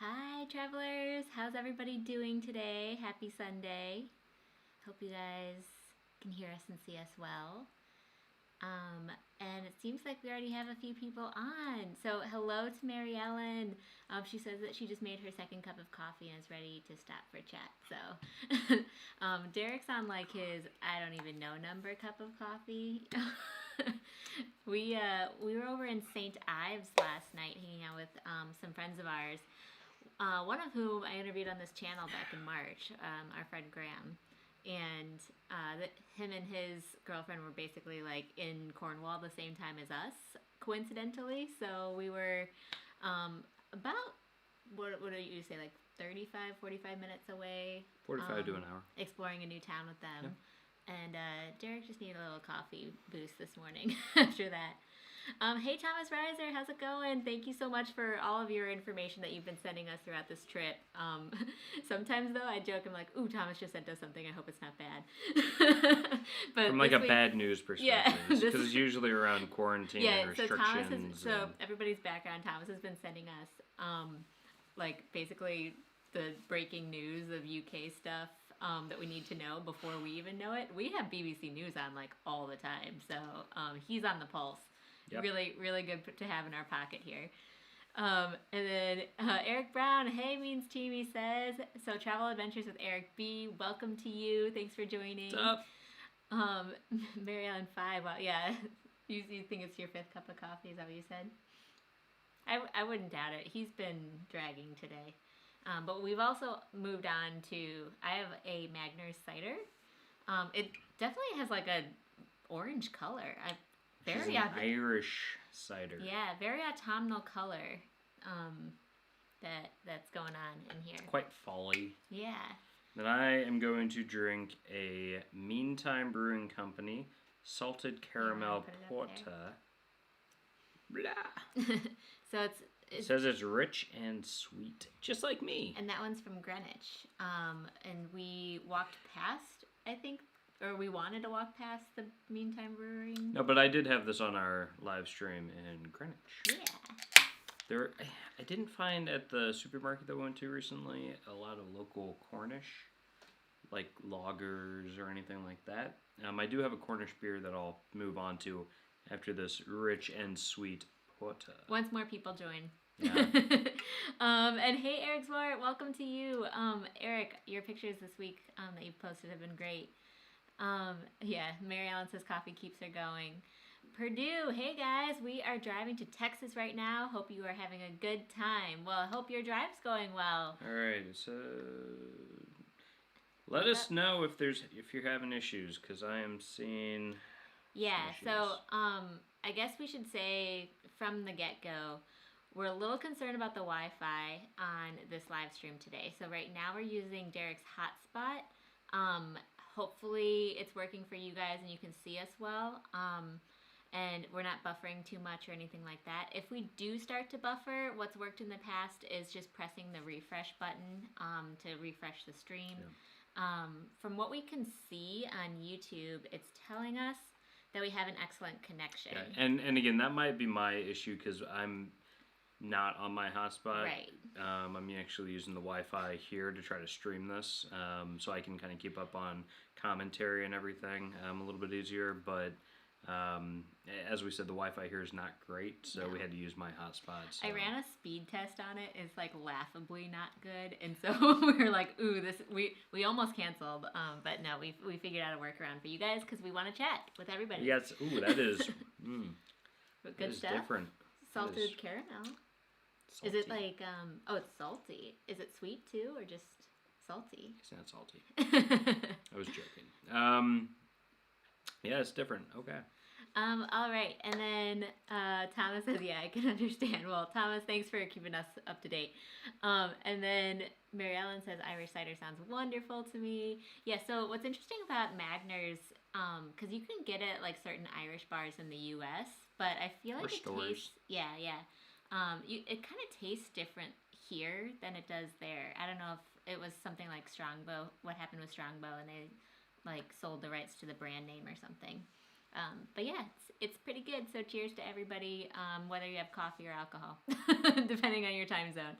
Hi, travelers. How's everybody doing today? Happy Sunday. Hope you guys can hear us and see us well. And it seems like we already have a few people on. So hello to Mary Ellen. She says that she just made her second cup of coffee and is ready to stop for chat. So Derek's on like his I don't even know number cup of coffee. We were over in St. Ives last night hanging out with some friends of ours. One of whom I interviewed on this channel back in March, our friend Graham. And him and his girlfriend were basically like in Cornwall the same time as us, coincidentally. So we were about, what do you say, like 35, 45 minutes away. 45 to an hour. Exploring a new town with them. Yeah. And Derek just needed a little coffee boost this morning after that. Hey Thomas Reiser, how's it going? Thank you so much for all of your information that you've been sending us throughout this trip. Sometimes though I joke, I'm like, ooh, Thomas just sent us something, I hope it's not bad. But from like a bad news perspective, because yeah, it's usually around quarantine and restrictions. So everybody's background, Thomas has been sending us like basically the breaking news of UK stuff that we need to know before we even know it. We have BBC News on like all the time, so he's on the pulse. Yep. Really, really good to have in our pocket here. And then Eric Brown, hey Means Team, he says, so Travel Adventures with Eric B, welcome to you. Thanks for joining. What's up? Mary Ellen 5, well, yeah, you think it's your fifth cup of coffee, is that what you said? I wouldn't doubt it. He's been dragging today. But we've also moved on to, I have a Magner's cider. It definitely has like a orange color. Very Irish cider. Yeah, very autumnal color that's going on in here. It's quite folly. Yeah. Then I am going to drink a Meantime Brewing Company salted caramel porter. Blah. So it says it's rich and sweet, just like me. And that one's from Greenwich. And we walked past, I think, or we wanted to walk past the Meantime Brewing. No, but I did have this on our live stream in Greenwich. Yeah. I didn't find at the supermarket that we went to recently a lot of local Cornish, like lagers or anything like that. I do have a Cornish beer that I'll move on to after this rich and sweet porter. Once more people join. Yeah. And hey, Eric Zwart, welcome to you. Eric, your pictures this week that you've posted have been great. Yeah, Mary Ellen says coffee keeps her going. Purdue, hey guys, we are driving to Texas right now. Hope you are having a good time. Well, I hope your drive's going well. All right, so let us know if you're having issues, because I am seeing issues. So I guess we should say from the get-go, we're a little concerned about the Wi-Fi on this live stream today. So right now we're using Derek's hotspot. Hopefully it's working for you guys and you can see us well. And we're not buffering too much or anything like that. If we do start to buffer, what's worked in the past is just pressing the refresh button to refresh the stream. Yeah. From what we can see on YouTube, it's telling us that we have an excellent connection. Yeah. And again, that might be my issue because I'm not on my hotspot. Right. I'm actually using the Wi-Fi here to try to stream this, so I can kind of keep up on commentary and everything a little bit easier. But as we said, the Wi-Fi here is not great, so we had to use my hotspot. So. I ran a speed test on it. It's like laughably not good, and so we were like, "Ooh, this we almost canceled." But no, we figured out a workaround for you guys because we want to chat with everybody. Yes. Ooh, that is. Good that is stuff. Different. Salted caramel. Salty. Is it like oh, it's salty. Is it sweet too, or just salty? It's not salty. I was joking. Yeah, it's different. Okay. All right, and then Thomas says, yeah, I can understand. Well, Thomas, thanks for keeping us up to date. And then Mary Ellen says, Irish cider sounds wonderful to me. Yeah, so what's interesting about Magner's, because you can get it at like certain Irish bars in the U.S., but I feel like it tastes, it kind of tastes different here than it does there. I don't know if it was something like Strongbow, what happened with Strongbow, and they like sold the rights to the brand name or something. But yeah, it's pretty good. So cheers to everybody, whether you have coffee or alcohol, depending on your time zone.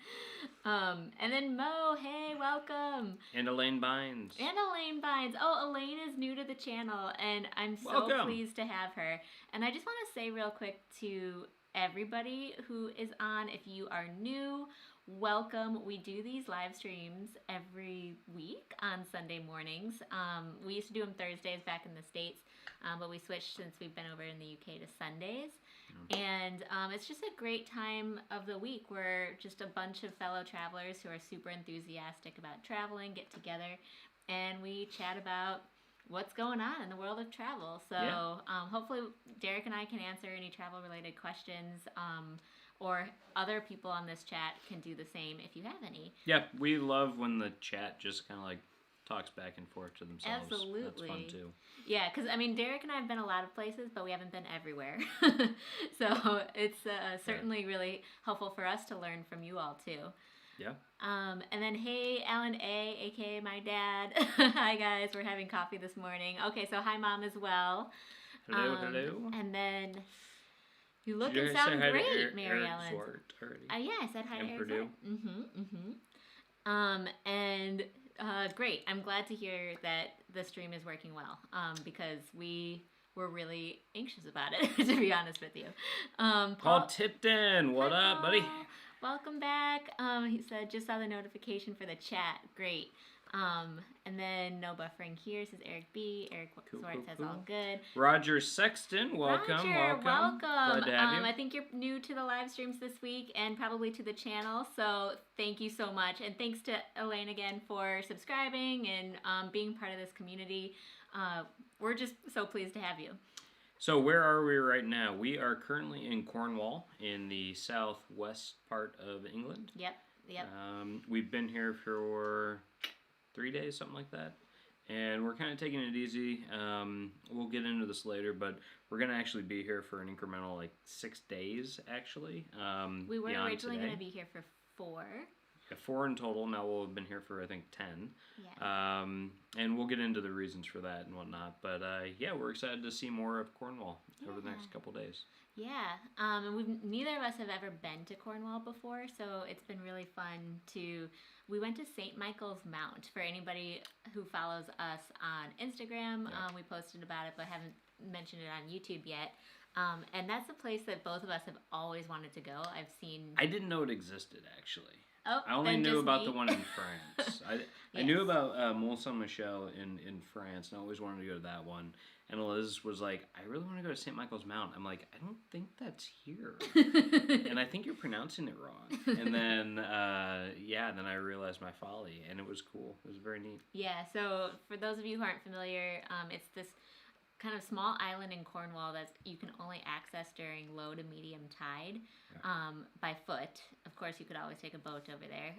And then Mo, hey, welcome. And Elaine Bynes. And Elaine Bynes. Oh, Elaine is new to the channel, and I'm so Welcome. pleased to have her. And I just want to say real quick to everybody who is on, if you are new, welcome. We do these live streams every week on Sunday mornings. We used to do them Thursdays back in the States, but we switched since we've been over in the UK to Sundays. And it's just a great time of the week where just a bunch of fellow travelers who are super enthusiastic about traveling get together and we chat about what's going on in the world of travel. So hopefully Derek and I can answer any travel related questions, or other people on this chat can do the same if you have any. Yeah, we love when the chat just kind of like talks back and forth to themselves. Absolutely. That's fun too. Yeah, because I mean, Derek and I have been a lot of places, but we haven't been everywhere. So it's certainly really helpful for us to learn from you all too. Yeah. And then, hey, Alan A, aka my dad. Hi, guys. We're having coffee this morning. Okay, so hi, Mom, as well. Hello, hello. And then, you look and sound great, Mary Ellen. Yeah, I said hi to Eric Zwart. And great. I'm glad to hear that the stream is working well, because we were really anxious about it, to be honest with you. Paul Tipton, what hi, up, Paul. buddy? Welcome back. He said, just saw the notification for the chat. Great. And then no buffering here, says Eric B. Eric Swart says all good. Roger Sexton, welcome. Roger, welcome. Glad to have you. I think you're new to the live streams this week and probably to the channel, so thank you so much. And thanks to Elaine again for subscribing and being part of this community. We're just so pleased to have you. So where are we right now? We are currently in Cornwall, in the southwest part of England. Yep. We've been here for 3 days, something like that. And we're kind of taking it easy. We'll get into this later, but we're going to actually be here for an incremental, 6 days, actually. We were originally going to be here for 4. Yeah, 4 in total. Now we'll have been here for, I think, 10. Yeah. And we'll get into the reasons for that and whatnot. But, yeah, we're excited to see more of Cornwall over the next couple days. Yeah, and neither of us have ever been to Cornwall before, so it's been really fun to... We went to St. Michael's Mount. For anybody who follows us on Instagram, we posted about it, but haven't mentioned it on YouTube yet. And that's a place that both of us have always wanted to go. I didn't know it existed, actually. Oh, I only knew about the one in France. I knew about Mont Saint-Michel in France, and I always wanted to go to that one. And Eliz was like, I really want to go to St. Michael's Mount. I'm like, I don't think that's here. And I think you're pronouncing it wrong. And then, then I realized my folly, and it was cool. It was very neat. Yeah, so for those of you who aren't familiar, it's this kind of small island in Cornwall that you can only access during low to medium tide by foot. Of course, you could always take a boat over there.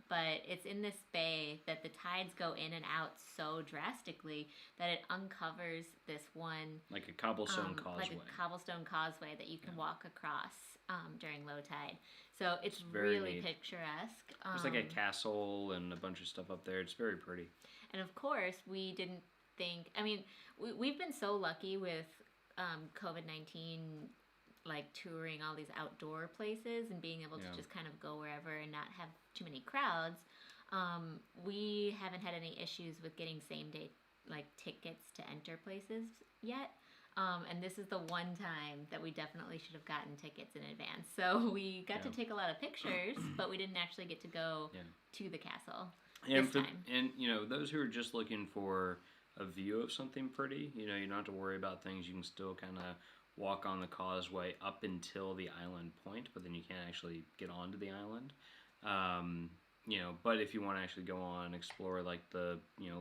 But it's in this bay that the tides go in and out so drastically that it uncovers this one... Like a cobblestone causeway. Like a cobblestone causeway that you can walk across during low tide. So it's really picturesque. There's like a castle and a bunch of stuff up there. It's very pretty. And of course, we didn't think... I mean, we've been so lucky with COVID-19, touring all these outdoor places and being able to just kind of go wherever and not have too many crowds. We haven't had any issues with getting same-day tickets to enter places yet. And this is the one time that we definitely should have gotten tickets in advance. So we got to take a lot of pictures, but we didn't actually get to go to the castle this time. And, those who are just looking for a view of something pretty, you don't have to worry about things. You can still kind of walk on the causeway up until the island point, but then you can't actually get onto the island. But if you want to actually go on and explore the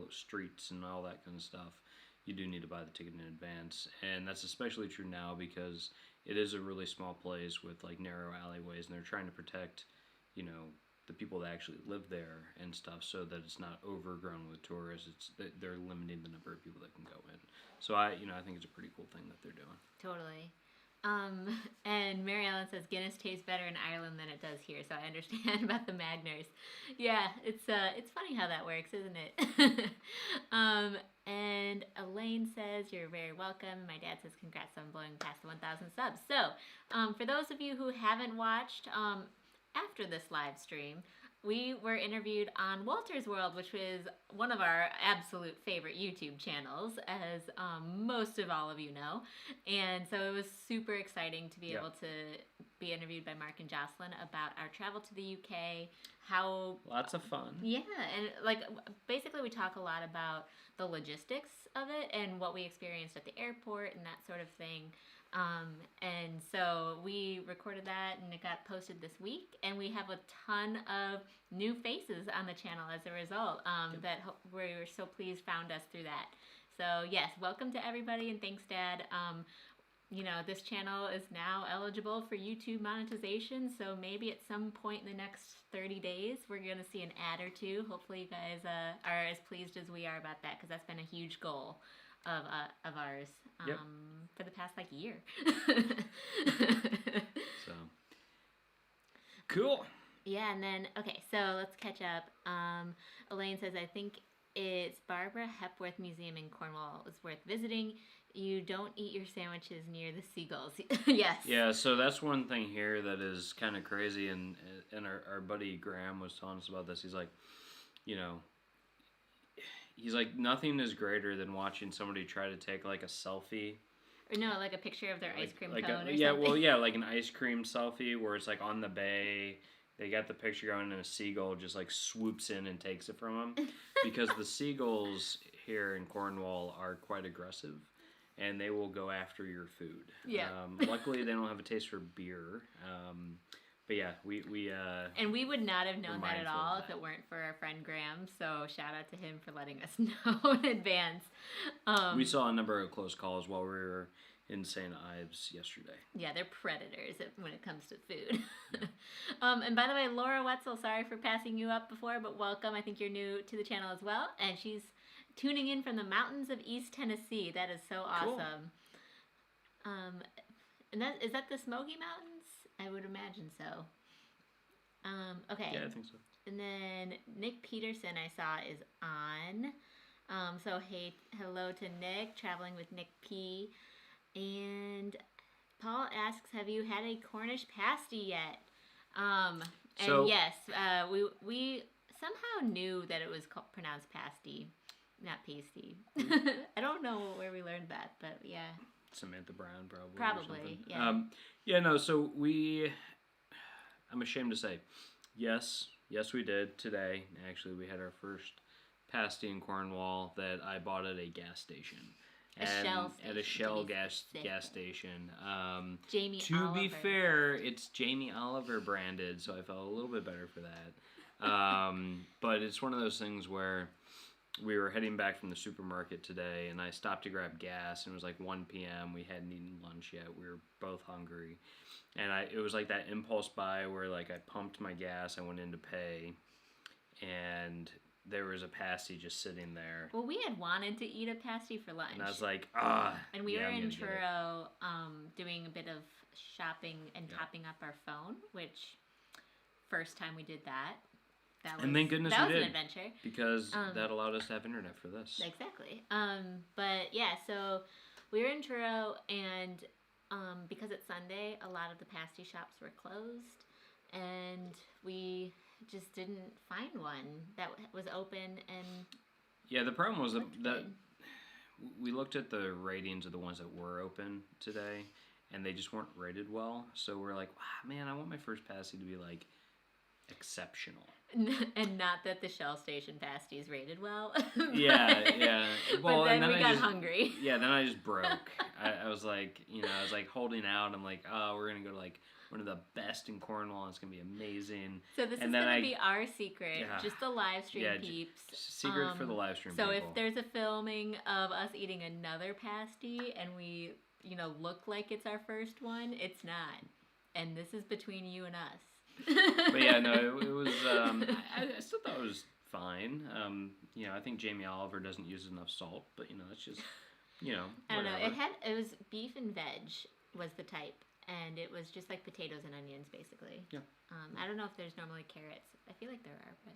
streets and all that kind of stuff, you do need to buy the ticket in advance. And that's especially true now because it is a really small place with narrow alleyways, and they're trying to protect, the people that actually live there and stuff, so that it's not overgrown with tourists. They're limiting the number of people that can go in. So I think it's a pretty cool thing that they're doing. Totally. And Mary Ellen says Guinness tastes better in Ireland than it does here, so I understand about the Magners. Yeah, it's funny how that works, isn't it? And Elaine says, you're very welcome. My dad says, congrats on blowing past the 1,000 subs. So, for those of you who haven't watched, after this live stream, we were interviewed on Walter's World, which was one of our absolute favorite YouTube channels, as most of all of you know. And so it was super exciting to be able to be interviewed by Mark and Jocelyn about our travel to the UK, how... Lots of fun. Yeah, and like basically we talk a lot about the logistics of it and what we experienced at the airport and that sort of thing. And so we recorded that and it got posted this week, and we have a ton of new faces on the channel as a result, that we're so pleased found us through that. So yes, welcome to everybody, and thanks, Dad. You know, this channel is now eligible for YouTube monetization, so maybe at some point in the next 30 days we're going to see an ad or two. Hopefully you guys are as pleased as we are about that, because that's been a huge goal of ours for the past like year. So cool. Yeah, and then okay, so let's catch up. Elaine says, I think it's Barbara Hepworth Museum in Cornwall is worth visiting. You don't eat your sandwiches near the seagulls. Yes. Yeah, so that's one thing here that is kind of crazy, and our buddy Graham was telling us about this. He's like, you know, nothing is greater than watching somebody try to take like a selfie. Or no, like a picture of their ice cream cone or something. Well, yeah, like an ice cream selfie where it's like on the bay. They got the picture going, and a seagull just like swoops in and takes it from them. Because the seagulls here in Cornwall are quite aggressive, and they will go after your food. Yeah. Luckily, they don't have a taste for beer. But yeah, we and we would not have known that at all if it weren't for our friend Graham. So shout out to him for letting us know in advance. We saw a number of close calls while we were in St. Ives yesterday. Yeah, they're predators when it comes to food. Yeah. And by the way, Laura Wetzel, sorry for passing you up before, but welcome. I think you're new to the channel as well, and she's tuning in from the mountains of East Tennessee. That is so awesome. Cool. And is that the Smoky Mountains? I would imagine so. Okay. Yeah, I think so. And then Nick Peterson I saw is on. So hello to Nick, traveling with Nick P. And Paul asks, have you had a Cornish pasty yet? And yes, we somehow knew that it was pronounced pasty, not pasty. I don't know where we learned that, but yeah. Samantha Brown, probably. Probably, yeah. Yeah, no, so I'm ashamed to say, yes, we did today. Actually, we had our first pasty in Cornwall that I bought at a gas station. At a Shell gas station. Jamie to Oliver. be fair, it's Jamie Oliver branded, so I felt a little bit better for that. But it's one of those things where we were heading back from the supermarket today, and I stopped to grab gas, and it was like 1 p.m. We hadn't eaten lunch yet. We were both hungry. And it was like that impulse buy where like I pumped my gas, I went in to pay, and there was a pasty just sitting there. Well, we had wanted to eat a pasty for lunch. And I was like, And we were in Truro doing a bit of shopping and topping up our phone, which first time we did that. And thank goodness we did. An adventure. Because that allowed us to have internet for this. Exactly. But yeah, so we were in Truro, and because it's Sunday, a lot of the pasty shops were closed, and we just didn't find one that was open. And yeah, the problem was that we looked at the ratings of the ones that were open today, and they just weren't rated well. So we're like, wow, man, I want my first pasty to be like exceptional. And not that the Shell Station pasties rated well. Yeah. Well, but then and then we got hungry. Yeah, then I just broke. I was like, I was like holding out. I'm like, oh, we're going to go to like one of the best in Cornwall. It's going to be amazing. So this is going to be our secret. Just the live stream peeps. Secret for the live stream so people. If there's a filming of us eating another pasty and we, look like it's our first one, it's not. And this is between you and us. But yeah, no, it was. I still thought it was fine. I think Jamie Oliver doesn't use enough salt, but that's just, I don't know. It was beef and veg was the type, and it was just like potatoes and onions, basically. Yeah. I don't know if there's normally carrots. I feel like there are, but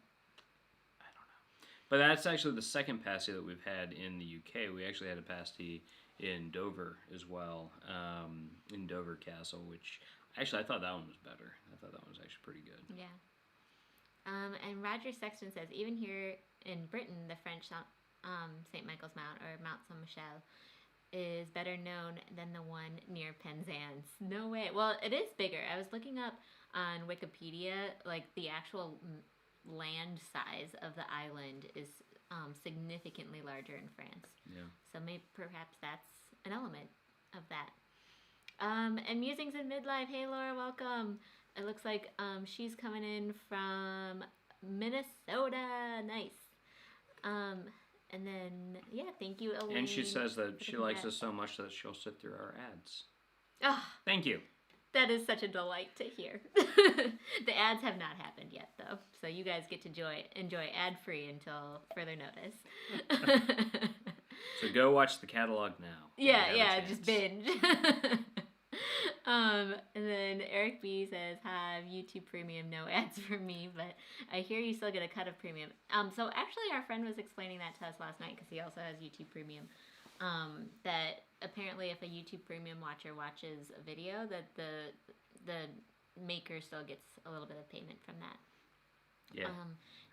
I don't know. But that's actually the second pasty that we've had in the UK. We actually had a pasty in Dover as well, in Dover Castle, which actually I thought that one was better. I thought that one was actually pretty good. yeah. And Roger Sexton says, even here in Britain, the French St. Michael's Mount, or Mount Saint Michel, is better known than the one near Penzance. No way. Well, it is bigger. I was looking up on Wikipedia, like the actual land size of the island is significantly larger in France. Yeah. So maybe perhaps that's an element of that. And Musings in Midlife. Hey, Laura, welcome. It looks like she's coming in from Minnesota. Nice. And then, yeah, thank you, Elaine. And she says that she likes us so much that she'll sit through our ads. Oh, Thank you. that is such a delight to hear. The ads have not happened yet, though. So you guys get to enjoy ad-free until further notice. So go watch the catalog now. Yeah, just binge. And then Eric B says, "Hi, YouTube Premium, no ads for me, but I hear you still get a cut of Premium." So actually, our friend was explaining that to us last night because he also has YouTube Premium. That apparently, if a YouTube Premium watcher watches a video, that the maker still gets a little bit of payment from that. Yeah.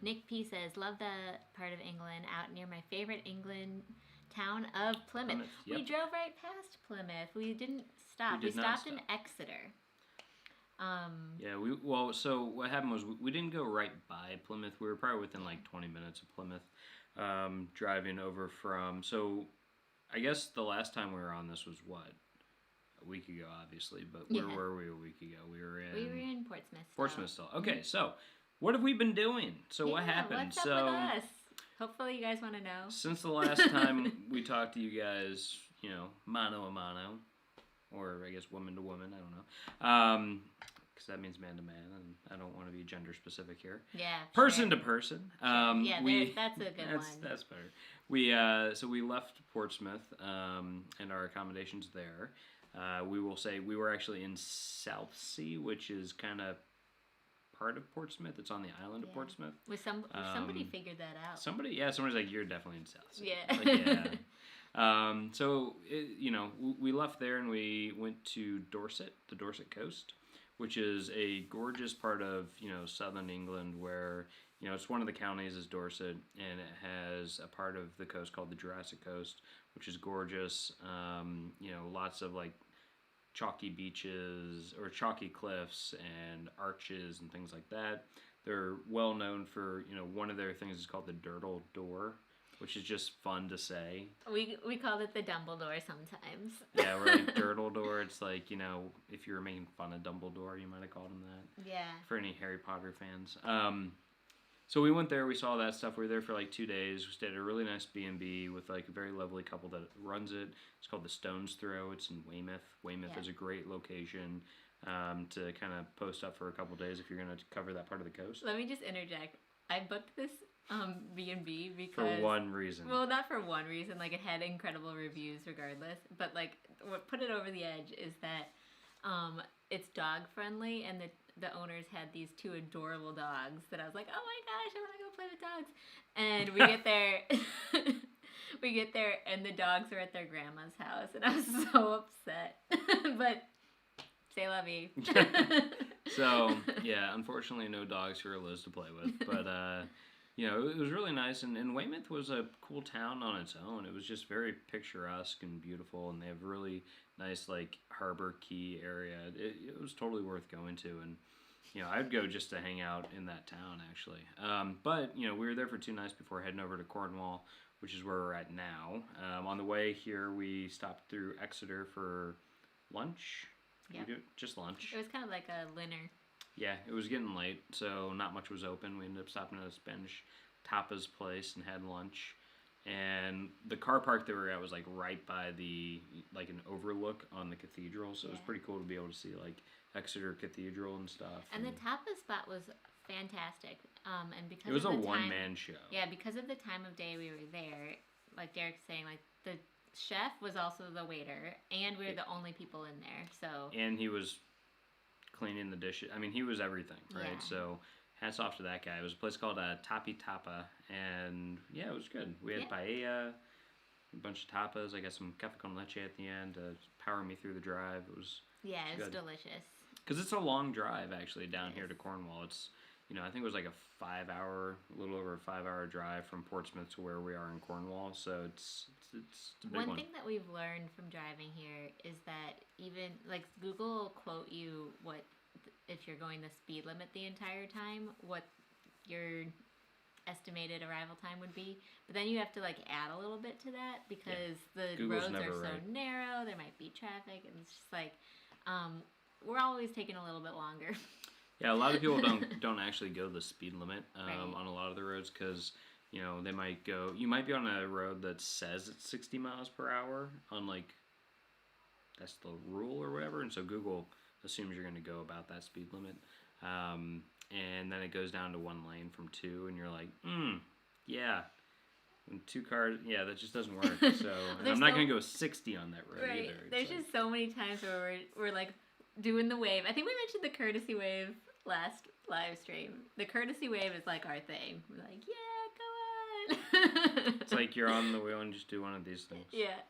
Nick P says, "Love the part of England out near my favorite England town of Plymouth." Yep. We drove right past Plymouth. We didn't stop. We stopped in Exeter. Yeah, so what happened was we didn't go right by Plymouth. We were probably within like 20 minutes of Plymouth, driving over from, so I guess the last time we were on this was what? A week ago, obviously, but where were we a week ago? We were in Portsmouth. Portsmouth still. Okay, so what have we been doing? So what happened? What's up with us? Hopefully you guys want to know. Since the last time we talked to you guys, mano a mano, or I guess woman to woman, I don't know. Because that means man to man, and I don't want to be gender specific here. Yeah. Person to person. That's a good one. That's better. So we left Portsmouth and our accommodations there. We will say we were actually in Southsea, which is kind of part of Portsmouth. It's on the island of Portsmouth. Somebody figured that out. Somebody's like, you're definitely in Southsea. Yeah. Like, yeah. We left there and we went to Dorset, the Dorset coast, which is a gorgeous part of, southern England where, it's one of the counties is Dorset, and it has a part of the coast called the Jurassic Coast, which is gorgeous. Lots of like chalky beaches or chalky cliffs and arches and things like that. They're well known for, one of their things is called the Dirtle Door, which is just fun to say. We called it the Dumbledore sometimes. Yeah, we're like Dirtle Door. It's like, if you were making fun of Dumbledore, you might have called him that. Yeah. For any Harry Potter fans. So we went there, we saw that stuff. We were there for like 2 days. We stayed at a really nice B&B with like a very lovely couple that runs it. It's called the Stone's Throw. It's in Weymouth. Weymouth is a great location to kind of post up for a couple days if you're going to cover that part of the coast. Let me just interject. I booked this B&B because... For one reason. Well, not for one reason. Like, it had incredible reviews regardless. But, like, what put it over the edge is that it's dog-friendly, and the owners had these two adorable dogs that I was like, oh my gosh, I want to go play with dogs. And we get there, and the dogs are at their grandma's house, and I was so upset. But c'est la vie. So, yeah, unfortunately no dogs for Eliz to play with. But, it was really nice. And Weymouth was a cool town on its own. It was just very picturesque and beautiful, and they have really nice, like, harbor key area. It was totally worth going to, and, I'd go just to hang out in that town, actually. But, we were there for 2 nights before heading over to Cornwall, which is where we're at now. On the way here, we stopped through Exeter for lunch. Yep. Just lunch. It was kind of like a dinner. Yeah, it was getting late, so not much was open. We ended up stopping at a Spanish tapas place and had lunch. And the car park that we were at was like right by an overlook on the cathedral, so it was pretty cool to be able to see like Exeter Cathedral and stuff. And the tapas spot was fantastic. And because it was of a the one-man show. Yeah, because of the time of day we were there, like Derek's saying, like the chef was also the waiter, and we were the only people in there. So. And he was cleaning the dishes. I mean, he was everything, right? Yeah. So hats off to that guy. It was a place called Tapa, and yeah, it was good. We had paella, a bunch of tapas. I got some café con leche at the end to power me through the drive. It was delicious. Because it's a long drive actually down here to Cornwall. It's I think it was like a little over a 5-hour drive from Portsmouth to where we are in Cornwall. So it's a big one. One thing that we've learned from driving here is that even like Google will quote you what if you're going the speed limit the entire time, what your estimated arrival time would be, but then you have to like add a little bit to that because the roads are so narrow, there might be traffic, and it's just like we're always taking a little bit longer. Yeah, a lot of people don't actually go the speed limit on a lot of the roads because they might go. You might be on a road that says it's 60 miles per hour on like that's the rule or whatever, and so Google assumes you're going to go about that speed limit. And then it goes down to 1 lane from 2, and you're like, yeah. When 2 cars, that just doesn't work. So I'm not going to go 60 on that road either. There's just so many times where we're like doing the wave. I think we mentioned the courtesy wave last live stream. The courtesy wave is like our thing. We're like, yeah, go on. It's like you're on the wheel and just do one of these things. Yeah.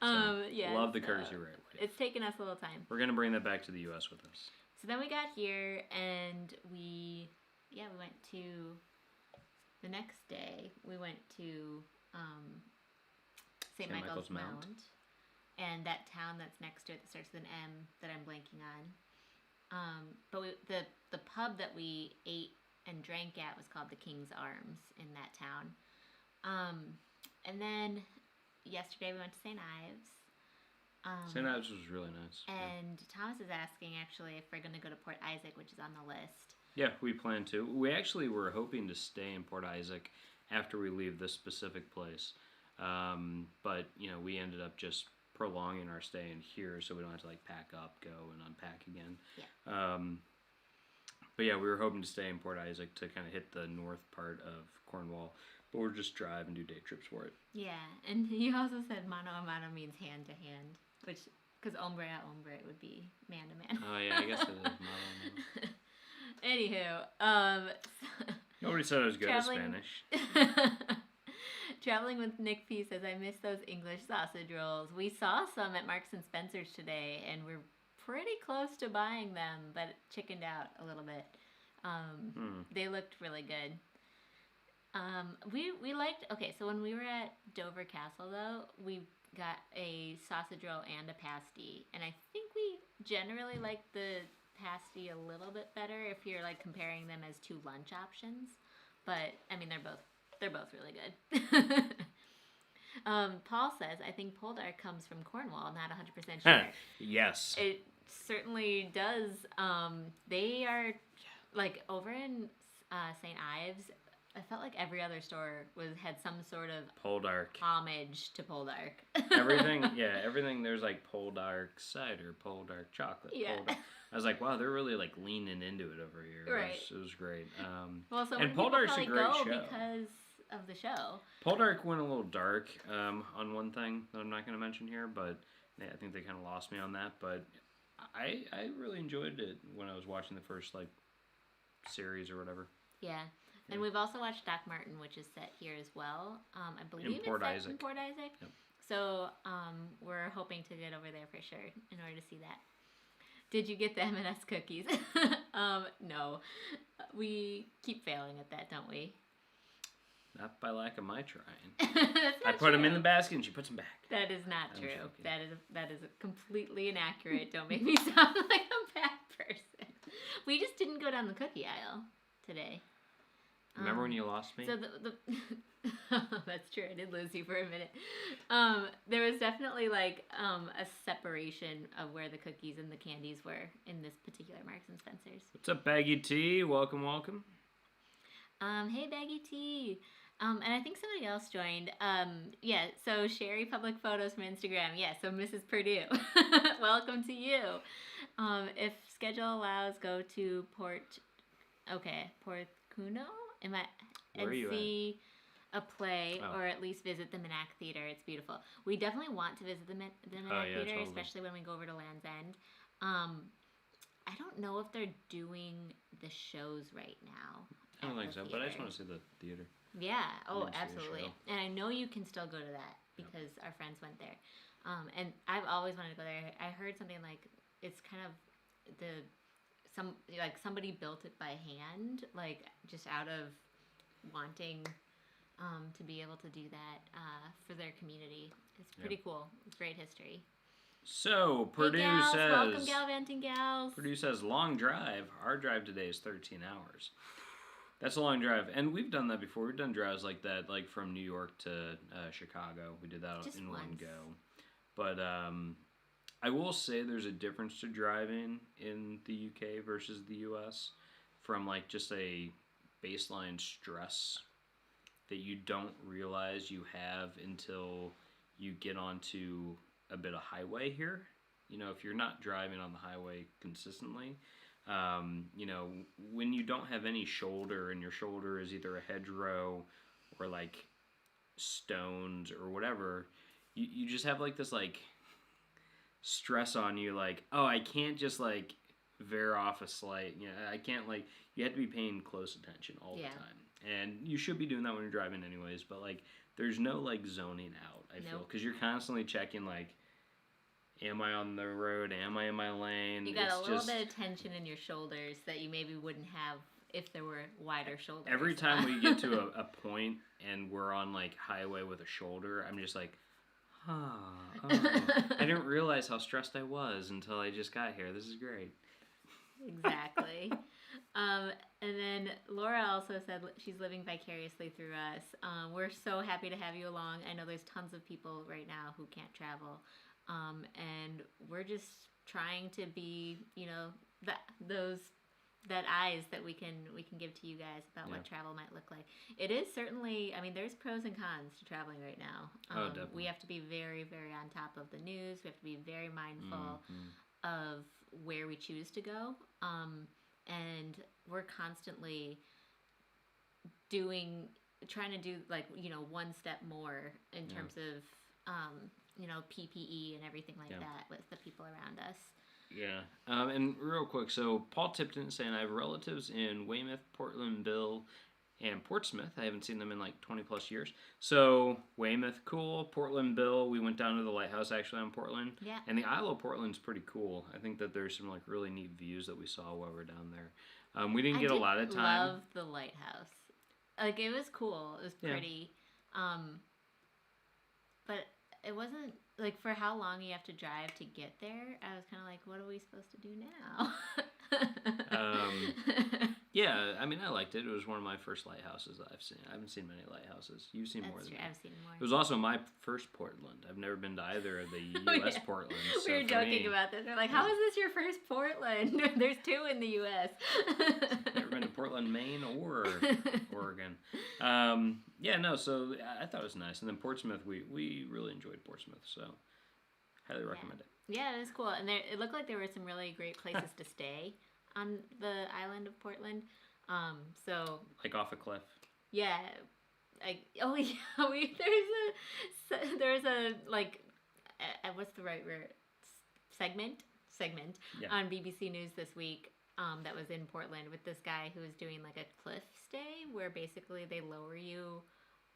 Love the courtesy wave. It's taken us a little time. We're going to bring that back to the U.S. with us. So then we got here, and we went to, the next day, we went to St. Michael's Mount, and that town that's next to it that starts with an M that I'm blanking on. But the pub that we ate and drank at was called the King's Arms in that town. And then yesterday we went to St. Ives. St. Ives was really nice. And Thomas is asking, actually, if we're going to go to Port Isaac, which is on the list. Yeah, we plan to. We actually were hoping to stay in Port Isaac after we leave this specific place. But, we ended up just prolonging our stay in here so we don't have to, like, pack up, go, and unpack again. Yeah. But, yeah, we were hoping to stay in Port Isaac to kind of hit the north part of Cornwall. But we'll just drive and do day trips for it. Yeah, and he also said mano a mano means hand to hand. Which, because ombre a ombre would be man to man. Oh, yeah, I guess it is. Mano. Anywho, nobody said I was good at Spanish. Traveling with Nick P says, I miss those English sausage rolls. We saw some at Marks and Spencer's today, and we're pretty close to buying them, but chickened out a little bit. They looked really good. We liked, so when we were at Dover Castle, though, we got a sausage roll and a pasty, and I think we generally like the pasty a little bit better if you're like comparing them as 2 lunch options, but I mean they're both really good. Paul says, I think Poldark comes from Cornwall, not 100% sure. Yes, it certainly does. They are like over in St. Ives. I felt like every other store had some sort of Poldark homage to Poldark. everything. There's like Poldark cider, Poldark chocolate. Yeah. Poldark. I was like, wow, they're really like leaning into it over here. Right. It was great. So and Poldark's a great show because of the show. Poldark went a little dark on one thing that I'm not going to mention here, but I think they kind of lost me on that. But I really enjoyed it when I was watching the first like series or whatever. Yeah. And we've also watched Doc Martin, which is set here as well. I believe it's set in Port Isaac. Yep. So we're hoping to get over there for sure in order to see that. Did you get the M&S cookies? No. We keep failing at that, don't we? Not by lack of my trying. I put them in the basket and she puts them back. That is not true. That is completely inaccurate. Don't make me sound like a bad person. We just didn't go down the cookie aisle today. Remember when you lost me? So that's true. I did lose you for a minute. There was definitely like a separation of where the cookies and the candies were in this particular Marks and Spencer's. What's up, Baggy T? Welcome. Hey, Baggy T. And I think somebody else joined. So Sherry Public Photos from Instagram. Yeah, so Mrs. Purdue. Welcome to you. If schedule allows, go to Portcuno. Where are you a play Oh. or at least visit the Minack Theater. It's beautiful. We definitely want to visit the Minack Theater, totally. especially when we go over to Land's End. I don't know if they're doing the shows right now. I don't at think the so, but I theater. just want to see the theater. Yeah. Oh, didn't see the absolutely. show. And I know you can still go to that because our friends went there. And I've always wanted to go there. I heard something like it's kind of somebody built it by hand, like just out of wanting to be able to do that for their community. It's pretty cool. It's great history. So Purdue hey gals, says, welcome gallivanting gals. Purdue says long drive. Our drive today is 13 hours. That's a long drive, and we've done that before. We've done drives like that, like from New York to Chicago. We did that Just in once. one go. But I will say there's a difference to driving in the UK versus the US from like just a baseline stress that you don't realize you have until you get onto a bit of highway here. You know, if you're not driving on the highway consistently, you know, when you don't have any shoulder and your shoulder is either a hedgerow or like stones or whatever, you just have like this like stress on you, like, oh, I can't just like veer off a slight, you know, I can't like, you have to be paying close attention all the time. And you should be doing that when you're driving anyways, but like there's no like zoning out, I feel, because you're constantly checking like, am I on the road? Am I in my lane? You got a little bit of tension in your shoulders that you maybe wouldn't have if there were wider shoulders. Every time we get to a point and we're on like highway with a shoulder, I'm just like, I didn't realize how stressed I was until I just got here. This is great. Exactly. And then Laura also said she's living vicariously through us. We're so happy to have you along. I know there's tons of people right now who can't travel. And we're just trying to be, you know, that eyes that we can give to you guys about what travel might look like. It is certainly, I mean, there's pros and cons to traveling right now. Definitely. We have to be very, very on top of the news. We have to be very mindful of where we choose to go. And we're constantly trying to do like, you know, one step more in terms of, you know, PPE and everything like that with the people around us. Yeah. And real quick, so Paul Tipton is saying, I have relatives in Weymouth, Portland, Bill, and Portsmouth. I haven't seen them in like 20 plus years. So Weymouth, cool. Portland, Bill, we went down to the lighthouse actually on Portland. Yeah. And the Isle of Portland's pretty cool. I think that there's some like really neat views that we saw while we were down there. We didn't get a lot of time. I love the lighthouse. Like, it was cool. It was pretty. But it wasn't, like, for how long you have to drive to get there, I was kind of like, what are we supposed to do now? Yeah, I mean, I liked it. It was one of my first lighthouses that I've seen. I haven't seen many lighthouses. You've seen more than me. I've seen more. It was also my first Portland. I've never been to either of the U.S. Portlands. We were joking about this. They're like, how is this your first Portland? There's two in the U.S. Never been to Portland, Maine, or Oregon. Yeah, no, so I thought it was nice. And then Portsmouth, we really enjoyed Portsmouth, so highly recommend it. Yeah, it was cool. And it looked like there were some really great places to stay on the island of Portland. So like off a cliff. Yeah. There's a like, what's the right word? Segment on BBC News this week that was in Portland with this guy who was doing like a cliff stay where basically they lower you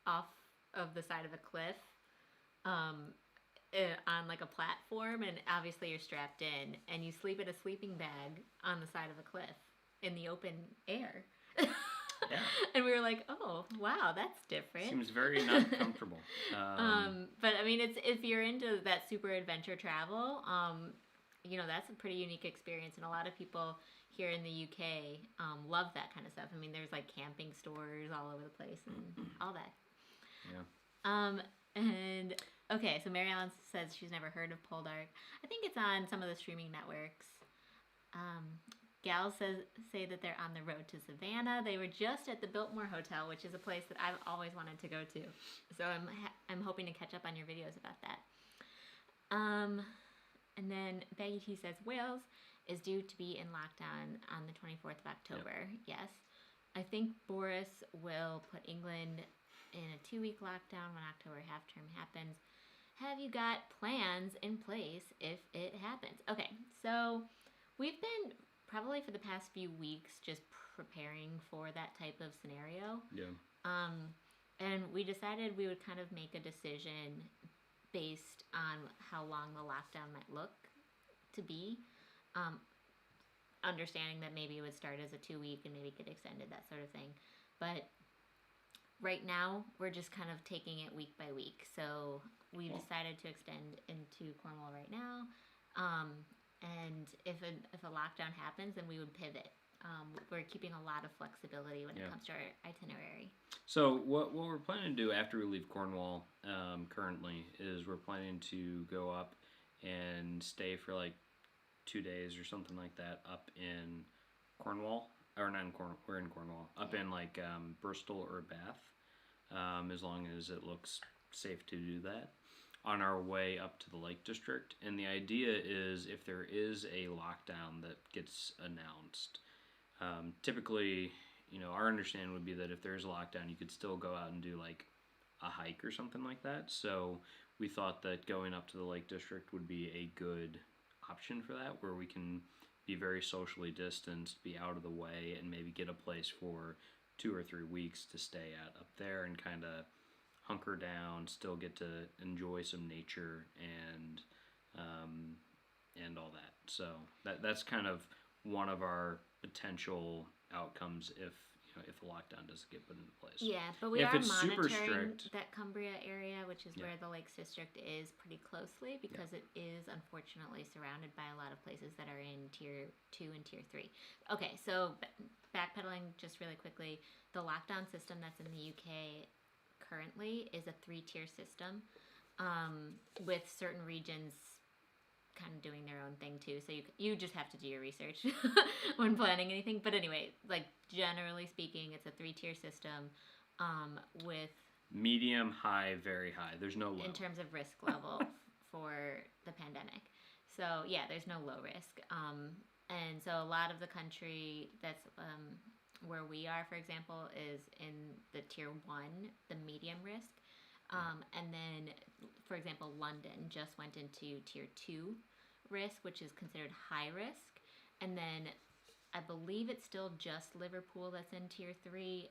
off of the side of a cliff on like a platform, and obviously you're strapped in and you sleep in a sleeping bag on the side of a cliff in the open air. Yeah. And we were like, oh wow, that's different. Seems very not comfortable. But I mean, it's, if you're into that super adventure travel, you know, that's a pretty unique experience, and a lot of people here in the UK love that kind of stuff. I mean, there's like camping stores all over the place and all that. Yeah. And okay, so Mary Ellen says she's never heard of Poldark. I think it's on some of the streaming networks. Gals say that they're on the road to Savannah. They were just at the Biltmore Hotel, which is a place that I've always wanted to go to. So I'm hoping to catch up on your videos about that. And then Baggy T says Wales is due to be in lockdown on the 24th of October. Yep. Yes. I think Boris will put England in a 2-week lockdown when October half term happens. Have you got plans in place if it happens? Okay, so we've been probably for the past few weeks just preparing for that type of scenario. Yeah. And we decided we would kind of make a decision based on how long the lockdown might look to be. Understanding that maybe it would start as a 2-week and maybe get extended, that sort of thing. But right now, we're just kind of taking it week by week. So we've decided to extend into Cornwall right now. And if a lockdown happens, then we would pivot. We're keeping a lot of flexibility when it comes to our itinerary. So what we're planning to do after we leave Cornwall currently is we're planning to go up and stay for like 2 days or something like that up in Cornwall. Or not in Cornwall, we're in Cornwall. Up in like Bristol or Bath, as long as it looks safe to do that, on our way up to the Lake District. And the idea is if there is a lockdown that gets announced, typically, our understanding would be that if there's a lockdown, you could still go out and do like a hike or something like that. So we thought that going up to the Lake District would be a good option for that, where we can be very socially distanced, be out of the way, and maybe get a place for 2 or 3 weeks to stay at up there and kind of hunker down, still get to enjoy some nature and all that. So that's kind of one of our potential outcomes if the lockdown doesn't get put into place. Yeah, but we if are it's super monitoring strict, that Cumbria area, which is where the Lakes District is, pretty closely because it is unfortunately surrounded by a lot of places that are in Tier 2 and Tier 3. Okay, so backpedaling just really quickly, the lockdown system that's in the UK currently is a 3-tier system, with certain regions kind of doing their own thing too. So you just have to do your research when planning anything. But anyway, like generally speaking, it's a 3-tier system, with medium, high, very high. There's no low. In terms of risk level for the pandemic. So yeah, there's no low risk. And so a lot of the country that's where we are, for example, is in the Tier 1, the medium risk. And then, for example, London just went into Tier 2 risk, which is considered high risk. And then I believe it's still just Liverpool that's in Tier 3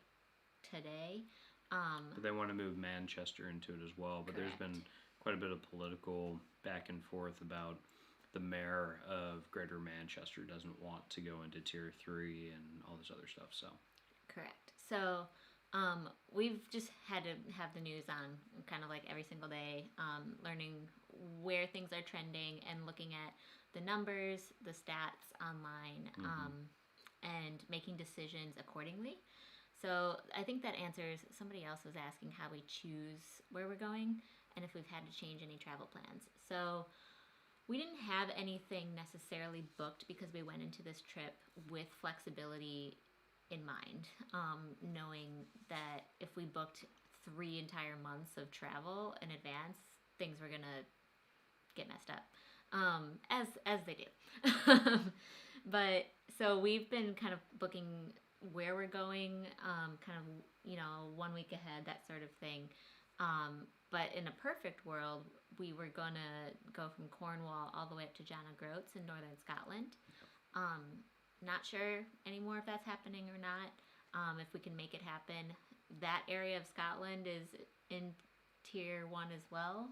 today. But they want to move Manchester into it as well. But Correct. There's been quite a bit of political back and forth about the mayor of Greater Manchester doesn't want to go into Tier 3 and all this other stuff. So correct. So we've just had to have the news on kind of like every single day, learning where things are trending and looking at the numbers, the stats online, and making decisions accordingly. So I think that answers, somebody else was asking how we choose where we're going and if we've had to change any travel plans. So we didn't have anything necessarily booked because we went into this trip with flexibility in mind, knowing that if we booked 3 entire months of travel in advance, things were gonna get messed up, as they do. But so we've been kind of booking where we're going, kind of 1 week ahead, that sort of thing. But in a perfect world, we were gonna go from Cornwall all the way up to John O'Groats in northern Scotland. Not sure anymore if that's happening or not. If we can make it happen, that area of Scotland is in Tier 1 as well.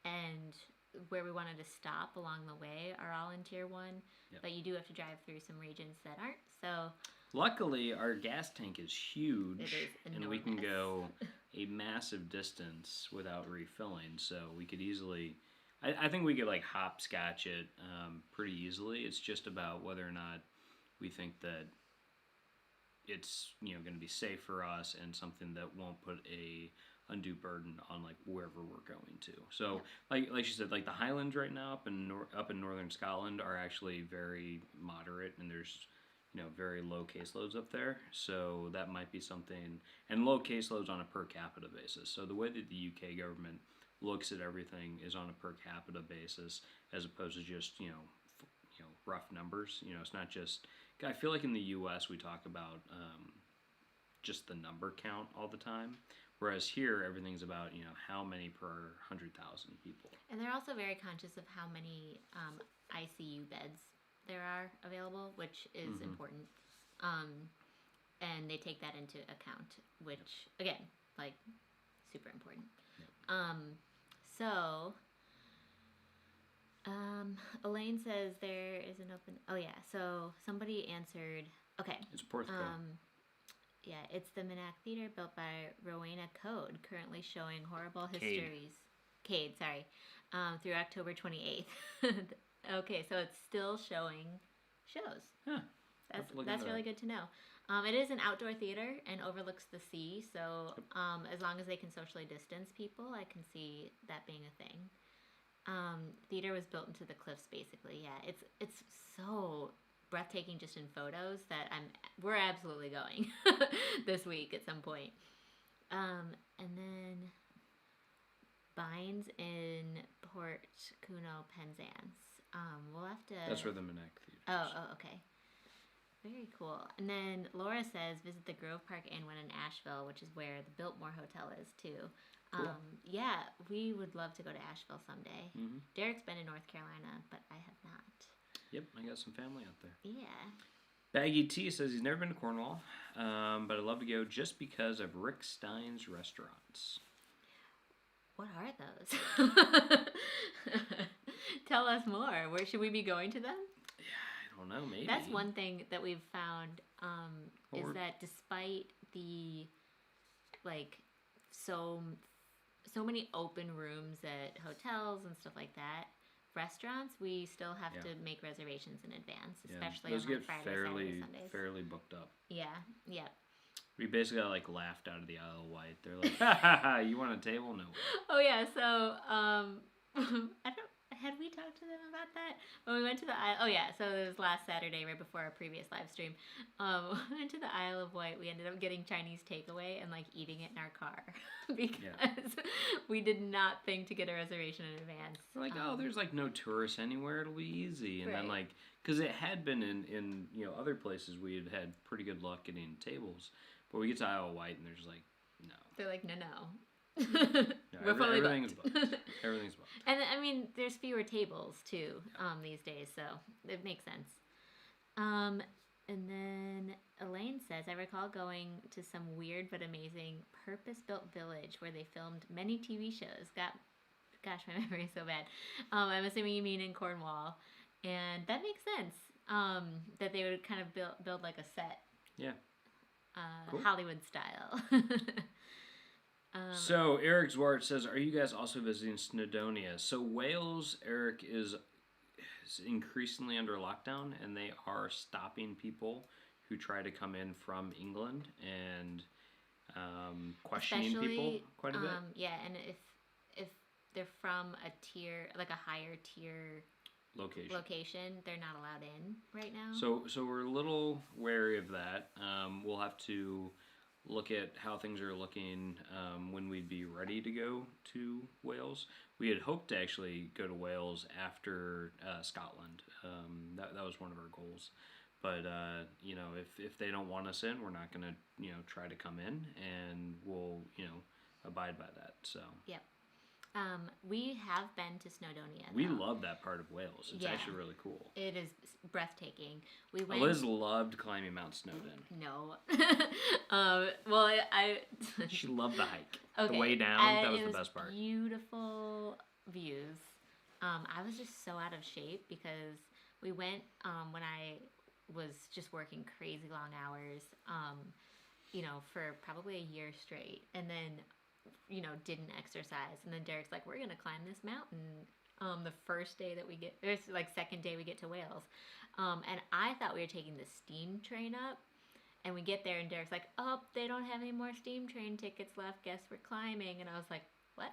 And where we wanted to stop along the way are all in Tier 1. But you do have to drive through some regions that aren't. So luckily, our gas tank is huge, it is enormous. and we can go a massive distance without refilling. So we could easily, I think we could like hopscotch it pretty easily. It's just about whether or not we think that it's going to be safe for us and something that won't put a undue burden on like wherever we're going to. So like she said, like the Highlands right now up in northern Scotland are actually very moderate, and there's very low caseloads up there. So that might be something, and low caseloads on a per capita basis. So the way that the UK government looks at everything is on a per capita basis, as opposed to just rough numbers. It's not just. I feel like in the U.S. we talk about just the number count all the time. Whereas here, everything's about, how many per 100,000 people. And they're also very conscious of how many ICU beds there are available, which is important. And they take that into account, which, again, like, super important. So, Elaine says there is an open... Oh, yeah. So, somebody answered... Okay. It's Porthcawl. Yeah, it's the Minack Theatre built by Rowena Code, currently showing horrible histories. Cade, sorry. Through October 28th. Okay, so it's still showing shows. Huh. That's really good to know. It is an outdoor theater and overlooks the sea, so as long as they can socially distance people, I can see that being a thing. Theater was built into the cliffs, basically. Yeah, it's so breathtaking just in photos that we're absolutely going this week at some point. And then Bynes in Port Cuno, Penzance. We'll have to... That's where the Minack Theatre is. Oh, okay. Very cool. And then Laura says visit the Grove Park Inn when in Asheville, which is where the Biltmore Hotel is too. Cool. Yeah, we would love to go to Asheville someday. Mm-hmm. Derek's been in North Carolina, but I have not. Yep, I got some family out there. Yeah. Baggy T says he's never been to Cornwall, but I'd love to go just because of Rick Stein's restaurants. What are those? Tell us more. Where should we be going to them? Yeah, I don't know. Maybe that's one thing that we've found is that despite the so many open rooms at hotels and stuff like that, restaurants we still have to make reservations in advance, especially on Friday, Saturday, Sundays. Fairly booked up. Yeah. We basically got left out of the Isle of Wight. They're like, ha ha ha, you want a table? No. Oh yeah, so had we talked to them about that? When we went to the Isle... Oh, yeah. So it was last Saturday, right before our previous live stream. We went to the Isle of Wight. We ended up getting Chinese takeaway and, eating it in our car. Because we did not think to get a reservation in advance. We're like, there's, no tourists anywhere. It'll be easy. And then, because it had been in other places we had pretty good luck getting tables. But we get to Isle of Wight, and there's no. They're like, no. We're fully everything's booked. Everything's booked. And there's fewer tables too these days, so it makes sense. And then Elaine says, I recall going to some weird but amazing purpose-built village where they filmed many TV shows. Gosh, my memory is so bad. I'm assuming you mean in Cornwall, and that makes sense. That they would kind of build like a set. Yeah. Cool. Hollywood style. So Eric Zwart says, are you guys also visiting Snowdonia? So Wales, Eric, is increasingly under lockdown, and they are stopping people who try to come in from England and questioning people quite a bit. Yeah, and if they're from a tier, like a higher tier location, they're not allowed in right now. So we're a little wary of that. We'll have to look at how things are looking when we'd be ready to go to Wales. We had hoped to actually go to Wales after Scotland. That was one of our goals. But if they don't want us in, we're not going to try to come in, and we'll abide by that. So yep. We have been to Snowdonia. We love that part of Wales. It's actually really cool. It is breathtaking. We went. Eliz loved climbing Mount Snowdon. No. Well, She loved the hike. Okay. The way down, that was the best part. Beautiful views. I was just so out of shape because we went when I was just working crazy long hours, for probably a year straight, and then didn't exercise. And then Derek's like, we're going to climb this mountain the first day that we get, or second day we get to Wales. And I thought we were taking the steam train up. And we get there and Derek's like, oh, they don't have any more steam train tickets left. Guess we're climbing. And I was like, what?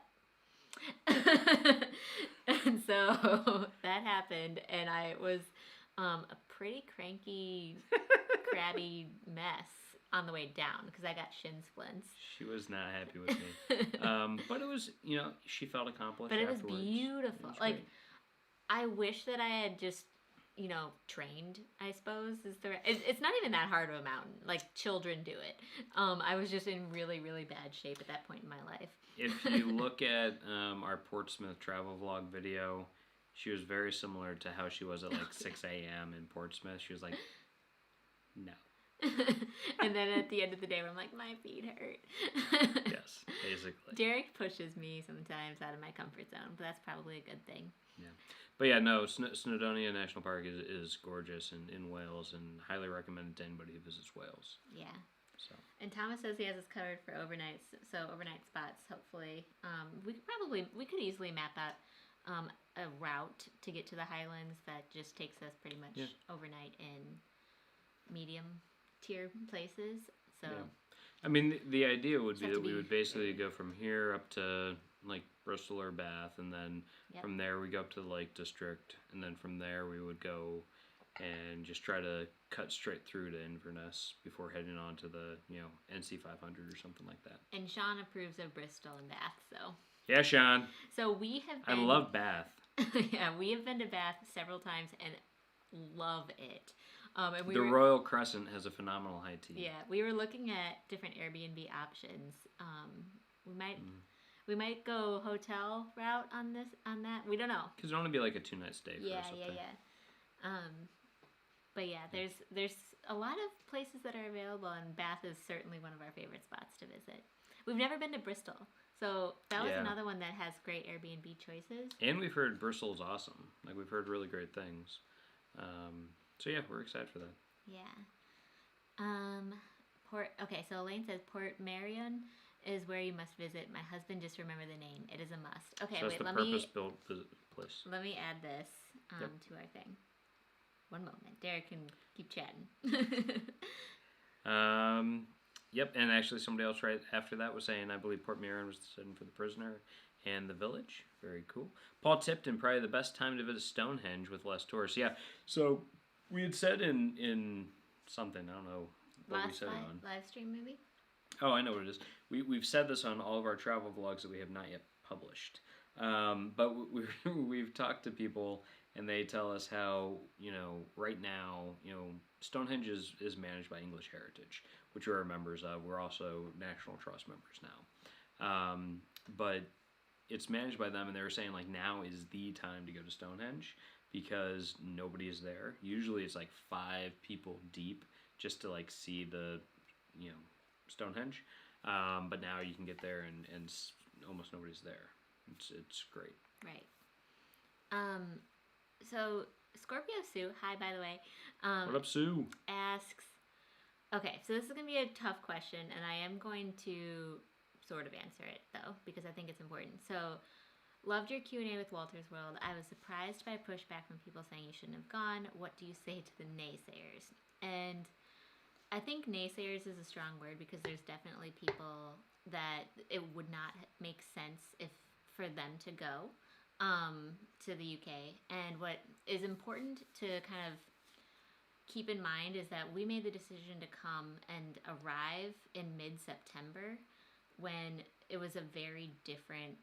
And so that happened. And I was a pretty cranky, crabby mess on the way down because I got shin splints. She was not happy with me. But it was, she felt accomplished. But it afterwards. Was beautiful. It was great. I wish that I had just you know, trained, I suppose is the. It's not even that hard of a mountain. Like children do it. I was just in really, really bad shape at that point in my life. If you look at our Portsmouth travel vlog video, she was very similar to how she was at like 6 a.m. in Portsmouth. She was like, no. And then at the end of the day, I'm like, my feet hurt. Yes, basically. Derek pushes me sometimes out of my comfort zone, but that's probably a good thing. Yeah. But yeah, no, Snowdonia National Park is gorgeous in Wales, and highly recommended to anybody who visits Wales. Yeah. So. And Thomas says he has us covered for overnights, so overnight spots, hopefully. We could easily map out a route to get to the Highlands that just takes us pretty much overnight in medium tier places. So I mean, the idea would be that we would basically go from here up to like Bristol or Bath, and then from there we go up to the Lake District, and then from there we would go and just try to cut straight through to Inverness before heading on to the, you know, NC 500 or something like that. And Sean approves of Bristol and Bath, so. Yeah, Sean. So we have been... I love Bath. Yeah, we have been to Bath several times and love it. And the Royal Crescent has a phenomenal high tea. Yeah, we were looking at different Airbnb options. We might go hotel route on that. We don't know. Because it want to be like a 2-night stay for something. Yeah. But yeah, there's a lot of places that are available, and Bath is certainly one of our favorite spots to visit. We've never been to Bristol, so that was another one that has great Airbnb choices. And we've heard Bristol's awesome. Like, we've heard really great things. So yeah, we're excited for that. Yeah. Okay, so Elaine says Portmarion is where you must visit. My husband just remembered the name. It is a must. Okay, so let me... purpose-built place. Let me add this to our thing. One moment. Derek can keep chatting. Yep, and actually somebody else right after that was saying, I believe Portmarion was the setting for the prisoner and the village. Very cool. Paul Tipton, probably the best time to visit Stonehenge with less tourists. Yeah, so we had said in something, I don't know what we said it on. Livestream maybe? Oh, I know what it is. We've said this on all of our travel vlogs that we have not yet published. But we've talked to people, and they tell us how, you know, right now, you know, Stonehenge is managed by English Heritage, which we are members of. We're also National Trust members now. But it's managed by them, and they were saying, like, now is the time to go to Stonehenge because nobody is there. Usually it's like 5 people deep just to, like, see the, you know, Stonehenge. But now you can get there and almost nobody's there. It's great. Right. So Scorpio Sue, hi by the way. What up, Sue? Asks, okay, so this is going to be a tough question, and I am going to sort of answer it, though, because I think it's important. So, loved your Q&A with Walter's World. I was surprised by pushback from people saying you shouldn't have gone. What do you say to the naysayers? And I think naysayers is a strong word because there's definitely people that it would not make sense for them to go to the UK. And what is important to kind of keep in mind is that we made the decision to come and arrive in mid-September when it was a very different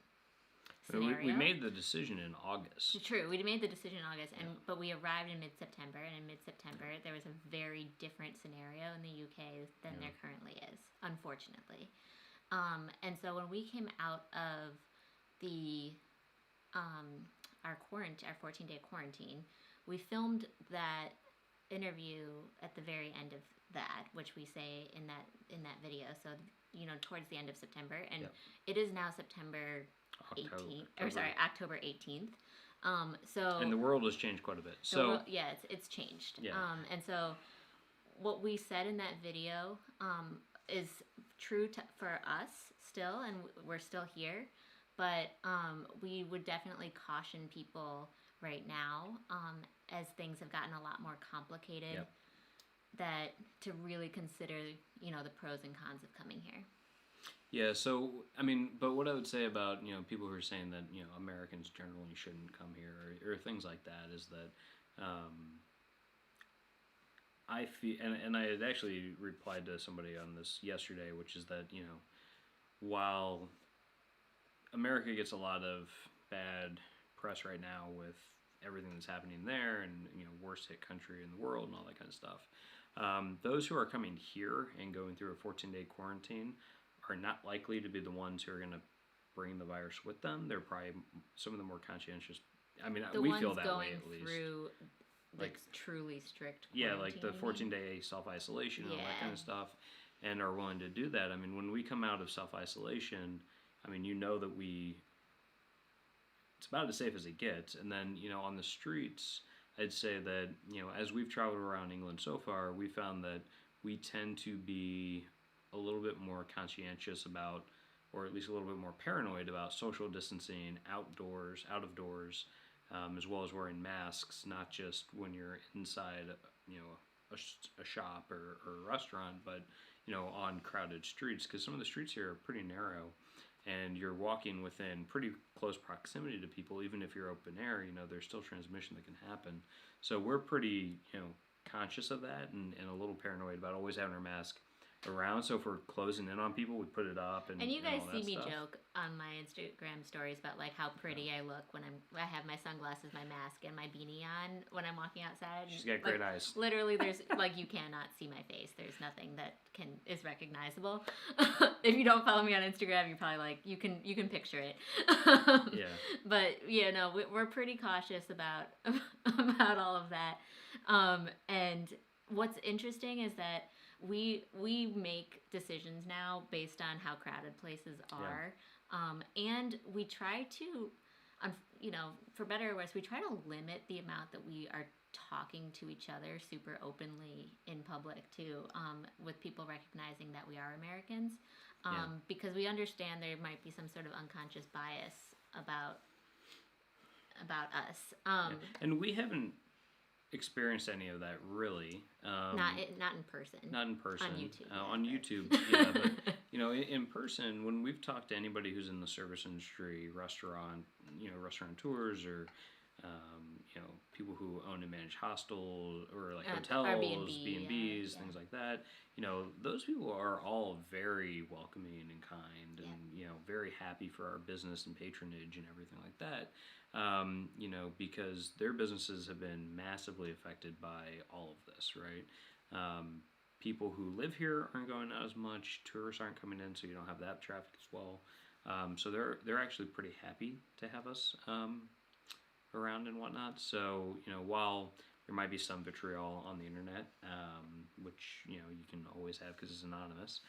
scenario. We made the decision in August. True, we made the decision in August, but we arrived in mid-September, and in mid-September there was a very different scenario in the UK than there currently is, unfortunately. And so when we came out of the our 14-day quarantine, we filmed that interview at the very end of that, which we say in that video. So, you know, towards the end of September, and it is now September 18th, October 18th. And the world has changed quite a bit. So it's changed. Yeah. And so what we said in that video is true for us still, and we're still here. But we would definitely caution people right now, as things have gotten a lot more complicated, that to really consider, you know, the pros and cons of coming here. Yeah, so, I mean, but what I would say about, you know, people who are saying that, you know, Americans generally shouldn't come here or things like that is that I feel, and I had actually replied to somebody on this yesterday, which is that, you know, while America gets a lot of bad press right now with everything that's happening there, and worst hit country in the world and all that kind of stuff. Those who are coming here and going through a 14-day quarantine are not likely to be the ones who are going to bring the virus with them. They're probably some of the more conscientious. I mean, we feel that way at least. Through like truly strict quarantine. Yeah, like the 14-day self-isolation and all that kind of stuff, and are willing to do that. I mean, when we come out of self-isolation, I mean, that it's about as safe as it gets. And then, on the streets, I'd say that, as we've traveled around England so far, we found that we tend to be a little bit more conscientious about, or at least a little bit more paranoid about social distancing outdoors, out of doors, as well as wearing masks, not just when you're inside, a shop or a restaurant, but, on crowded streets, because some of the streets here are pretty narrow, and you're walking within pretty close proximity to people. Even if you're open air, there's still transmission that can happen. So we're pretty, conscious of that, and a little paranoid about always having our mask around. So if we're closing in on people, we put it up, and you guys all see that me stuff. Joke on my Instagram stories about like how pretty I look when I have my sunglasses, my mask, and my beanie on when I'm walking outside. She's got great eyes. Literally, there's like you cannot see my face. There's nothing that is recognizable. If you don't follow me on Instagram, you're probably like you can picture it. Yeah. But we're pretty cautious about all of that. And what's interesting is that we make decisions now based on how crowded places are, and we try to, for better or worse, we try to limit the amount that we are talking to each other super openly in public too, with people recognizing that we are Americans, because we understand there might be some sort of unconscious bias about us. And we haven't experienced any of that really. Not in person. Not in person. On YouTube. On YouTube, yeah. But in person, when we've talked to anybody who's in the service industry, restaurateurs, or people who own and manage hostels or like hotels, B&Bs, things like that. Those people are all very welcoming and kind, and very happy for our business and patronage and everything like that. Because their businesses have been massively affected by all of this, right? People who live here aren't going out as much. Tourists aren't coming in, so you don't have that traffic as well. So they're actually pretty happy to have us around and whatnot. So while there might be some vitriol on the internet, which you can always have because it's anonymous.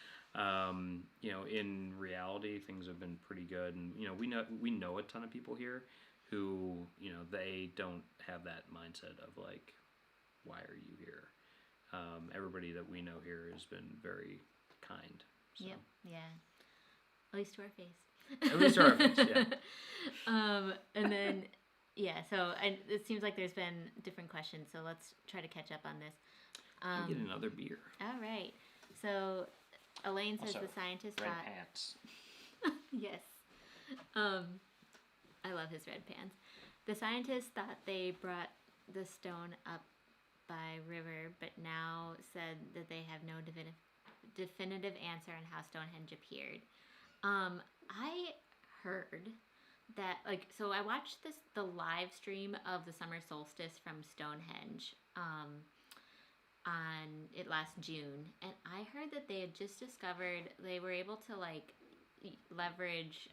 In reality, things have been pretty good, and we know a ton of people here who they don't have that mindset of like, why are you here? Everybody that we know here has been very kind. So. Yep. Yeah. At least to our face. At least to our face. Yeah. And then. Yeah, so it seems like there's been different questions, so let's try to catch up on this. Get another beer. All right. So Elaine says also, the scientist red thought... pants. Yes. I love his red pants. The scientists thought they brought the stone up by river, but now said that they have no definitive answer on how Stonehenge appeared. I heard that, so I watched the live stream of the summer solstice from Stonehenge on it last June, and I heard that they had just discovered they were able to leverage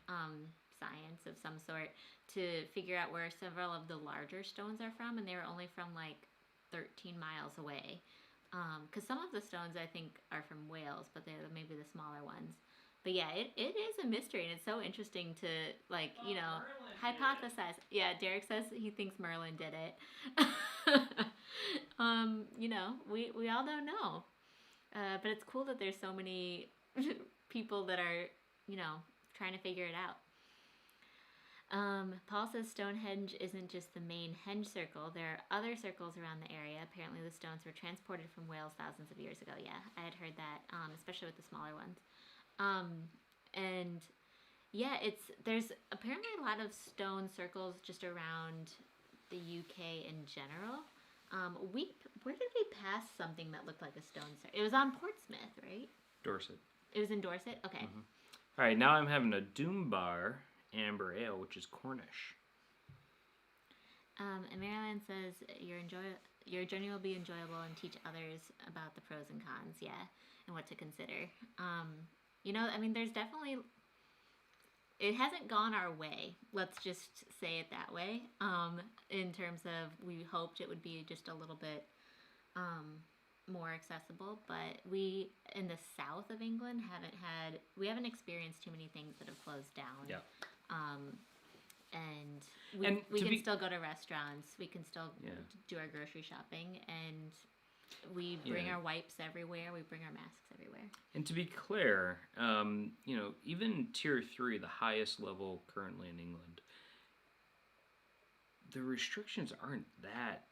science of some sort to figure out where several of the larger stones are from, and they were only from 13 miles away, because some of the stones I think are from Wales, but they're maybe the smaller ones. But yeah, it is a mystery, and it's so interesting to hypothesize. Yeah, Derek says he thinks Merlin did it. We all don't know, but it's cool that there's so many people that are trying to figure it out. Paul says Stonehenge isn't just the main henge circle. There are other circles around the area. Apparently the stones were transported from Wales thousands of years ago. Yeah, I had heard that, especially with the smaller ones. And yeah, there's apparently a lot of stone circles just around the UK in general. Where did we pass something that looked like a stone circle? It was on Portsmouth, right? Dorset. It was in Dorset? Okay. Mm-hmm. All right, now I'm having a Doom Bar Amber Ale, which is Cornish. And Maryland says your journey will be enjoyable and teach others about the pros and cons, and what to consider. There's definitely, it hasn't gone our way. Let's just say it that way. In terms of, we hoped it would be just a little bit more accessible, but we in the south of England we haven't experienced too many things that have closed down. Yeah. And we can still go to restaurants. We can still do our grocery shopping, and we bring our wipes everywhere. We bring our masks everywhere. And to be clear, even Tier 3, the highest level currently in England, the restrictions aren't that,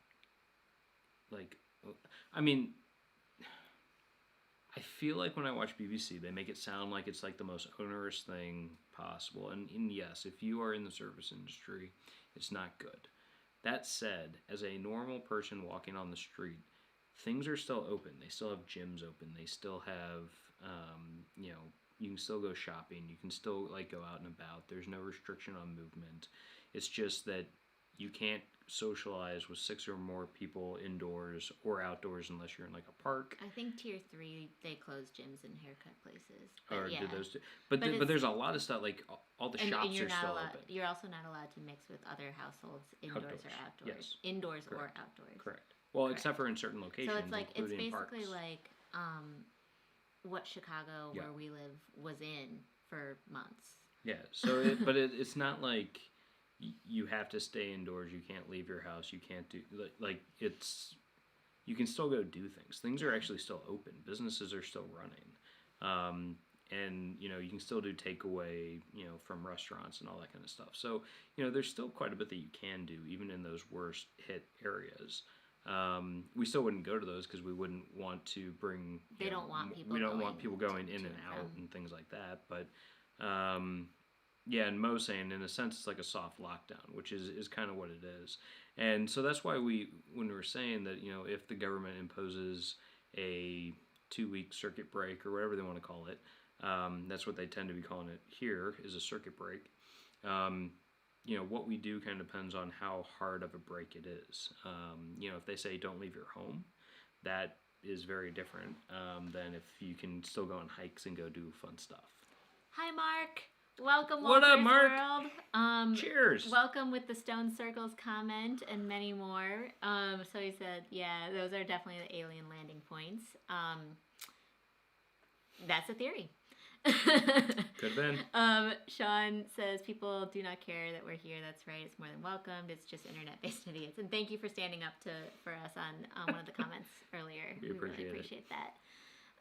I feel like when I watch BBC, they make it sound like it's like the most onerous thing possible. And yes, if you are in the service industry, it's not good. That said, as a normal person walking on the street, things are still open. They still have gyms open. They still have, you can still go shopping. You can still go out and about. There's no restriction on movement. It's just that you can't socialize with 6 or more people indoors or outdoors unless you're in a park. I think Tier 3, they close gyms and haircut places. Or do those two? But there's a lot of stuff, all the shops are still open. You're also not allowed to mix with other households indoors or outdoors. Yes. Indoors Correct. or outdoors. Correct. Well, except for in certain locations, so it's basically parks. What Chicago, where we live, was in for months. Yeah. So, but it's not like you have to stay indoors. You can't leave your house. You can't do you can still go do things. Things are actually still open. Businesses are still running. And you can still do takeaway, from restaurants and all that kind of stuff. So, there's still quite a bit that you can do, even in those worst hit areas. We still wouldn't go to those because we wouldn't want to bring. They don't want people. We don't want people going in and out and things like that. But, and Mo's saying, in a sense, it's like a soft lockdown, which is kind of what it is. And so that's why when we were saying that, if the government imposes a 2-week circuit break or whatever they want to call it, that's what they tend to be calling it here, is a circuit break. What we do kind of depends on how hard of a break it is. If they say don't leave your home, that is very different than if you can still go on hikes and go do fun stuff. Hi, Mark. Welcome, what Walter's up, Mark? World. Cheers. Welcome with the Stone Circles comment and many more. So he said, those are definitely the alien landing points. That's a theory. Could have been. Sean says people do not care that we're here. That's right. It's more than welcomed. It's just internet-based idiots. And thank you for standing up for us on one of the comments earlier. We really appreciate that.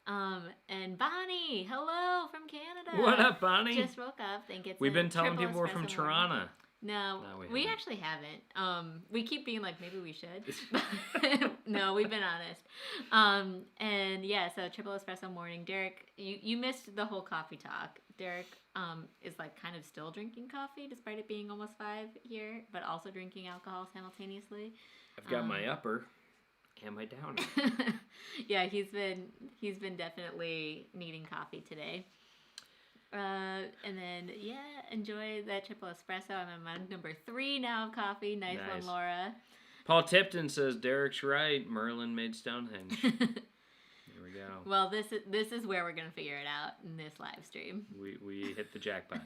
And Bonnie, hello from Canada. What up, Bonnie? Just woke up. We've been telling people we're from Toronto. No, we actually haven't. We keep being like, maybe we should. No, we've been honest. And so triple espresso morning. Derek, you missed the whole coffee talk. Derek is kind of still drinking coffee despite it being almost 5 here, but also drinking alcohol simultaneously. I've got my upper and my downer. He's been definitely needing coffee today. And then, enjoy that triple espresso. I'm on number 3 now of coffee. Nice one, Laura. Paul Tipton says, Derek's right. Merlin made Stonehenge. There we go. Well, this is where we're going to figure it out in this live stream. We hit the jackpot.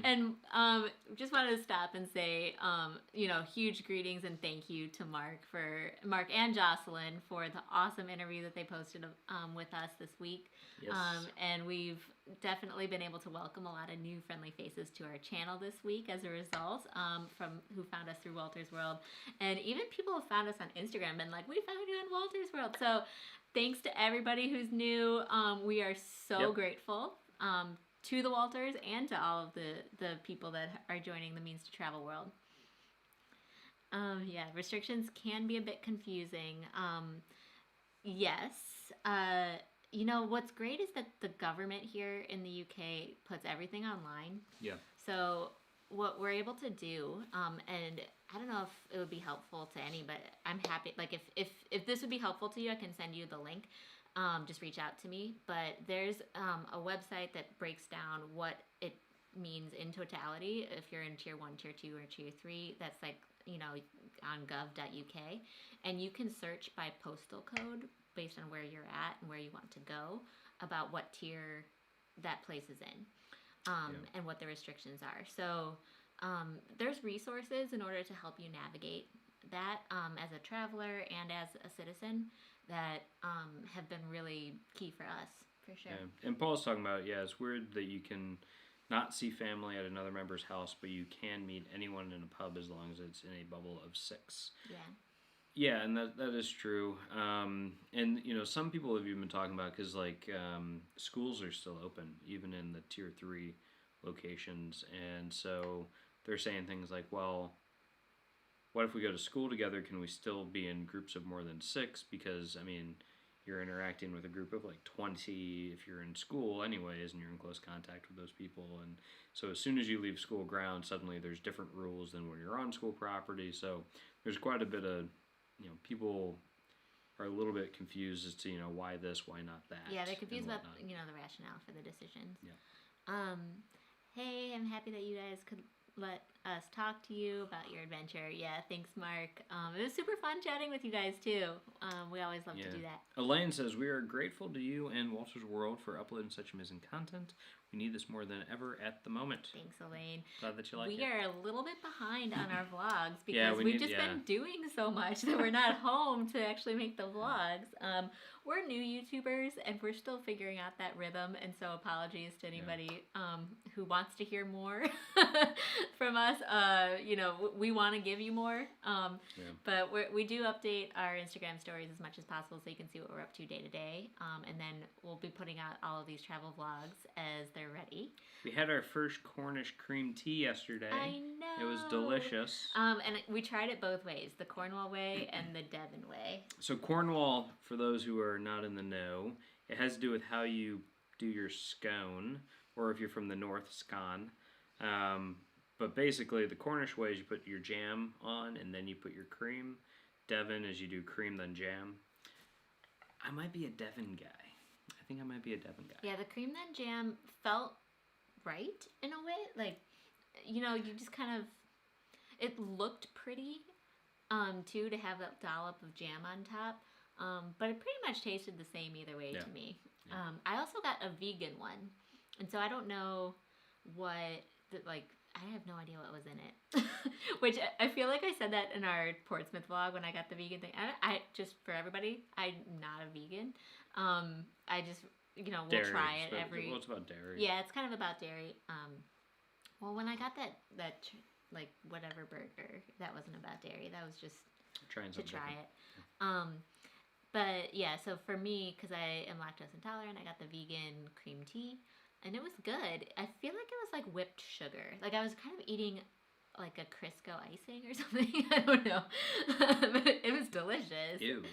And just wanted to stop and say, huge greetings and thank you to Mark and Jocelyn for the awesome interview that they posted with us this week. Yes. And we've definitely been able to welcome a lot of new friendly faces to our channel this week as a result, from who found us through Walter's World. And even people who found us on Instagram and we found you on Walter's World. So thanks to everybody who's new. We are so grateful to the Walters and to all of the people that are joining the Means to Travel world. Restrictions can be a bit confusing. Yes. What's great is that the government here in the UK puts everything online. Yeah. So what we're able to do, and I don't know if it would be helpful to any, but I'm happy. If this would be helpful to you, I can send you the link. Just reach out to me. But there's a website that breaks down what it means in totality if you're in tier 1, tier 2, or tier 3. That's on gov.uk, and you can search by postal code based on where you're at and where you want to go about what tier that place is in, and what the restrictions are. So there's resources in order to help you navigate that as a traveler and as a citizen that have been really key for us, for sure. Yeah. And Paul's talking about, it's weird that you can not see family at another member's house, but you can meet anyone in a pub as long as it's in a bubble of 6. Yeah. Yeah, and that is true. And, some people have even been talking about, because, schools are still open, even in the Tier 3 locations. And so they're saying things like, well, what if we go to school together? Can we still be in groups of more than 6? Because, you're interacting with a group of 20 if you're in school anyways, and you're in close contact with those people. And so as soon as you leave school grounds, suddenly there's different rules than when you're on school property. So there's quite a bit of, people are a little bit confused as to, why this, why not that. Yeah, they're confused about, the rationale for the decisions. Yeah. Hey, I'm happy that you guys could let us talk to you about your adventure. Yeah, thanks, Mark. It was super fun chatting with you guys, too. We always love to do that. Elaine says, we are grateful to you and Walter's World for uploading such amazing content. We need this more than ever at the moment. Thanks, Elaine. Glad that you like it. We are a little bit behind on our vlogs because we've just been doing so much that we're not home to actually make the vlogs. We're new YouTubers and we're still figuring out that rhythm, and so apologies to anybody who wants to hear more from us. We want to give you more, but we do update our Instagram stories as much as possible so you can see what we're up to day to day, and then we'll be putting out all of these travel vlogs as they're ready. We had our first Cornish cream tea yesterday. I know. It was delicious. And we tried it both ways, the Cornwall way and the Devon way. So Cornwall, for those who are not in the know, it has to do with how you do your scone, or if you're from the north, scone. But basically, the Cornish way is you put your jam on, and then you put your cream. Devon is you do cream, then jam. I might be a Devon guy. I think I might be a Devon guy. Yeah, the cream then jam felt right in a way. You just kind of, it looked pretty, too, to have that dollop of jam on top. But it pretty much tasted the same either way to me. Yeah. I also got a vegan one, and so I don't know what, I have no idea what was in it. Which I feel like I said that in our Portsmouth vlog when I got the vegan thing. I just, for everybody, I'm not a vegan. I just, we'll dairy, try it every... Well, it's about dairy. Yeah, it's kind of about dairy. Well, when I got that whatever burger, that wasn't about dairy. That was just to try it. But yeah, so for me, because I am lactose intolerant, I got the vegan cream tea, and it was good. I feel like it was like whipped sugar. I was kind of eating like a Crisco icing or something. I don't know. But it was delicious. Ew.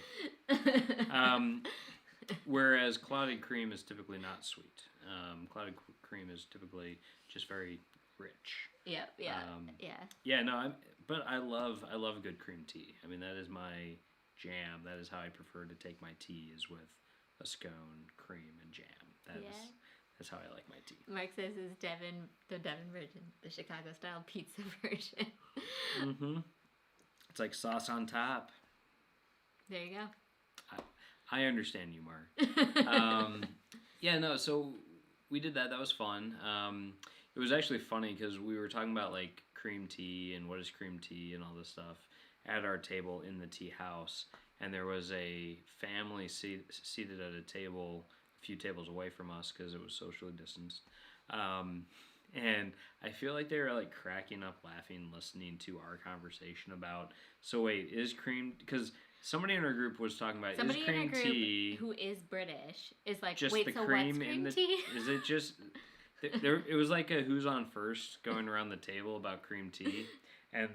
Whereas clotted cream is typically not sweet. Clotted cream is typically just very rich. Yeah. Yeah, no, but I love a good cream tea. That is my jam. That is how I prefer to take my tea, is with a scone, cream, and jam. That's how I like my tea. Mark says is the Devon version, the Chicago style pizza version. Mm-hmm. It's like sauce on top. There you go. I understand you, Mark. So we did that. That was fun. It was actually funny because we were talking about cream tea and what is cream tea and all this stuff at our table in the tea house, and there was a family seated at a table a few tables away from us because it was socially distanced, and I feel like they were cracking up laughing listening to our conversation about, so wait, is cream, because somebody in our group was talking about, somebody is cream in our group tea who is British is just wait, the so cream what's cream in the tea? Is it just it was like a who's on first going around the table about cream tea, and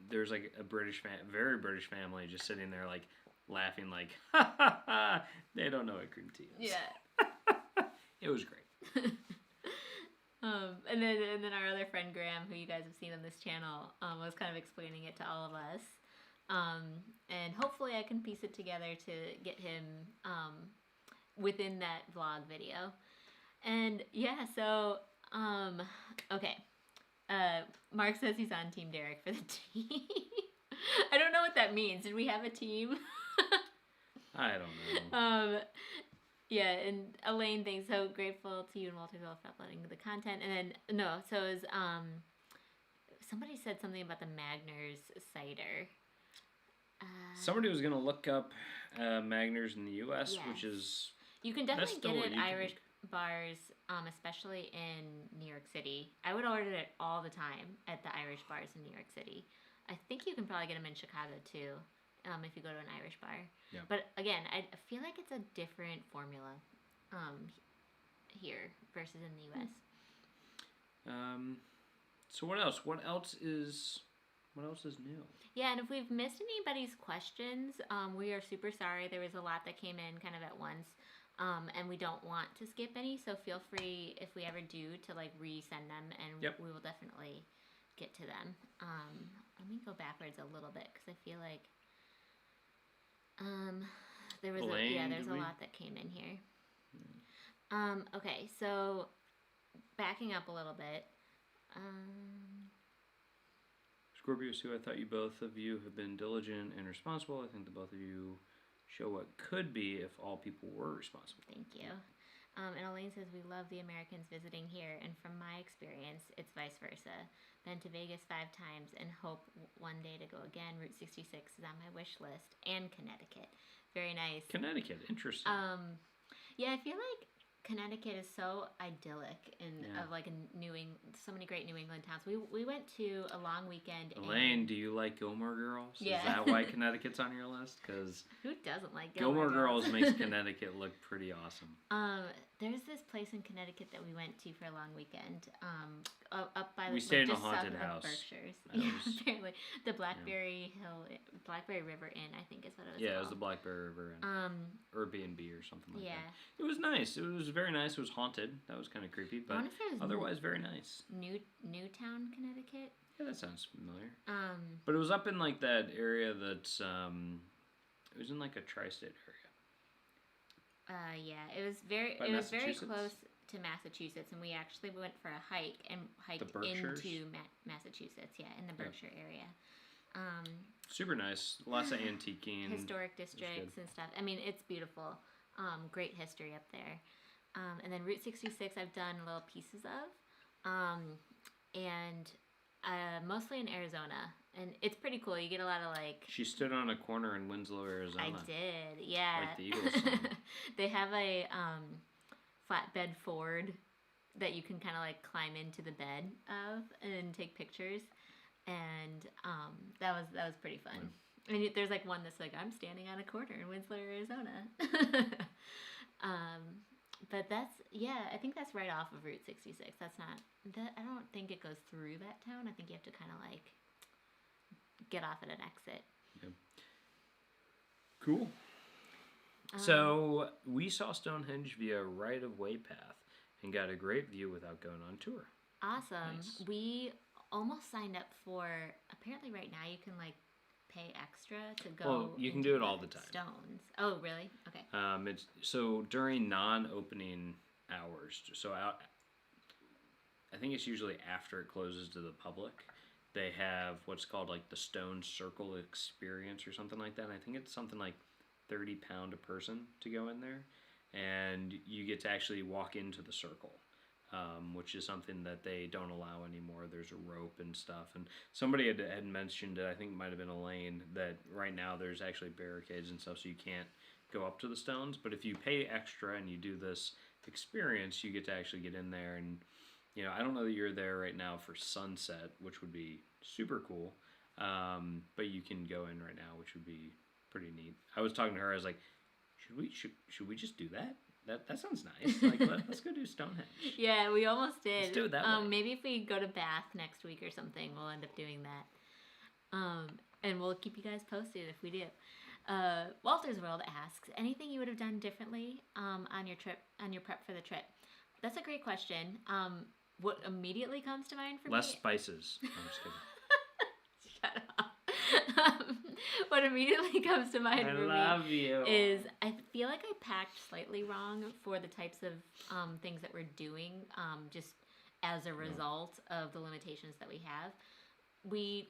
there's a very British family just sitting there laughing ha ha ha, they don't know what cream tea is. Yeah. It was great. And then our other friend Graham, who you guys have seen on this channel, was kind of explaining it to all of us. And hopefully I can piece it together to get him within that vlog video. And yeah, so okay. Mark says he's on Team Derek for the team. I don't know what that means. Did we have a team? I don't know. Yeah, and Elaine thinks so grateful to you and Walterville for uploading the content. And then so it was somebody said something about the Magners cider. Somebody was gonna look up Magners in the U.S., Yes. which is You can definitely still get what it you at can Irish make. bars, especially in New York City. I would order it all the time at the Irish bars in New York City. I think you can probably get them in Chicago too, if you go to an Irish bar. Yeah. But again, I feel like it's a different formula here versus in the U.S. So what else? What else is new? Yeah, and if we've missed anybody's questions, we are super sorry. There was a lot that came in kind of at once, and we don't want to skip any. So feel free, if we ever do, to like resend them, and we will definitely get to them. Let me go backwards a little bit because I feel like there was there's a lot that came in here. Okay, so backing up a little bit. Scorpio Sue, I thought you both of you have been diligent and responsible. I think the both of you show what could be if all people were responsible. Thank you. And Elaine says, we love the Americans visiting here, and from my experience, it's vice versa. Been to Vegas 5 times and hope one day to go again. Route 66 is on my wish list, and Connecticut. Very nice. Connecticut, interesting. Yeah, I feel like Connecticut is so idyllic and of like so many great New England towns. We went to a long weekend. Elaine, do you like Gilmore Girls? Yeah. Is that why Connecticut's on your list? Because who doesn't like Gilmore Girls makes Connecticut look pretty awesome. There's this place in Connecticut that we went to for a long weekend. Up by we stayed in a just haunted south house. Of Berkshires. Yeah, apparently the Blackberry River Inn, I think is what it was. Yeah, it was the Blackberry River Inn. Airbnb or something like that. It was nice. It was very nice. It was haunted. That was kind of creepy, but otherwise very nice. Newtown, Connecticut. Yeah, that sounds familiar. But it was up in like that area that's it was in like a tri-state area. Yeah, it was very close to Massachusetts, and we actually went for a hike and hiked into Massachusetts. Yeah, in the Berkshire area. Super nice. Lots of antiquing. Historic districts and stuff. I mean, it's beautiful. Great history up there. And then Route 66 I've done little pieces of. And mostly in Arizona. And it's pretty cool. You get a lot of like... She stood on a corner in Winslow, Arizona. I did, yeah. Like the Eagles song. They have a flatbed Ford that you can kind of like climb into the bed of and take pictures. And that was pretty fun. And there's like one that's like, I'm standing on a corner in Winslow, Arizona. But I think that's right off of Route 66. I don't think it goes through that town. I think you have to kind of like get off at an exit. Yeah. Cool. So we saw Stonehenge via right-of-way path and got a great view without going on tour. Awesome. Nice. We almost signed up for, apparently right now you can like pay extra to go. Well, you can do it all the time. Stones. Oh, really? Okay. It's so during non-opening hours. So I think it's usually after it closes to the public. They have what's called like the Stone Circle experience or something like that. And I think it's something like £30 a person to go in there, and you get to actually walk into the circle. Which is something that they don't allow anymore. There's a rope and stuff. And somebody had mentioned, I think it might have been Elaine, that right now there's actually barricades and stuff, so you can't go up to the stones. But if you pay extra and you do this experience, you get to actually get in there. And, you know, I don't know that you're there right now for sunset, which would be super cool. But you can go in right now, which would be pretty neat. I was talking to her, I was like, should we just do that? That sounds nice. Like, let's go do Stonehenge. Yeah, we almost did. Let's do it that way. Maybe if we go to Bath next week or something, we'll end up doing that. And we'll keep you guys posted if we do. Walter's World asks, anything you would have done differently on your prep for the trip? That's a great question. What immediately comes to mind for Less me? spices. No, I'm just kidding. Shut up. What immediately comes to mind for me is I feel like I packed slightly wrong for the types of things that we're doing. Just as a result of the limitations that we have. We've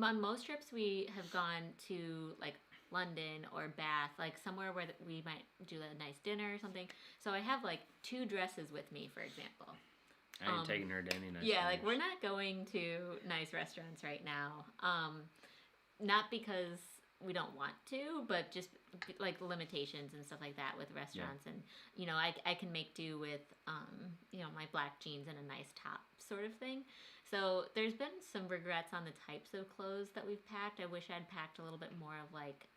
on most trips we have gone to like London or Bath, like somewhere where we might do a nice dinner or something. So I have like 2 dresses with me, for example. I ain't taking her to any nice Yeah, dinners. like we're not going to nice restaurants right now. Not because we don't want to, but just like limitations and stuff like that with restaurants. And, you know, I can make do with, you know, my black jeans and a nice top sort of thing. So there's been some regrets on the types of clothes that we've packed. I wish I'd packed a little bit more of like,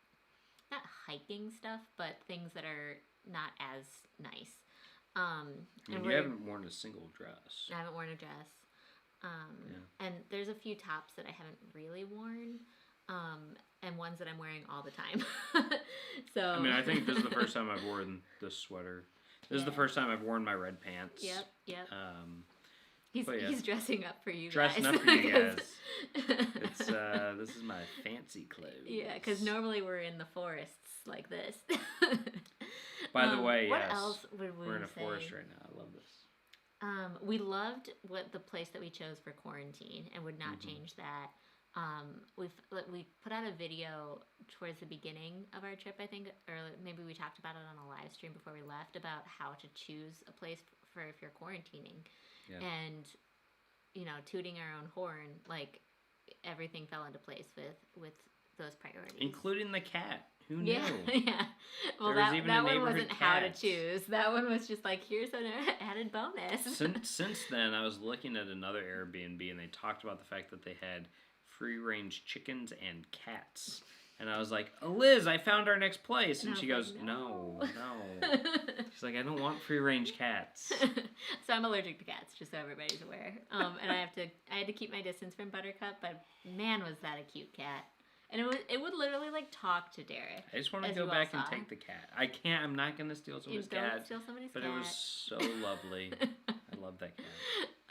not hiking stuff, but things that are not as nice. And you haven't worn a single dress. I haven't worn a dress. And there's a few tops that I haven't really worn. And ones that I'm wearing all the time. So I mean, I think this is the first time I've worn this sweater. This is the first time I've worn my red pants. Yep. He's dressing up for you guys. Dressing up for you guys. It's this is my fancy clothes. Yeah, because normally we're in the forests like this. By the way, what else would we we're in a say? forest right now. I love this. We loved the place that we chose for quarantine and would not change that. We put out a video towards the beginning of our trip, I think, or maybe we talked about it on a live stream before we left about how to choose a place for if you're quarantining. Yeah. And, you know, tooting our own horn, like everything fell into place with those priorities. Including the cat. Who knew? Yeah. Well, that one wasn't how to choose. That one was just like, here's an added bonus. Since then, I was looking at another Airbnb and they talked about the fact that they had free-range chickens and cats. And I was like, Eliz, I found our next place. And she goes, no. She's like, I don't want free-range cats. So I'm allergic to cats, just so everybody's aware. And I had to keep my distance from Buttercup, but man, was that a cute cat. And it would literally like talk to Derek. I just want to go back and take the cat. I can't. I'm not going to steal somebody's cat. Don't steal somebody's cat. But it was so lovely. I love that cat.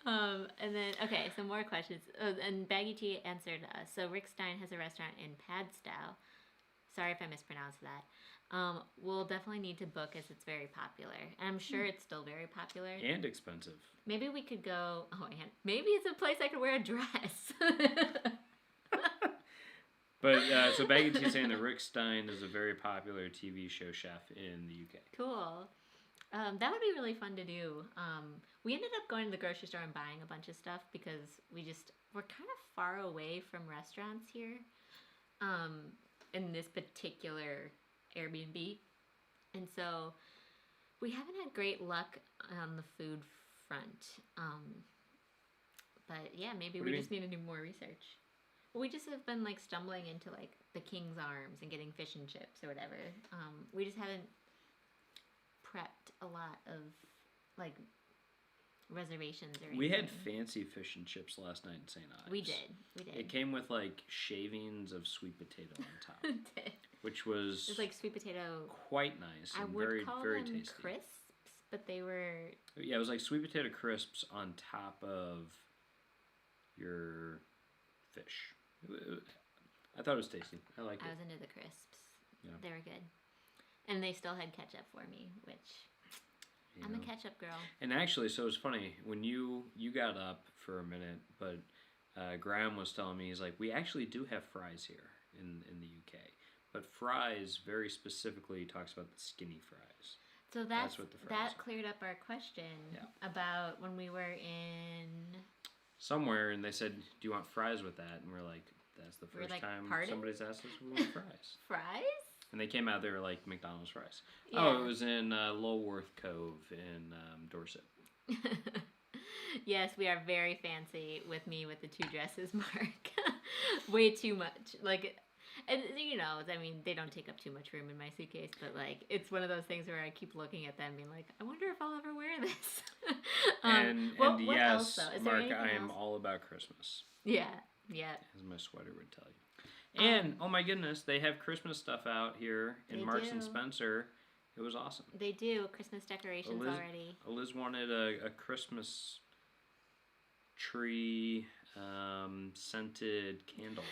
And then, okay, some more questions. And Baggy T answered us. So Rick Stein has a restaurant in Padstow. Sorry if I mispronounced that. We'll definitely need to book as it's very popular. And I'm sure it's still very popular. And expensive. Maybe we could go, maybe it's a place I could wear a dress. But, so Baggy T saying that Rick Stein is a very popular TV show chef in the UK. Cool. That would be really fun to do. We ended up going to the grocery store and buying a bunch of stuff because we're kind of far away from restaurants here in this particular Airbnb. And so we haven't had great luck on the food front. But yeah, maybe we just need to do more research. We just have been like stumbling into like the King's Arms and getting fish and chips or whatever. We just haven't prepped a lot of like reservations or anything. We had fancy fish and chips last night in St. Ives. We did. It came with like shavings of sweet potato on top. It did. Which was it was like sweet potato. Quite nice and very, very tasty. Crisps, but they were. Yeah, it was like sweet potato crisps on top of your fish. I thought it was tasty. I liked it. I was into the crisps. Yeah. They were good. And they still had ketchup for me, which I'm a ketchup girl. And actually, so it was funny, when you got up for a minute, but Graham was telling me, he's like, we actually do have fries here in the UK. But fries very specifically talks about the skinny fries. So that's what the fries that are. cleared up our question about when we were in somewhere, and they said, do you want fries with that? And we're like, that's the first time somebody's asked us we want fries. Fries? And they came out, they were like McDonald's fries. Yeah. Oh, it was in Lulworth Cove in Dorset. Yes, we are very fancy with me with the 2 dresses, Mark. Way too much. Like, and you know, I mean, they don't take up too much room in my suitcase, but like, it's one of those things where I keep looking at them being like, I wonder if I'll ever wear this. What yes, else, Mark, I am all about Christmas. Yeah. As my sweater would tell you. And, oh my goodness, they have Christmas stuff out here in Marks and Spencer. It was awesome. They do. Christmas decorations already. Eliz wanted a Christmas tree scented candle.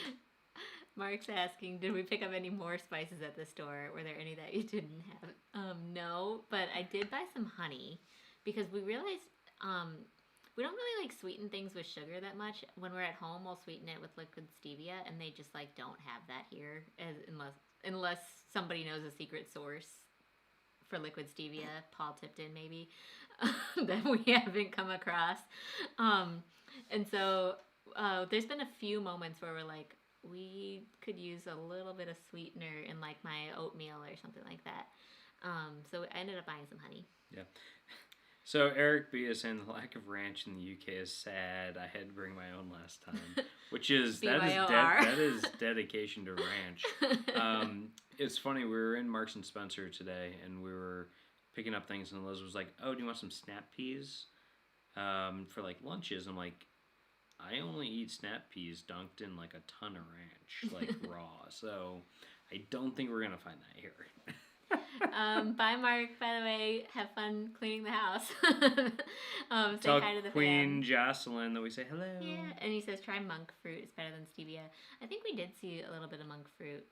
Mark's asking, did we pick up any more spices at the store? Were there any that you didn't have? No, but I did buy some honey because we realized We don't really like sweeten things with sugar that much. When we're at home, we'll sweeten it with liquid stevia, and they just like don't have that here, unless somebody knows a secret source for liquid stevia. Paul Tipton maybe that we haven't come across. And so there's been a few moments where we're like, we could use a little bit of sweetener in like my oatmeal or something like that. So I ended up buying some honey. Yeah. So Eric B is saying the lack of ranch in the UK is sad. I had to bring my own last time, which is that is dedication to ranch. It's funny. We were in Marks and Spencer today, and we were picking up things, and Liz was like, "Oh, do you want some snap peas for like lunches?" I'm like, "I only eat snap peas dunked in like a ton of ranch, like raw. So I don't think we're gonna find that here." Bye, Mark. By the way, have fun cleaning the house. Say Tell hi to the Queen Jocelyn that we say hello. Yeah, and he says try monk fruit. It's better than stevia. I think we did see a little bit of monk fruit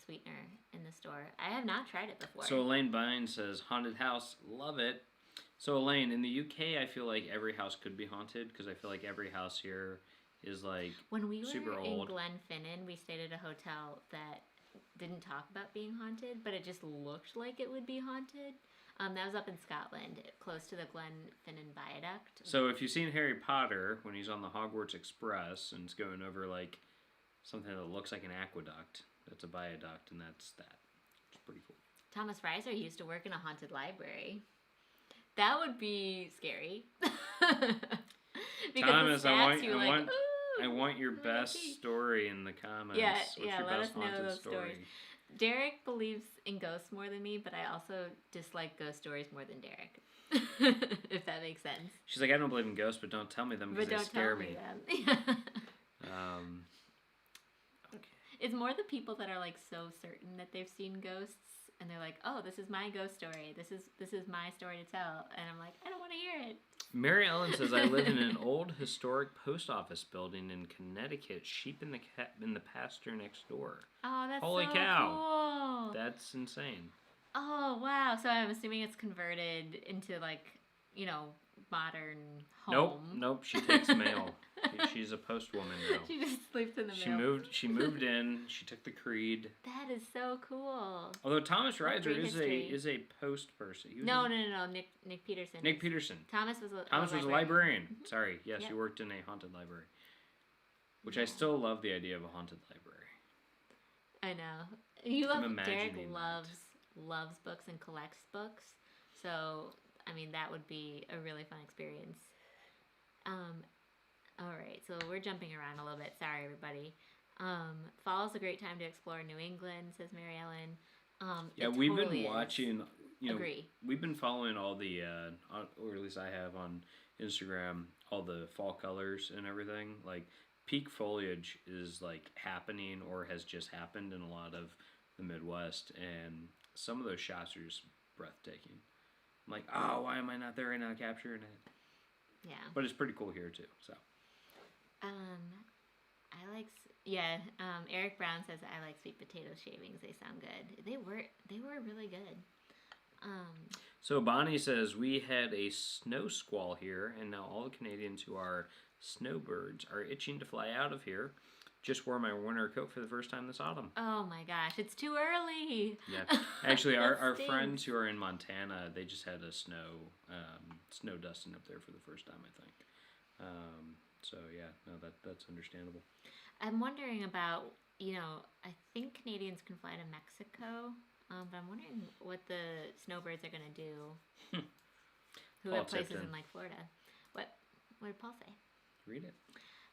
sweetener in the store. I have not tried it before. So Elaine Bine says haunted house, love it. So Elaine, in the UK, I feel like every house could be haunted because I feel like every house here is like when we were super in old. Glenfinnan, we stayed at a hotel that didn't talk about being haunted, but it just looked like it would be haunted. That was up in Scotland, close to the Glenfinnan Viaduct. So if you've seen Harry Potter, when he's on the Hogwarts Express and it's going over like something that looks like an aqueduct, that's a viaduct, and that's that. It's pretty cool. Thomas Reiser used to work in a haunted library. That would be scary. Because Thomas, I want your best story in the comments. Yeah, What's your let us best know haunted those story? stories. Derek believes in ghosts more than me, but I also dislike ghost stories more than Derek. If that makes sense. She's like, I don't believe in ghosts, but don't tell me them because they scare me. Them. Okay. It's more the people that are like so certain that they've seen ghosts, and they're like, "Oh, this is my ghost story. This is my story to tell," and I'm like, I don't want to hear it. Mary Ellen says, I live in an old historic post office building in Connecticut. Sheep in the pasture next door. Oh, that's Holy so cow. cool. That's insane. Oh, wow. So I'm assuming it's converted into like, modern home. Nope. She takes mail. She's a postwoman now. She just sleeps in the mail. She moved in. She took the creed. That is so cool. Although Thomas Reiser history. is a post person. No. Nick Peterson. Nick Peterson. Thomas was a librarian. Sorry. Yes, Yep. he worked in a haunted library. Which I still love the idea of a haunted library. I know. You love Derek imagining loves books and collects books. So, I mean, that would be a really fun experience. All right, so we're jumping around a little bit. Sorry, everybody. Fall is a great time to explore New England, says Mary Ellen. Yeah, we've been watching. Agree. We've been following all the, or at least I have on Instagram, all the fall colors and everything. Like peak foliage is like happening or has just happened in a lot of the Midwest, and some of those shots are just breathtaking. I'm like, oh, why am I not there right now capturing it? Yeah. But it's pretty cool here too. So. Eric Brown says I like sweet potato shavings. They sound good. They were really good. So Bonnie says we had a snow squall here, and now all the Canadians who are snowbirds are itching to fly out of here. Just wore my winter coat for the first time this autumn. Oh my gosh, it's too early. Yeah, actually, our friends who are in Montana, they just had a snow dusting up there for the first time, I think. So yeah, no, that's understandable. I'm wondering about, I think Canadians can fly to Mexico, but I'm wondering what the snowbirds are going to do. Who have places in like Florida. What did Paul say? Read it.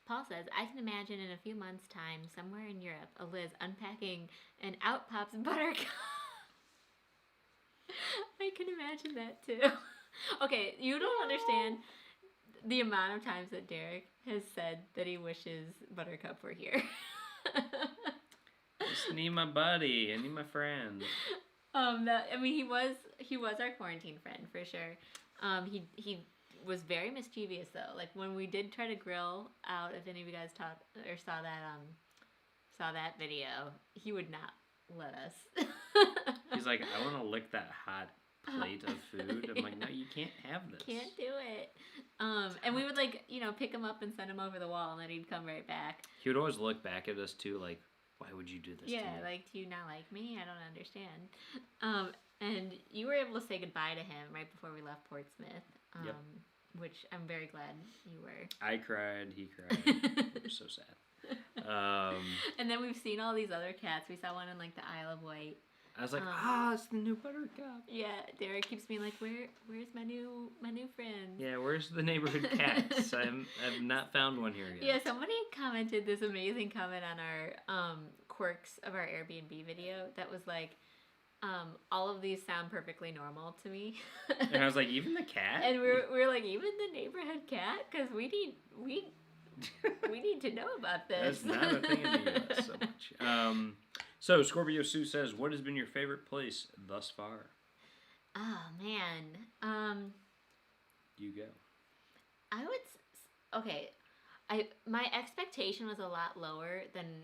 Paul says, I can imagine in a few months' time, somewhere in Europe, Eliz unpacking and out pops Buttercup. I can imagine that too. Okay, you don't understand the amount of times that Derek has said that he wishes Buttercup were here. I just need my buddy. I need my friend. He was our quarantine friend for sure. He was very mischievous though. Like when we did try to grill out, if any of you guys saw that video, he would not let us. He's like, I want to lick that hot plate of food. I'm like, no, you can't have this. Can't do it. And we would like, pick him up and send him over the wall, and then he'd come right back. He would always look back at us too, like, why would you do this to me? Yeah, like, do you not like me? I don't understand. And you were able to say goodbye to him right before we left Portsmouth. Yep. Which I'm very glad you were. I cried, he cried. It was so sad. And then we've seen all these other cats. We saw one in like the Isle of Wight. I was like, it's the new Buttercup. Yeah, Derek keeps being like, where's my new friend? Yeah, where's the neighborhood cats? I've not found one here yet. Yeah, somebody commented this amazing comment on our quirks of our Airbnb video that was like, all of these sound perfectly normal to me. And I was like, even the cat? And we're like, even the neighborhood cat? Because we need to know about this. That's not a thing in the U.S. so much. So Scorpio Sue says, what has been your favorite place thus far? Oh, man. You go. Okay. My expectation was a lot lower than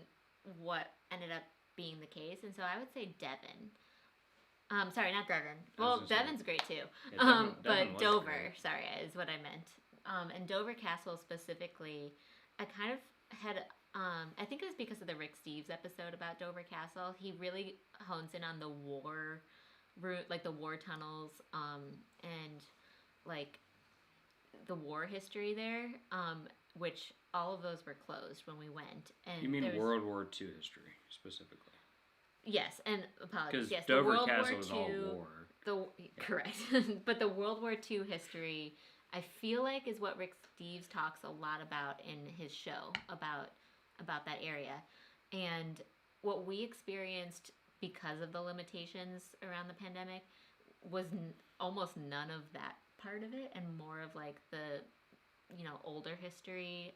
what ended up being the case, and so I would say Devon. Sorry, not Devon. Well, Devon's great too. Yeah, Devon but Dover, great. sorry, is what I meant. And Dover Castle specifically, I kind of had, I think it was because of the Rick Steves episode about Dover Castle. He really hones in on the war route, like the war tunnels, and like the war history there, which all of those were closed when we went. And you mean World War II history specifically? Yes, and apologies. Yes, Dover the World Castle War was II, all war. Correct. But the World War II history, I feel like, is what Rick Steves talks a lot about in his show about that area. And what we experienced because of the limitations around the pandemic was almost none of that part of it, and more of like the older history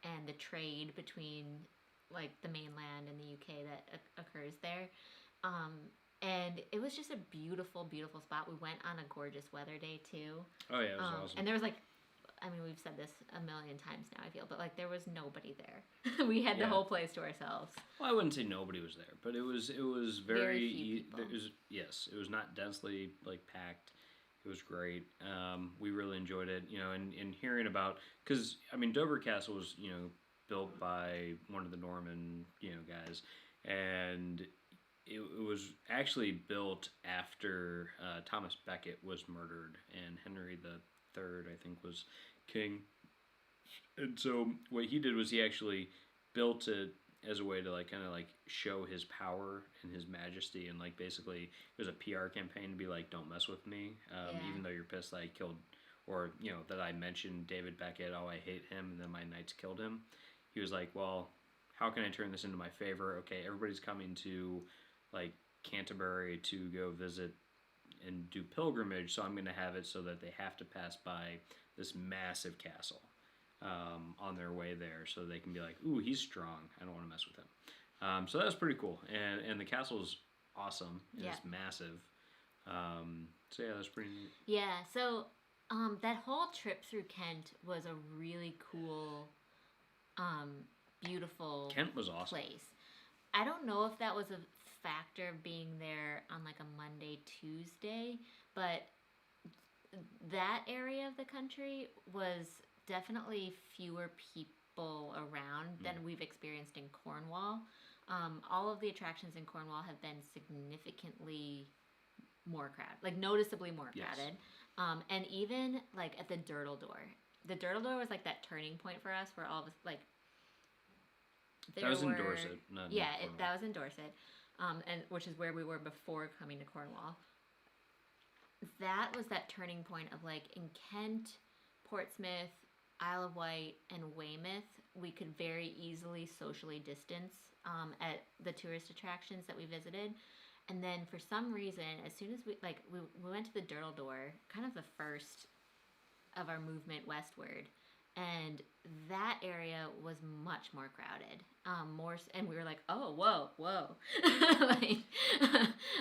and the trade between like the mainland and the UK that occurs there. And it was just a beautiful, beautiful spot. We went on a gorgeous weather day too. Oh yeah, it was awesome. And there was like, I mean, we've said this a million times now, I feel, but like there was nobody there. We had the whole place to ourselves. Well, I wouldn't say nobody was there, but it was very few people. It was not densely like packed. It was great. We really enjoyed it, and hearing about, because I mean Dover Castle was built by one of the Norman guys, and it was actually built after Thomas Becket was murdered, and Henry III, I think, was king. And so what he did was he actually built it as a way to like kind of like show his power and his majesty, and like basically it was a PR campaign to be like, don't mess with me, even though you're pissed that I killed, or that I mentioned David Becket, oh I hate him, and then my knights killed him. He was like, well, how can I turn this into my favor? Okay, everybody's coming to like Canterbury to go visit and do pilgrimage, so I'm going to have it so that they have to pass by this massive castle on their way there, so they can be like, ooh, he's strong, I don't want to mess with him. So that was pretty cool, and the castle is awesome. It's massive. So yeah, that's pretty neat. Yeah, so that whole trip through Kent was a really cool, beautiful Kent was awesome. place. I don't know if that was a factor of being there on like a Monday, Tuesday, but that area of the country was definitely fewer people around than we've experienced in Cornwall. All of the attractions in Cornwall have been significantly more crowded, like noticeably more crowded. Yes. And even like at the Dirtle Door. The Dirtle Door was like that turning point for us where all of us like... That was in Dorset. That was in Dorset, and which is where we were before coming to Cornwall. That was that turning point of like in Kent, Portsmouth, Isle of Wight, and Weymouth, we could very easily socially distance at the tourist attractions that we visited. And then for some reason, as soon as we went to the Dirtle Door, kind of the first of our movement westward, and that area was much more crowded. And we were like, oh, whoa.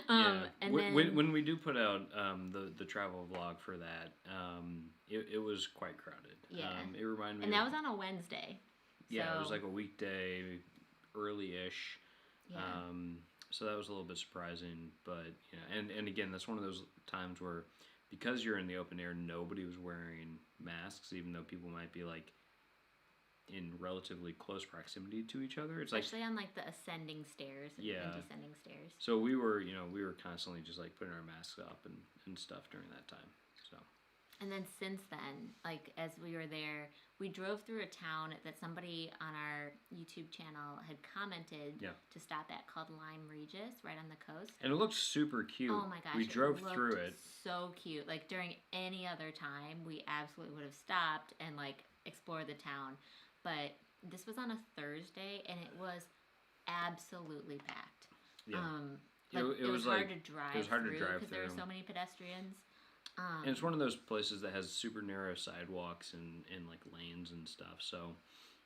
And when we do put out the travel vlog for that, it was quite crowded. Yeah. It reminded me. And that was on a Wednesday. Yeah, so. It was like a weekday, early-ish. Yeah. So that was a little bit surprising, but and again, that's one of those times where because you're in the open air, nobody was wearing masks, even though people might be like in relatively close proximity to each other. It's especially on like the ascending stairs and descending stairs. So we were constantly just like putting our masks up and stuff during that time. So. And then since then, like as we were there, we drove through a town that somebody on our YouTube channel had commented to stop at called Lyme Regis, right on the coast. And it looked super cute. Oh my gosh. We drove through it. So cute. Like during any other time, we absolutely would have stopped and like explored the town. But this was on a Thursday and it was absolutely packed. Yeah. It was hard to drive through because there were so many pedestrians. And it's one of those places that has super narrow sidewalks and like lanes and stuff. So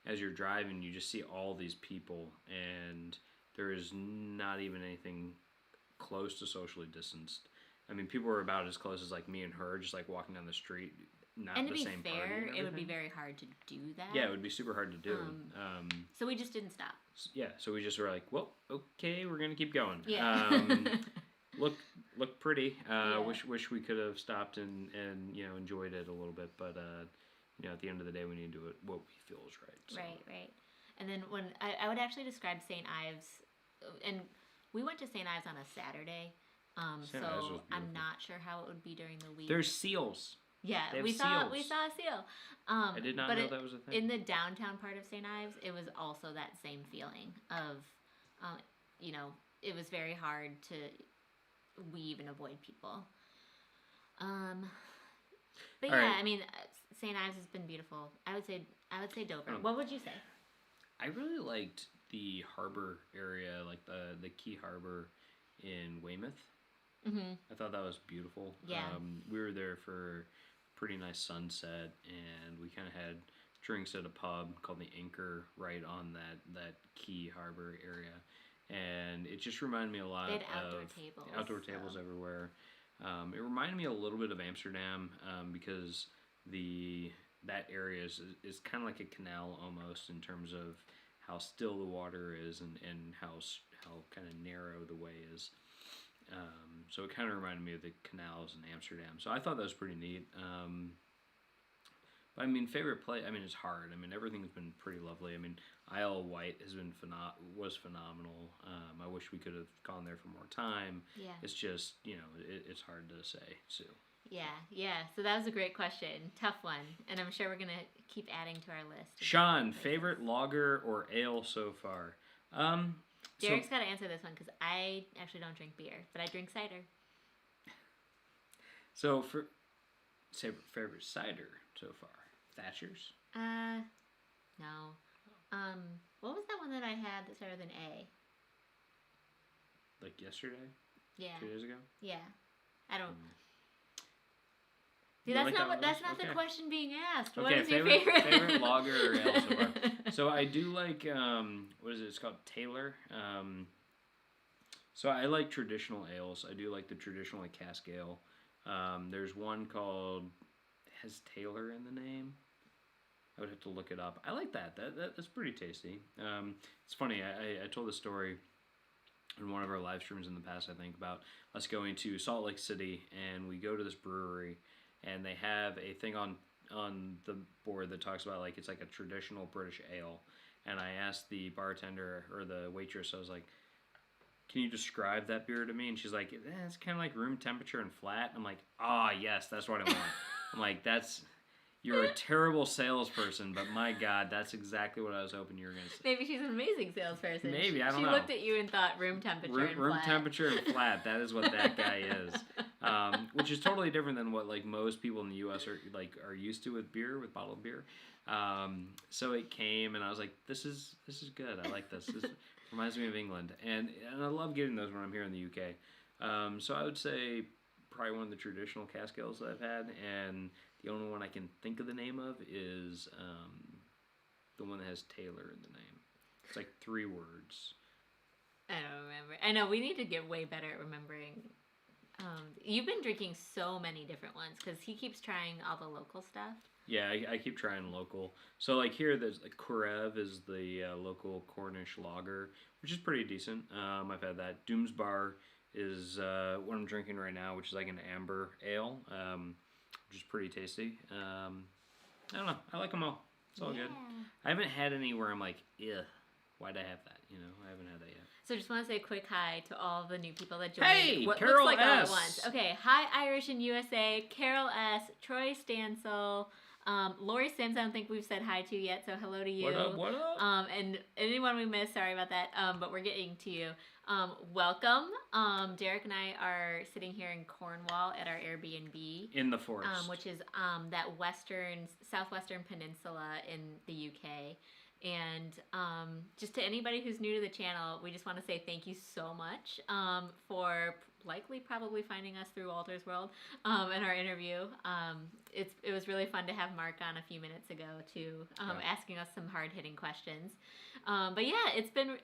as you're driving, you just see all these people, and there is not even anything close to socially distanced. I mean, people were about as close as like me and her, just like walking down the street. Not and to the be same fair, it would be very hard to do that. Yeah, it would be super hard to do. So we just didn't stop. Yeah, so we just were like, well, okay, we're gonna keep going. Yeah. Look pretty. Wish we could have stopped and enjoyed it a little bit, but at the end of the day, we need to do it what we feel is right. So. Right. And then when I would actually describe St. Ives, and we went to St. Ives on a Saturday, so I'm not sure how it would be during the week. There's seals. Yeah, we saw a seal. I did not know that was a thing. In the downtown part of St. Ives, it was also that same feeling of, it was very hard to weave and avoid people. But yeah, right. I mean, St. Ives has been beautiful. I would say Dover. What would you say? I really liked the harbor area, like the Key Harbor in Weymouth. Mm-hmm. I thought that was beautiful. Yeah. We were there for a pretty nice sunset, and we kind of had drinks at a pub called the Anchor right on that Key Harbor area. And it just reminded me a lot of outdoor tables everywhere. It reminded me a little bit of Amsterdam because that area is kind of like a canal almost in terms of how still the water is and how kind of narrow the way is. So it kind of reminded me of the canals in Amsterdam. So I thought that was pretty neat. But I mean, favorite place. I mean, it's hard. I mean, everything's been pretty lovely. I mean, Isle of Wight has been was phenomenal. I wish we could have gone there for more time. Yeah. It's just it's hard to say. So. Yeah. So that was a great question, tough one, and I'm sure we're gonna keep adding to our list. Sean, favorite lager or ale so far? Derek's got to answer this one because I actually don't drink beer, but I drink cider. So for favorite cider so far, Thatcher's. No. What was that one that I had that started with an A? Like yesterday? Yeah. 2 days ago? Yeah. I don't. See, that's not the question being asked. Okay, what is your favorite? Favorite lager or ale so far? So I do like what is it? It's called Taylor. So I like traditional ales. I do like the traditional like cask ale. There's one called has Taylor in the name. I would have to look it up. I like that. That's pretty tasty. It's funny. I told the story in one of our live streams in the past, I think, about us going to Salt Lake City, and we go to this brewery, and they have a thing on the board that talks about like it's like a traditional British ale. And I asked the bartender or the waitress, I was like, can you describe that beer to me? And she's like, it's kind of like room temperature and flat. I'm like, yes, that's what I want. I'm like, you're a terrible salesperson, but my God, that's exactly what I was hoping you were going to say. Maybe she's an amazing salesperson. Maybe, I don't know. She looked at you and thought room temperature and flat. Room temperature and flat, that is what that guy is. Which is totally different than what like most people in the U.S. are used to with beer, with bottled beer. So it came, and I was like, this is good. I like this. This reminds me of England. And I love getting those when I'm here in the U.K. So I would say probably one of the traditional cask ales that I've had, and the only one I can think of the name of is the one that has Taylor in the name. It's like 3 words. I don't remember. I know, we need to get way better at remembering. You've been drinking so many different ones because he keeps trying all the local stuff. Yeah, I keep trying local. So like here, there's like Korev is the local Cornish lager, which is pretty decent. I've had that. Doomsbar is what I'm drinking right now, which is like an amber ale, which is pretty tasty. I don't know. I like them all. It's all good. I haven't had any where I'm like, ugh, why'd I have that? You know, I haven't had that yet. So just want to say a quick hi to all the new people that joined. Hey, what Carol looks like S. all at once. Okay, hi Irish in USA, Carol S, Troy Stansel, Lori Sims. I don't think we've said hi to yet, so hello to you. What up? What up? And anyone we missed, sorry about that. But we're getting to you. Welcome. Derek and I are sitting here in Cornwall at our Airbnb In the forest, which is that southwestern peninsula in the UK. And just to anybody who's new to the channel, we just want to say thank you so much for probably finding us through Walter's World in our interview. It was really fun to have Mark on a few minutes ago too, asking us some hard-hitting questions. But yeah, it's been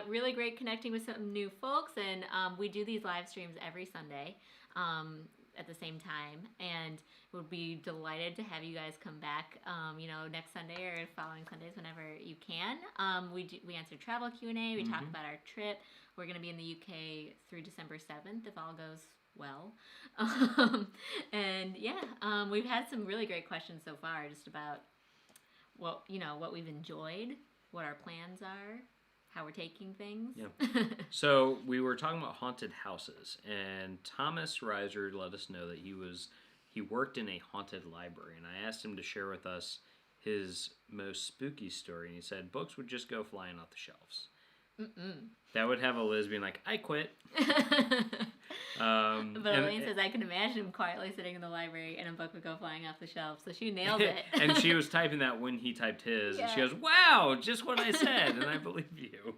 really great connecting with some new folks, and we do these live streams every Sunday at the same time, and would be delighted to have you guys come back, next Sunday or following Sundays whenever you can. We answer travel Q&A, we talk about our trip. We're going to be in the UK through December 7th if all goes well. And yeah, we've had some really great questions so far just about what we've enjoyed, what our plans are, how we're taking things. Yeah. So we were talking about haunted houses, and Thomas Reiser let us know that he worked in a haunted library, and I asked him to share with us his most spooky story, and he said books would just go flying off the shelves. That would have Eliz being like, I quit. But Elaine says I can imagine him quietly sitting in the library and a book would go flying off the shelf. So she nailed it. And she was typing that when he typed his. Yeah. And she goes, wow, just what I said. And I believe you.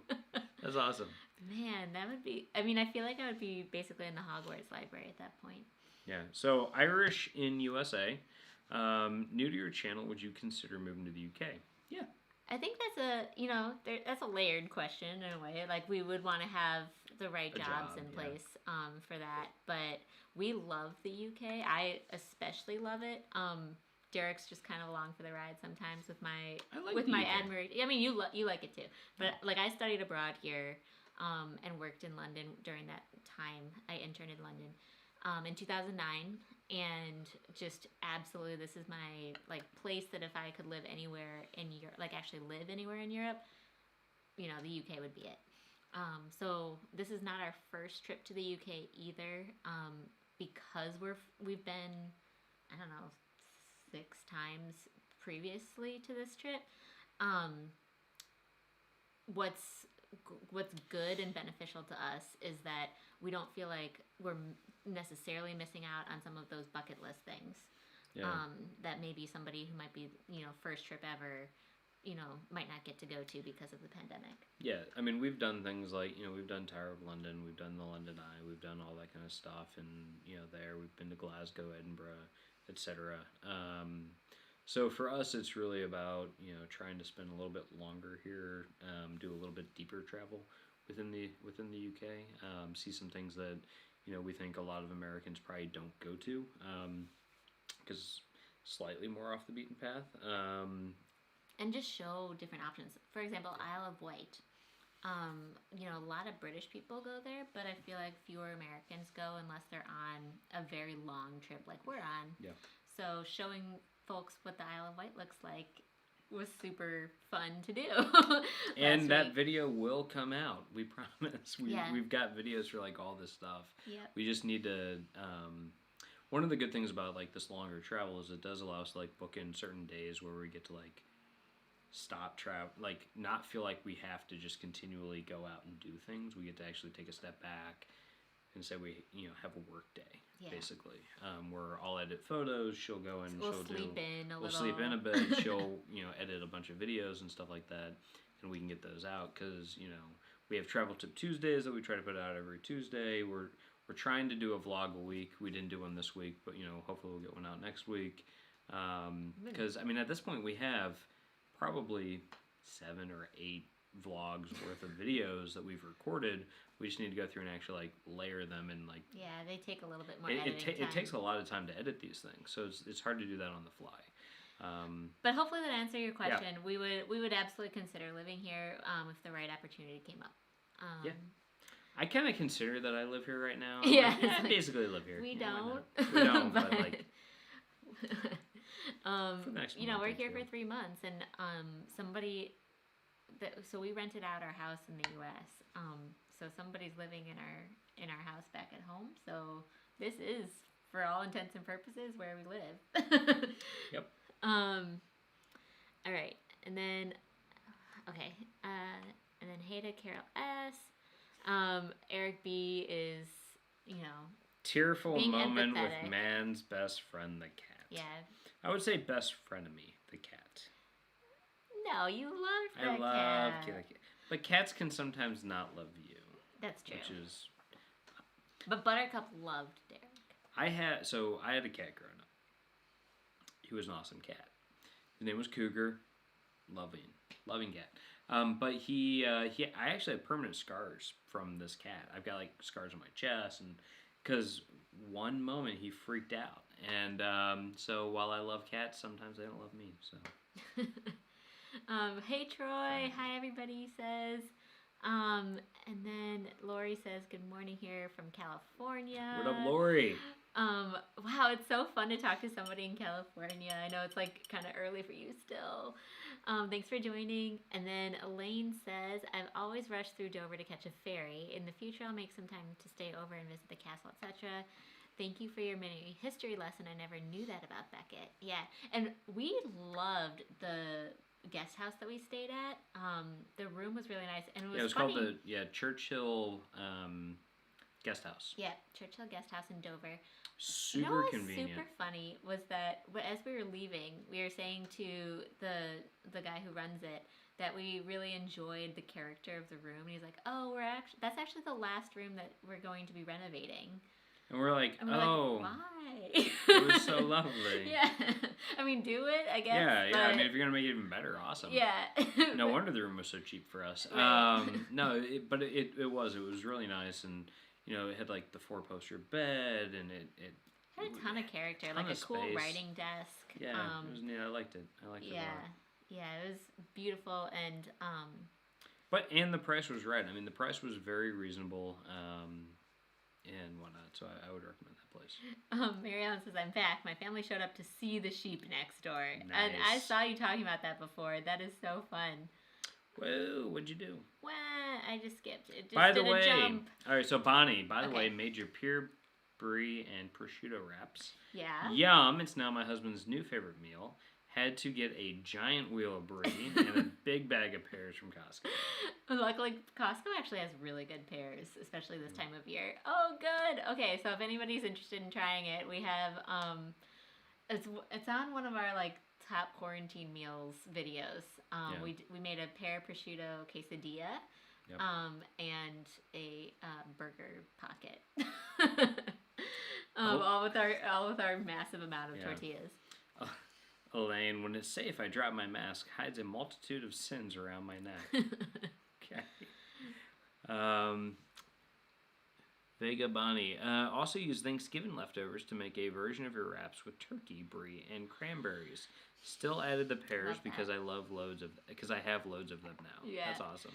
That's awesome. Man, that would be... I mean, I feel like I would be basically in the Hogwarts library at that point. Yeah. So Irish in USA. New to your channel, would you consider moving to the UK? Yeah. I think that's a layered question in a way. Like, we would want to have the right jobs in place for that. But we love the UK. I especially love it. Derek's just kind of along for the ride sometimes with my admiration. I mean, you like it too. But like, I studied abroad here and worked in London during that time. I interned in London in 2009. And just absolutely, this is my place that if I could live anywhere in Europe, actually live anywhere in Europe, the UK would be it. So this is not our first trip to the UK either, because we've been, I don't know, 6 times previously to this trip. What's good and beneficial to us is that we don't feel like we're necessarily missing out on some of those bucket list things. Yeah. That maybe somebody who might be, first trip ever, might not get to go to because of the pandemic. Yeah, I mean, we've done things like, we've done Tower of London, we've done the London Eye, we've done all that kind of stuff, and, there, we've been to Glasgow, Edinburgh, etc. So for us, it's really about, trying to spend a little bit longer here, do a little bit deeper travel within the UK, see some things that, we think a lot of Americans probably don't go to, because slightly more off the beaten path. And just show different options. For example, Isle of Wight. A lot of British people go there, but I feel like fewer Americans go unless they're on a very long trip like we're on. Yeah. So showing folks what the Isle of Wight looks like was super fun to do. And that video will come out. We promise. We've got videos for all this stuff. Yep. We just need to. One of the good things about this longer travel is it does allow us to book in certain days where we get to stop travel, not feel like we have to just continually go out and do things. We get to actually take a step back and say we have a work day. Yeah. Basically, where I'll edit photos. She'll go and we'll sleep in a bit. She'll edit a bunch of videos and stuff like that, and we can get those out because we have Travel Tip Tuesdays that we try to put out every Tuesday. We're trying to do a vlog a week. We didn't do one this week, but hopefully we'll get one out next week. Because at this point we have probably 7 or 8 vlogs worth of videos that we've recorded. We just need to go through and actually layer them and yeah, they take a little bit more editing time. It takes a lot of time to edit these things, so it's hard to do that on the fly. But hopefully that answered your question. Yeah. We would absolutely consider living here if the right opportunity came up. Yeah. I kind of consider that I live here right now. Yeah, Like, I basically live here. We Yeah, why don't. not? We don't, but like. For the next you know, month we're or here two. for 3 months, and so we rented out our house in the U.S. So somebody's living in our house back at home. So this is, for all intents and purposes, where we live. Yep. All right, and then okay, and then Haida Carol S. Eric B is, you know, Tearful being moment empathetic. with man's best friend, the cat. Yeah. I would say best frenemy, the cat. No, you loved that I love cat. cat. But cats can sometimes not love you. That's true. Which is. But Buttercup loved Derek. I had a cat growing up. He was an awesome cat. His name was Cougar. Loving cat. But I actually have permanent scars from this cat. I've got like scars on my chest, and because one moment he freaked out, and so while I love cats, sometimes they don't love me. So. Hey Troy, hi everybody, says. And then Lori says, good morning here from California. What up, Lori? Wow, it's so fun to talk to somebody in California. I know it's like kind of early for you still. Thanks for joining. And then Elaine says, I've always rushed through Dover to catch a ferry. In the future, I'll make some time to stay over and visit the castle, etc. Thank you for your mini history lesson. I never knew that about Beckett. Yeah, and we loved the guest house that we stayed at. The room was really nice, and it was funny. Called the Churchill Guest House. Yeah, Churchill Guest House in Dover. Super convenient. Super funny was that as we were leaving, we were saying to the guy who runs it that we really enjoyed the character of the room, and he's like, "Oh, that's actually the last room that we're going to be renovating." And we're like, like, why? It was so lovely. Yeah. I mean, do it, I guess. Yeah. But... I mean, if you're going to make it even better, awesome. Yeah. No wonder the room was so cheap for us. Right. No, but it was really nice, and, you know, it had, like, the 4-poster bed, and it had a ton of character, ton like of a cool space. writing desk. Yeah, it was neat. I liked it. I liked it a lot. Yeah, it was beautiful, and... And the price was right. I mean, the price was very reasonable, and whatnot, so I would recommend that place. Mary Ellen says, I'm back. My family showed up to see the sheep next door. Nice. And I saw you talking about that before. That is so fun. Whoa, what'd you do? Well, I just skipped. It just By the did way, a jump. all right, so Bonnie, by the way, made your pure brie and prosciutto wraps. Yeah. Yum, it's now my husband's new favorite meal. Had to get a giant wheel of brie and a big bag of pears from Costco. Luckily, Costco actually has really good pears, especially this time of year. Oh, good. Okay, so if anybody's interested in trying it, we have it's on one of our like top quarantine meals videos. We made a pear prosciutto quesadilla, Yep. and a burger pocket. All with our massive amount of tortillas. Elaine, when it's safe, I drop my mask. Hides a multitude of sins around my neck. Okay. Vega Bonnie. Also use Thanksgiving leftovers to make a version of your wraps with turkey, brie, and cranberries. Still added the pears because I have loads of them now. Yeah. That's awesome.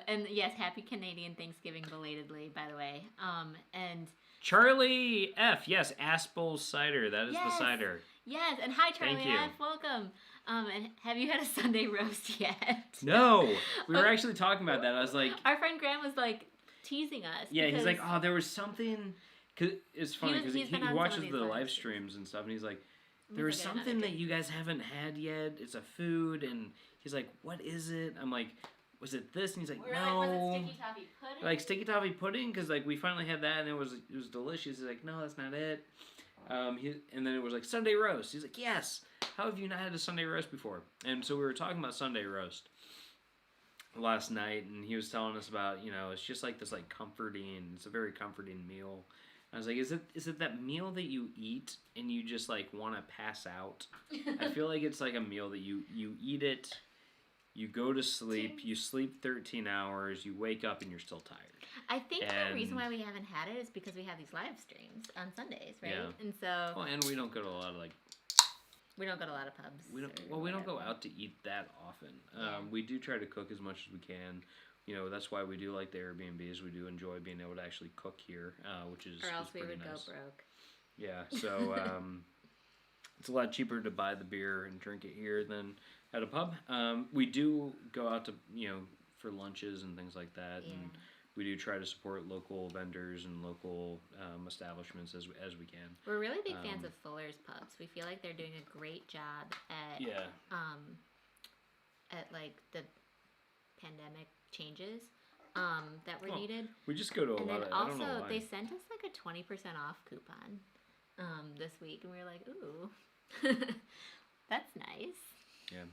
And yes, happy Canadian Thanksgiving belatedly, by the way. And Charlie F. Yes, Aspel cider. That is the cider. Yes, and hi Charlie Thank you. F. Welcome. And have you had a Sunday roast yet? No, we were actually talking about that. I was like, our friend Graham was like teasing us. Yeah, he's like, oh, there was something. Cause it's funny because he watches the live streams and stuff, and he's like, there was something that you guys haven't had yet. It's a food, and he's like, what is it? I'm like, was it this? And he's like, no. Like, was it sticky toffee pudding? Like sticky toffee pudding, because like we finally had that, and it was delicious. He's like, no, that's not it. And then it was like Sunday roast. He's like, yes. How have you not had a Sunday roast before? And so we were talking about Sunday roast last night, and he was telling us about, you know, it's just like this like comforting. It's a very comforting meal. I was like, is it that meal that you eat and you just like want to pass out? I feel like it's like a meal that you eat it, you go to sleep, you sleep 13 hours, you wake up and you're still tired. I think the reason why we haven't had it is because we have these live streams on Sundays, right? Yeah. And so. Well, and we don't go to a lot of like. We don't go to a lot of pubs. We don't go out to eat that often. We do try to cook as much as we can. that's why we do like the Airbnbs. We do enjoy being able to actually cook here, which is or else is we pretty would nice. go broke. Yeah, so it's a lot cheaper to buy the beer and drink it here than at a pub. We do go out to for lunches and things like that, and we do try to support local vendors and local establishments as we can. We're really big fans of Fuller's Pubs. We feel like they're doing a great job at like the pandemic changes that were needed. We just go to a lot of. Also, I don't know why. they sent us like a 20% off coupon this week, and we were like, ooh, that's nice. Yeah.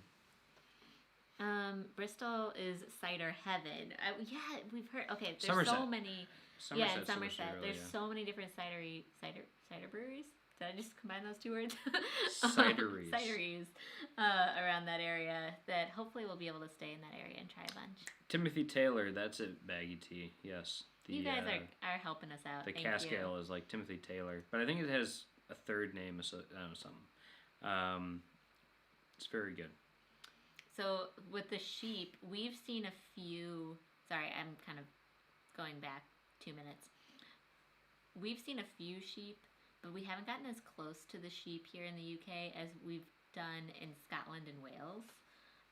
Bristol is cider heaven. We've heard. Okay, there's Somerset. so many. Somerset's in Somerset. really, There's so many different cider breweries. Did I just combine those two words? Cideries. Cideries around that area that hopefully we'll be able to stay in that area and try a bunch. Timothy Taylor, that's at Baggy Tea. Yes. You guys are helping us out. The Thank cask you. ale is like Timothy Taylor, but I think it has a third name or something. It's very good. So with the sheep, we've seen a few. Sorry, I'm kind of going back 2 minutes. We've seen a few sheep, but we haven't gotten as close to the sheep here in the UK as we've done in Scotland and Wales.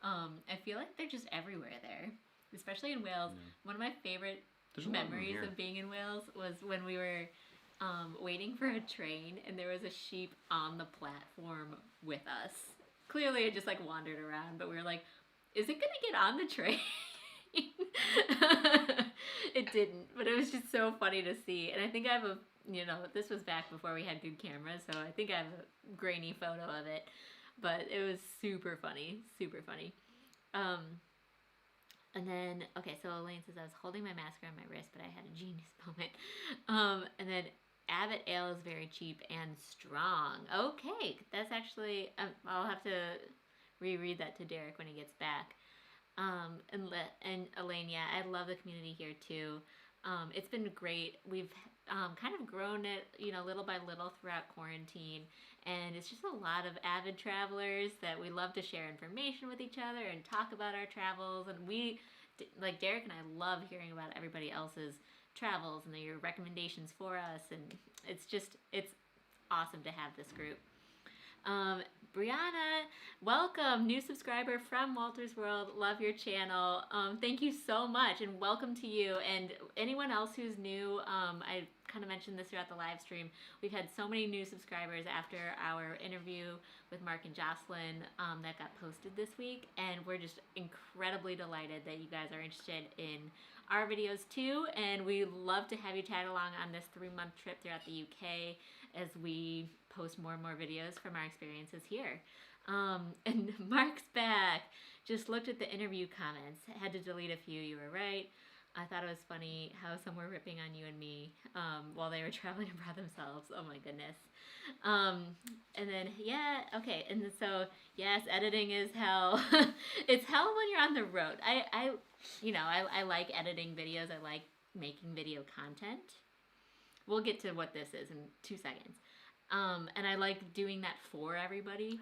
I feel like they're just everywhere there, especially in Wales. Yeah. One of my favorite memories of being in Wales was when we were waiting for a train and there was a sheep on the platform with us. Clearly it just like wandered around, but we were like, is it gonna get on the train? It didn't, but it was just so funny to see. And I think I have this was back before we had good cameras, so I think I have a grainy photo of it, but it was super funny. And then, okay, so Elaine says, I was holding my mask around my wrist, but I had a genius moment. And then Abbott Ale is very cheap and strong. Okay, that's actually, I'll have to reread that to Derek when he gets back. And Elaine, yeah, I love the community here too. It's been great. We've kind of grown it, little by little throughout quarantine. And it's just a lot of avid travelers that we love to share information with each other and talk about our travels. And like Derek and I love hearing about everybody else's travels and your recommendations for us. And it's awesome to have this group. Brianna, welcome, new subscriber from Walter's World. Love your channel. Thank you so much, and welcome to you. And anyone else who's new, I kind of mentioned this throughout the live stream. We've had so many new subscribers after our interview with Mark and Jocelyn that got posted this week, and we're just incredibly delighted that you guys are interested in our videos too. And we love to have you tag along on this 3-month trip throughout the UK as we post more and more videos from our experiences here. And Mark's back. Just looked at the interview comments. Had to delete a few. You were right. I thought it was funny how some were ripping on you and me while they were traveling abroad themselves. Oh my goodness. And then, yeah, okay. And so, yes, editing is hell. It's hell when you're on the road. I like editing videos. I like making video content. We'll get to what this is in 2 seconds. And I like doing that for everybody.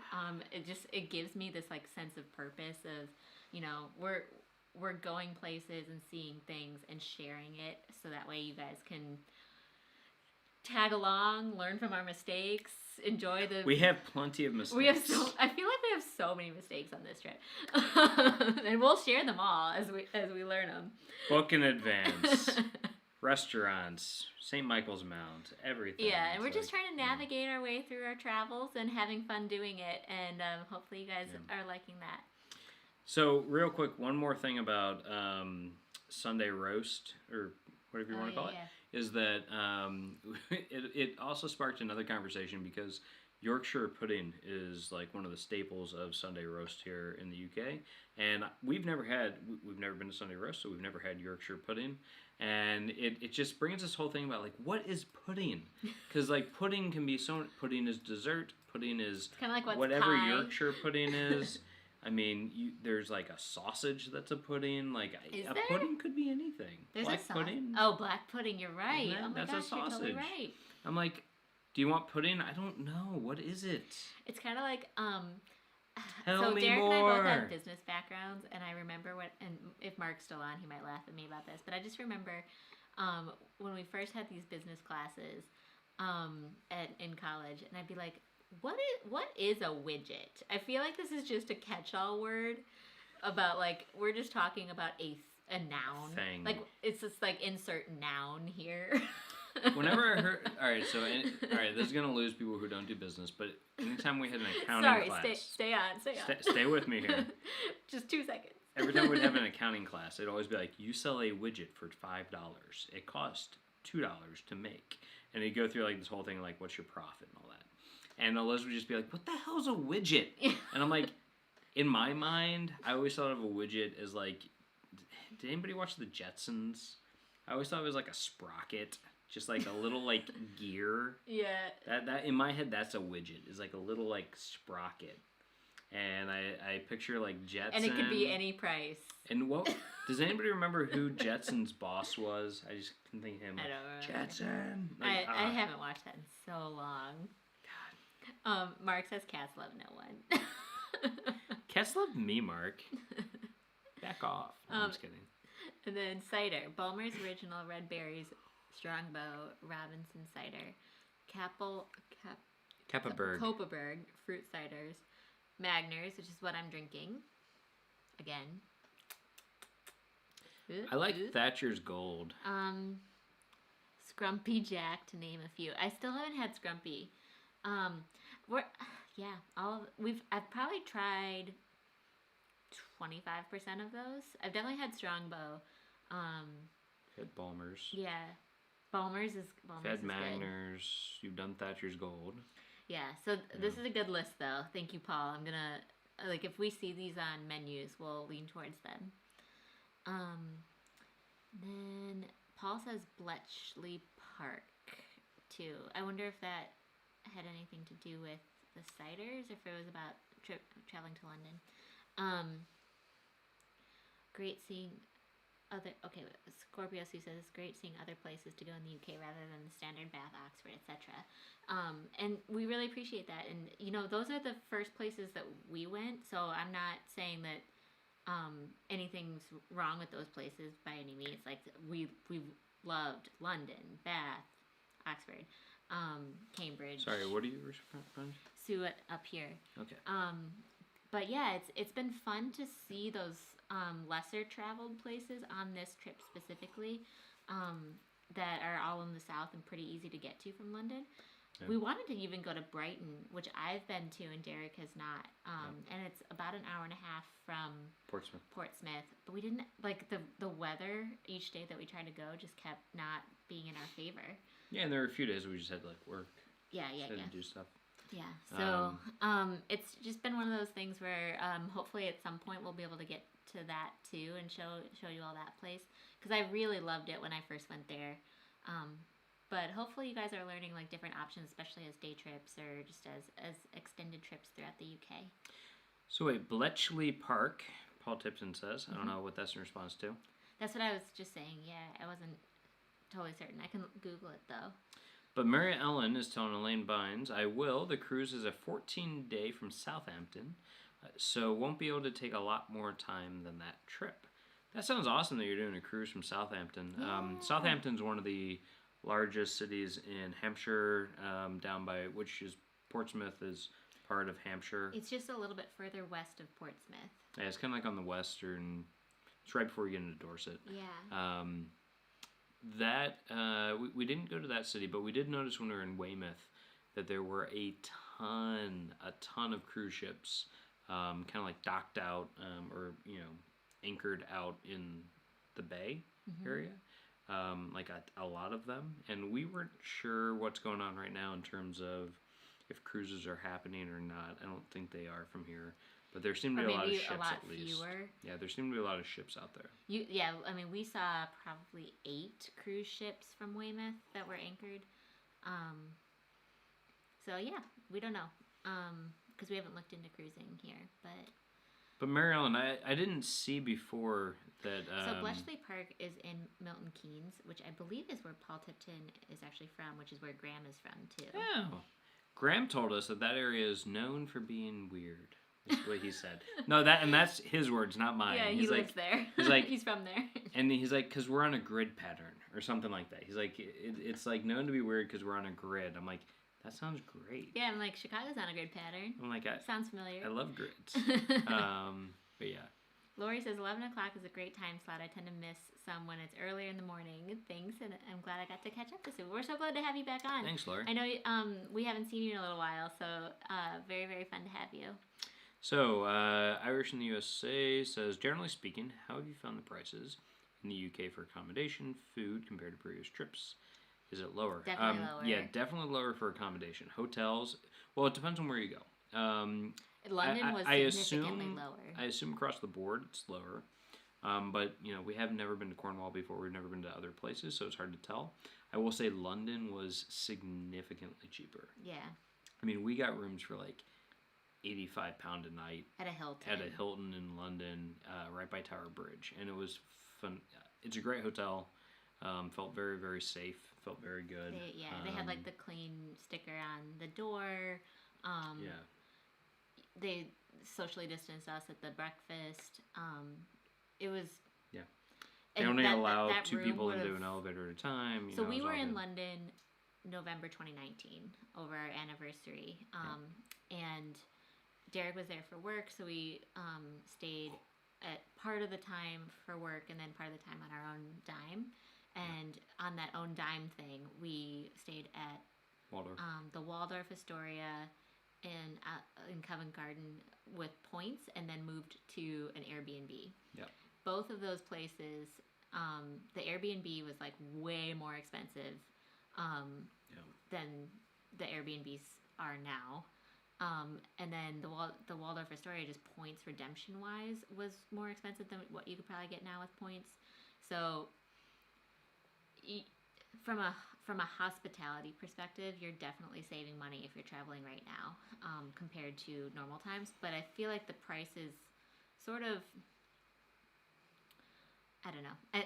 It gives me this like sense of purpose of, we're going places and seeing things and sharing it, so that way you guys can tag along, learn from our mistakes, enjoy the. We have plenty of mistakes. I feel like we have so many mistakes on this trip, and we'll share them all as we learn them. Book in advance. Restaurants, St. Michael's Mount, everything. Yeah, and we're just trying to navigate our way through our travels and having fun doing it, and hopefully you guys are liking that. So, real quick, one more thing about Sunday roast, or whatever you want to call it, is that it also sparked another conversation because Yorkshire pudding is like one of the staples of Sunday roast here in the UK, and we've never been to Sunday roast, so we've never had Yorkshire pudding. And it just brings this whole thing about like, what is pudding? Because like pudding can be pudding is dessert, pudding is kind of like whatever pie. Yorkshire pudding is. I mean, there's like a sausage that's a pudding. Like pudding could be anything. There's black pudding. Oh, black pudding. You're right. Oh my that's gosh, a sausage. you're totally right. I'm like, do you want pudding? I don't know. What is it? It's kind of like Tell so me Derek more. and I both have business backgrounds, and I remember and if Mark's still on, he might laugh at me about this, but I just remember when we first had these business classes in college, and I'd be like, what is a widget? I feel like this is just a catch-all word about, like, we're just talking about a noun. Thing. Like, it's just like insert noun here. Whenever I heard, all right, this is gonna lose people who don't do business, but anytime we had an accounting class, stay on. Stay with me here. Just 2 seconds. Every time we'd have an accounting class, it'd always be like, you sell a widget for $5. It cost $2 to make, and he'd go through like this whole thing, like, what's your profit and all that, and Eliz would just be like, what the hell's a widget? And I'm like, in my mind, I always thought of a widget as like, did anybody watch the Jetsons? I always thought it was like a sprocket. Just like a little like gear. Yeah. That in my head, that's a widget. Is like a little like sprocket, and I picture like Jetson. And it could be any price. And what does anybody remember who Jetson's boss was? I just couldn't think of him. I don't remember. Jetson. Like, I haven't watched that in so long. God. Mark says cats love no one. Cats love me, Mark. Back off. No, I'm just kidding. And then cider, Bulmer's Original, Red Berries, Strongbow, Robinson cider, Koppaberg fruit ciders, Magners, which is what I'm drinking. Again. I like Thatcher's Gold. Scrumpy Jack, to name a few. I still haven't had Scrumpy. I've probably tried 25% of those. I've definitely had Strongbow. Had Bulmer's. Yeah. Bulmer's is Fed good. Magners. You've done Thatcher's Gold. Yeah, so this is a good list, though. Thank you, Paul. I'm gonna, like, if we see these on menus, we'll lean towards them. Then Paul says Bletchley Park, too. I wonder if that had anything to do with the ciders, if it was about traveling to London. Great seeing Scorpio Sue says it's great seeing other places to go in the UK rather than the standard Bath, Oxford, etc. And we really appreciate that. And those are the first places that we went. So I'm not saying that anything's wrong with those places by any means. Like we loved London, Bath, Oxford, Cambridge. Sorry, what are you referring to? Sue up here. Okay. But yeah, it's been fun to see those lesser traveled places on this trip specifically that are all in the south and pretty easy to get to from London. Yeah. We wanted to even go to Brighton, which I've been to and Derek has not, and it's about an hour and a half from Portsmouth. But we didn't, like, the weather each day that we tried to go just kept not being in our favor. Yeah, and there were a few days we just had to, like, work. Yeah. To do stuff. Yeah, so it's just been one of those things where hopefully at some point we'll be able to get to that too and show you all that place, because I really loved it when I first went there. But hopefully you guys are learning, like, different options, especially as day trips or just as extended trips throughout the UK. So wait, Bletchley Park, Paul Tipton says. I don't know what that's in response to. That's what I was just saying. Yeah, I wasn't totally certain. I can Google it though. But Mary Ellen is telling Elaine Bynes, I will. The cruise is a 14-day from Southampton, so won't be able to take a lot more time than that trip. That sounds awesome that you're doing a cruise from Southampton. Yeah. Southampton's one of the largest cities in Hampshire, down by, which is Portsmouth is part of Hampshire. It's just a little bit further west of Portsmouth. Yeah, it's kind of like on the western, it's right before you get into Dorset. Yeah. We didn't go to that city, but we did notice when we were in Weymouth that there were a ton of cruise ships, kind of like docked out, or anchored out in the bay area, like a lot of them, and we weren't sure what's going on right now in terms of if cruises are happening or not. I don't think they are from here. But there seem to be a lot of ships, at least. Fewer. Yeah, there seem to be a lot of ships out there. We saw probably 8 cruise ships from Weymouth that were anchored. So yeah, we don't know, because we haven't looked into cruising here. But Mary Ellen, I didn't see before that. So Bletchley Park is in Milton Keynes, which I believe is where Paul Tipton is actually from, which is where Graham is from too. Oh, Graham told us that area is known for being weird. is what he said. No, that's his words, not mine. Yeah, he lives there. He's like, he's from there. And he's like, because we're on a grid pattern or something like that. He's like, it's like known to be weird because we're on a grid. I'm like, that sounds great. Yeah, I'm like, Chicago's on a grid pattern. I'm like, sounds familiar. I love grids. But yeah. Lori says 11 o'clock is a great time slot. I tend to miss some when it's earlier in the morning. Thanks, and I'm glad I got to catch up this week. We're so glad to have you back on. Thanks, Lori. I know we haven't seen you in a little while, so very, very fun to have you. So, Irish in the USA says, generally speaking, how have you found the prices in the UK for accommodation, food, compared to previous trips? Is it lower? Definitely lower. Yeah, definitely lower for accommodation. Hotels, well, it depends on where you go. London was significantly lower. I assume across the board it's lower. But, we have never been to Cornwall before. We've never been to other places, so it's hard to tell. I will say London was significantly cheaper. Yeah. I mean, we got rooms for like £85 a night. At a Hilton. At a Hilton in London, right by Tower Bridge. And it was fun. It's a great hotel. Felt very, very safe. Felt very good. They had like the clean sticker on the door. Yeah. They socially distanced us at the breakfast. It was... Yeah. They only allow two people into an elevator at a time. So we were in London November 2019 over our anniversary. And Derek was there for work, so we stayed at part of the time for work and then part of the time on our own dime. And on that own dime thing, we stayed at the Waldorf Astoria in Covent Garden with points, and then moved to an Airbnb. Yeah. Both of those places, the Airbnb was like way more expensive than the Airbnbs are now. And then the Waldorf Astoria, just points redemption wise, was more expensive than what you could probably get now with points. So from a hospitality perspective, you're definitely saving money if you're traveling right now compared to normal times. But I feel like the price is sort of, I don't know.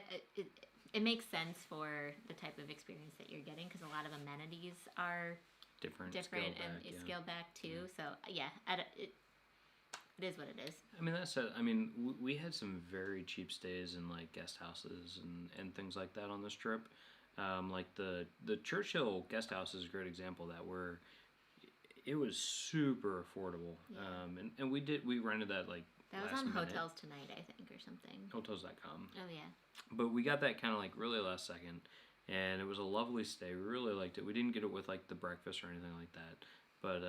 It makes sense for the type of experience that you're getting, because a lot of amenities are different and it's scaled back too. So yeah, it is what it is. I mean, that said, we had some very cheap stays in like guest houses and things like that on this trip. Like the Churchill guest house is a great example of that, where it was super affordable. Yeah. And we rented that like that was on Hotels Tonight, I think, or something. Hotels.com. Oh yeah. But we got that kind of like really last second, and it was a lovely stay. We really liked it. We didn't get it with like the breakfast or anything like that. But,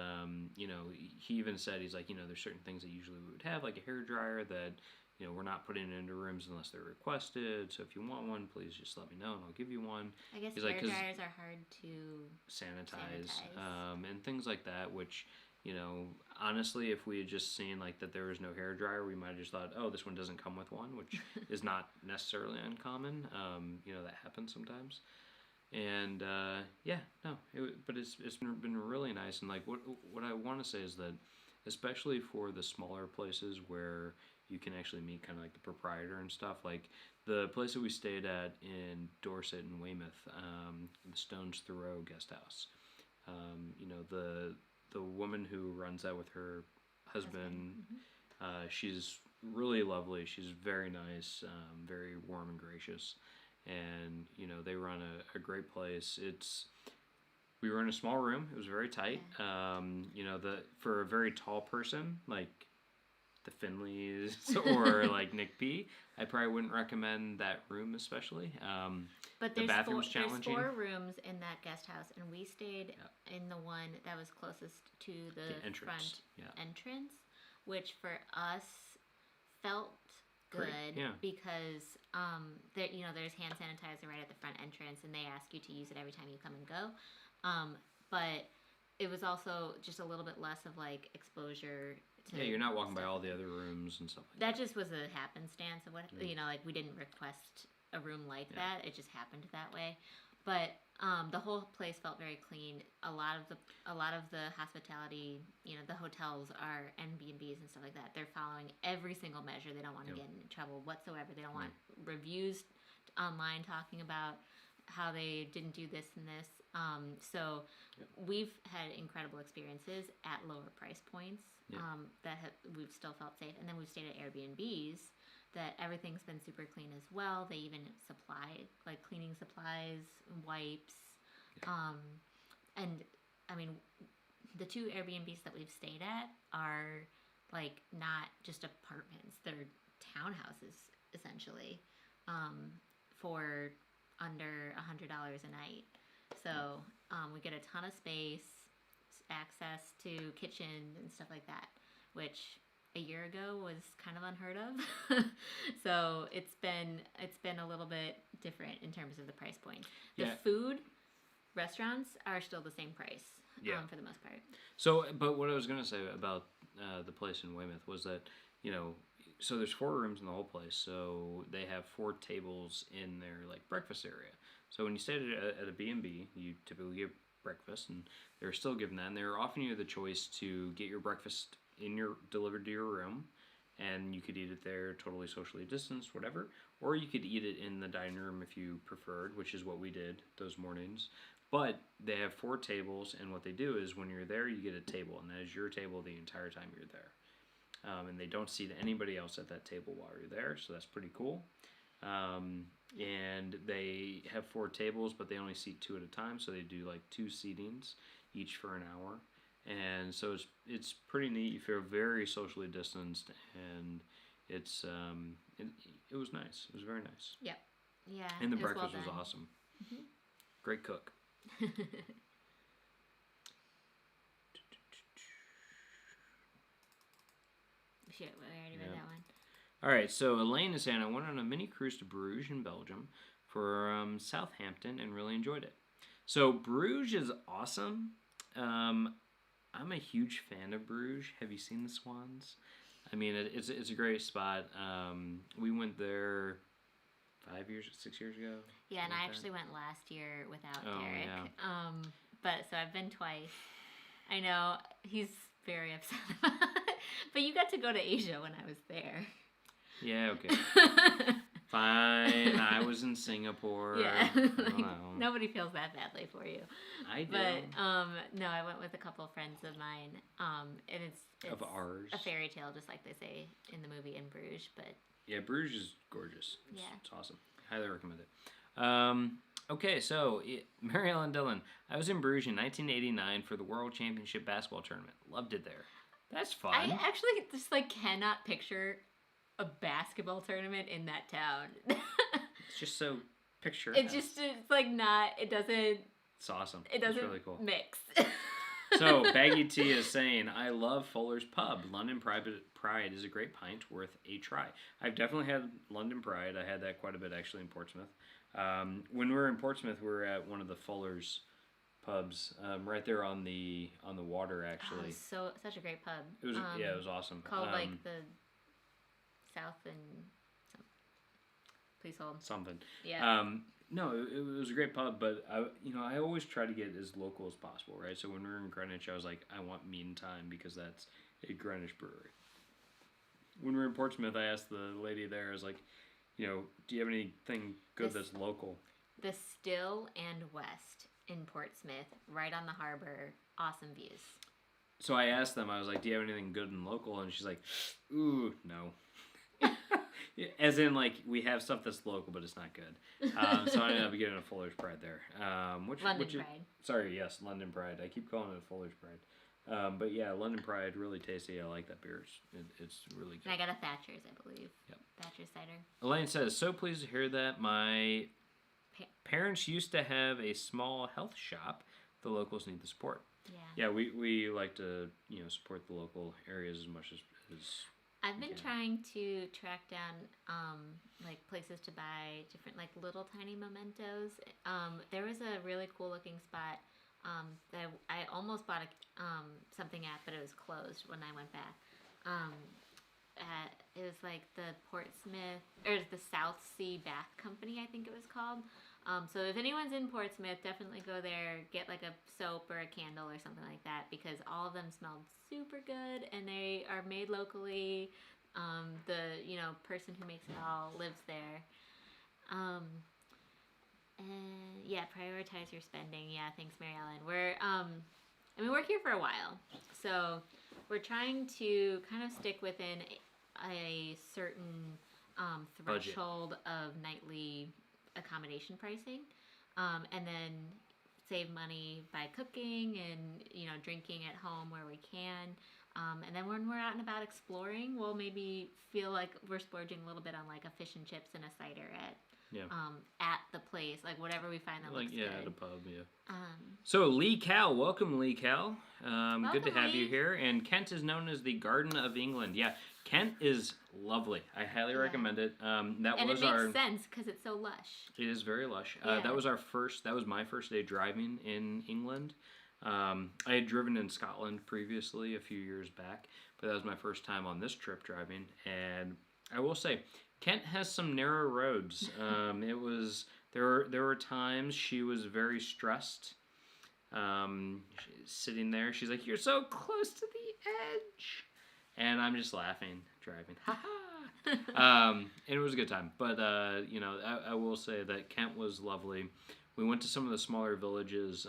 he even said, he's like, there's certain things that usually we would have, like a hairdryer that, we're not putting into rooms unless they're requested. So if you want one, please just let me know and I'll give you one. I guess hairdryers are hard to sanitize. And things like that, which, honestly, if we had just seen like that there was no hairdryer, we might have just thought, oh, this one doesn't come with one, which is not necessarily uncommon. That happens sometimes. And but it's been really nice. And like what I want to say is that, especially for the smaller places where you can actually meet kind of like the proprietor and stuff, like the place that we stayed at in Dorset and Weymouth, the Stones Throw guest house. The woman who runs that with her husband, she's really lovely. She's very nice, very warm and gracious. And they run a great place. We were in a small room. It was very tight. For a very tall person like the Finleys or like Nick P, I probably wouldn't recommend that room especially. But the bathroom's challenging. There's 4 rooms in that guest house, and we stayed in the one that was closest to the front entrance, which for us felt good because there's hand sanitizer right at the front entrance, and they ask you to use it every time you come and go. But it was also just a little bit less of like exposure to you're not walking by all the other rooms and stuff like that. That just was a happenstance of what like we didn't request a room like that. It just happened that way. But the whole place felt very clean. A lot of the hospitality, the hotels are Airbnbs and stuff like that. They're following every single measure. They don't want to get in trouble whatsoever. They don't want reviews online talking about how they didn't do this and this. So we've had incredible experiences at lower price points we've still felt safe. And then we've stayed at Airbnbs that everything's been super clean as well. They even supply like cleaning supplies, wipes. And I mean, the 2 Airbnbs that we've stayed at are like not just apartments, they're townhouses essentially, for under $100 a night. So we get a ton of space, access to kitchen and stuff like that, which a year ago was kind of unheard of. So it's been a little bit different in terms of the price point. The food restaurants are still the same price for the most part. So, but what I was going to say about the place in Weymouth was that, so there's 4 rooms in the whole place, so they have 4 tables in their like breakfast area. So when you stay at a B&B, you typically get breakfast, and they're still giving that, and they're offering you the choice to get your breakfast delivered to your room, and you could eat it there totally socially distanced, whatever, or you could eat it in the dining room if you preferred, which is what we did those mornings. But they have 4 tables, and what they do is when you're there, you get a table, and that is your table the entire time you're there. And they don't seat anybody else at that table while you're there, so that's pretty cool. And they have 4 tables, but they only seat 2 at a time, so they do like 2 seatings, each for an hour. And so it's pretty neat. You feel very socially distanced, and it was nice. It was very nice. Yep. Yeah. And the breakfast was awesome. Mm-hmm. Great cook. Shit, we already read that one. All right, so Elaine is saying, I went on a mini cruise to Bruges in Belgium for Southampton and really enjoyed it. So Bruges is awesome. I'm a huge fan of Bruges. Have you seen the Swans? I mean, it's a great spot. We went there 6 years ago. Yeah, and I actually went last year without Derek. Yeah. But so I've been twice. I know he's very upset about it. But you got to go to Asia when I was there. Yeah, okay. Fine. I was in Singapore. Yeah. Nobody feels that badly for you. I do. But no, I went with a couple of friends of mine. And it's of ours. A fairy tale, just like they say in the movie In Bruges. But yeah, Bruges is gorgeous. It's awesome. Highly recommend it. Okay, so Mary Ellen Dillon. I was in Bruges in 1989 for the World Championship basketball tournament. Loved it there. That's fun. I actually just cannot picture a basketball tournament in that town. It's just so picturesque. It's not. It doesn't. It's awesome. It doesn't it's really cool. Mix. So Baggy T is saying, I love Fuller's Pub. London Pride is a great pint worth a try. I've definitely had London Pride. I had that quite a bit actually in Portsmouth. When we were in Portsmouth, we were at one of the Fuller's pubs right there on the water actually. Such a great pub. It was it was awesome. Called the South and please hold something. Yeah. No, it was a great pub, but I always try to get as local as possible, right? So when we were in Greenwich, I was like, I want Meantime because that's a Greenwich brewery. When we were in Portsmouth, I asked the lady there, I was like, do you have anything good that's local? The Still and West in Portsmouth, right on the harbor, awesome views. So I asked them, I was like, do you have anything good and local? And she's like, ooh, no. As in, we have stuff that's local, but it's not good. So I ended up getting a Fuller's Pride there. London Pride. Sorry, yes, London Pride. I keep calling it a Fuller's Pride. But yeah, London Pride, really tasty. I like that beer. It's really good. And I got a Thatcher's, I believe. Yep. Thatcher's cider. Elaine says, so pleased to hear that my parents used to have a small health shop. The locals need the support. Yeah. Yeah, we like to support the local areas as much as I've been trying to track down places to buy different little tiny mementos. There was a really cool looking spot that I almost bought something at, but it was closed when I went back. It was the Portsmouth or the South Sea Bath Company, I think it was called. So if anyone's in Portsmouth, definitely go there, get a soap or a candle or something like that, because all of them smelled super good and they are made locally. The person who makes it all lives there. And yeah, prioritize your spending. Yeah, thanks, Mary Ellen. We're here for a while, so we're trying to kind of stick within a certain threshold of nightly accommodation pricing, and then save money by cooking and drinking at home where we can. And then when we're out and about exploring, we'll maybe feel like we're splurging a little bit on like a fish and chips and a cider at the place, like whatever we find that looks good. At a pub, So Lee Cal, welcome Lee Cal. Good to have you here. And Kent is known as the Garden of England. Yeah, Kent is lovely. I highly recommend it. It makes sense because it's so lush. It is very lush. That was my first day driving in England. I had driven in Scotland previously a few years back, but that was my first time on this trip driving. And I will say, Kent has some narrow roads. There were times she was very stressed, sitting there. She's like, "You're so close to the edge," and I'm just laughing, driving. Ha ha. And it was a good time. But I will say that Kent was lovely. We went to some of the smaller villages.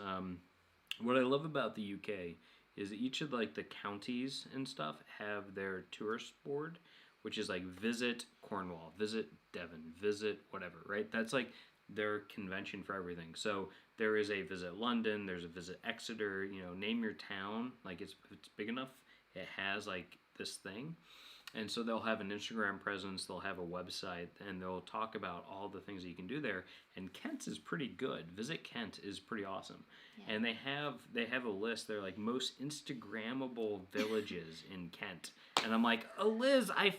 What I love about the UK is each of like the counties and stuff have their tourist board, which is like visit Cornwall, visit Devon, visit whatever, right? That's like their convention for everything. So there is a visit London, there's a visit Exeter, name your town. Like if it's big enough, it has like this thing. And so they'll have an Instagram presence, they'll have a website, and they'll talk about all the things that you can do there. And Kent is pretty good. Visit Kent is pretty awesome. Yeah. And they have a list. They're like most Instagrammable villages in Kent. And I'm like, Eliz, I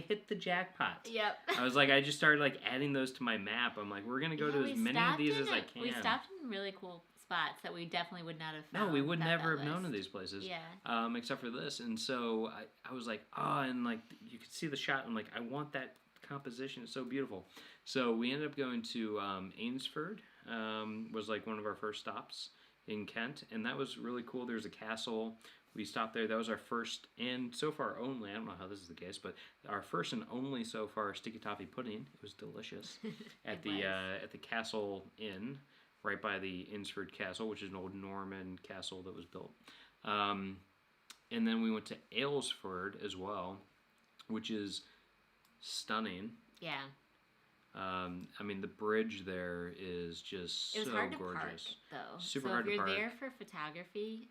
hit the jackpot. Yep. I was like, I just started like adding those to my map. I'm like, we're gonna go to as many of these as I can. We stopped in really cool spots that we definitely would not have found. No, we would never have known of these places. Yeah. Except for this. And so I was like, and like you could see the shot. I'm like, I want that composition. It's so beautiful. So we ended up going to Ainsford. Was like one of our first stops in Kent, and that was really cool. There's a castle. We stopped there. That was our first and so far only. I don't know how this is the case, but our first and only so far sticky toffee pudding. It was delicious at the Castle Inn, right by the Ainsford Castle, which is an old Norman castle that was built. And then we went to Aylesford as well, which is stunning. Yeah. The bridge there is just so gorgeous. It was hard to park, though. Super hard to park. So if you're there for photography,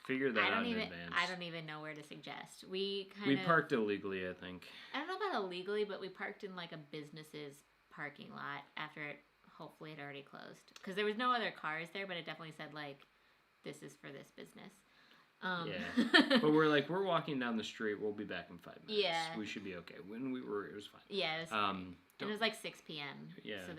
figure that out in advance. I don't even know where to suggest. We parked illegally, I think. I don't know about illegally, but we parked in like a business's parking lot after it hopefully had already closed. Because there was no other cars there, but it definitely said like, this is for this business. Yeah, but we're walking down the street. We'll be back in 5 minutes. Yeah, we should be okay. When we were, it was fine. Yeah, it was fine. And it was like 6 p.m. Yeah. So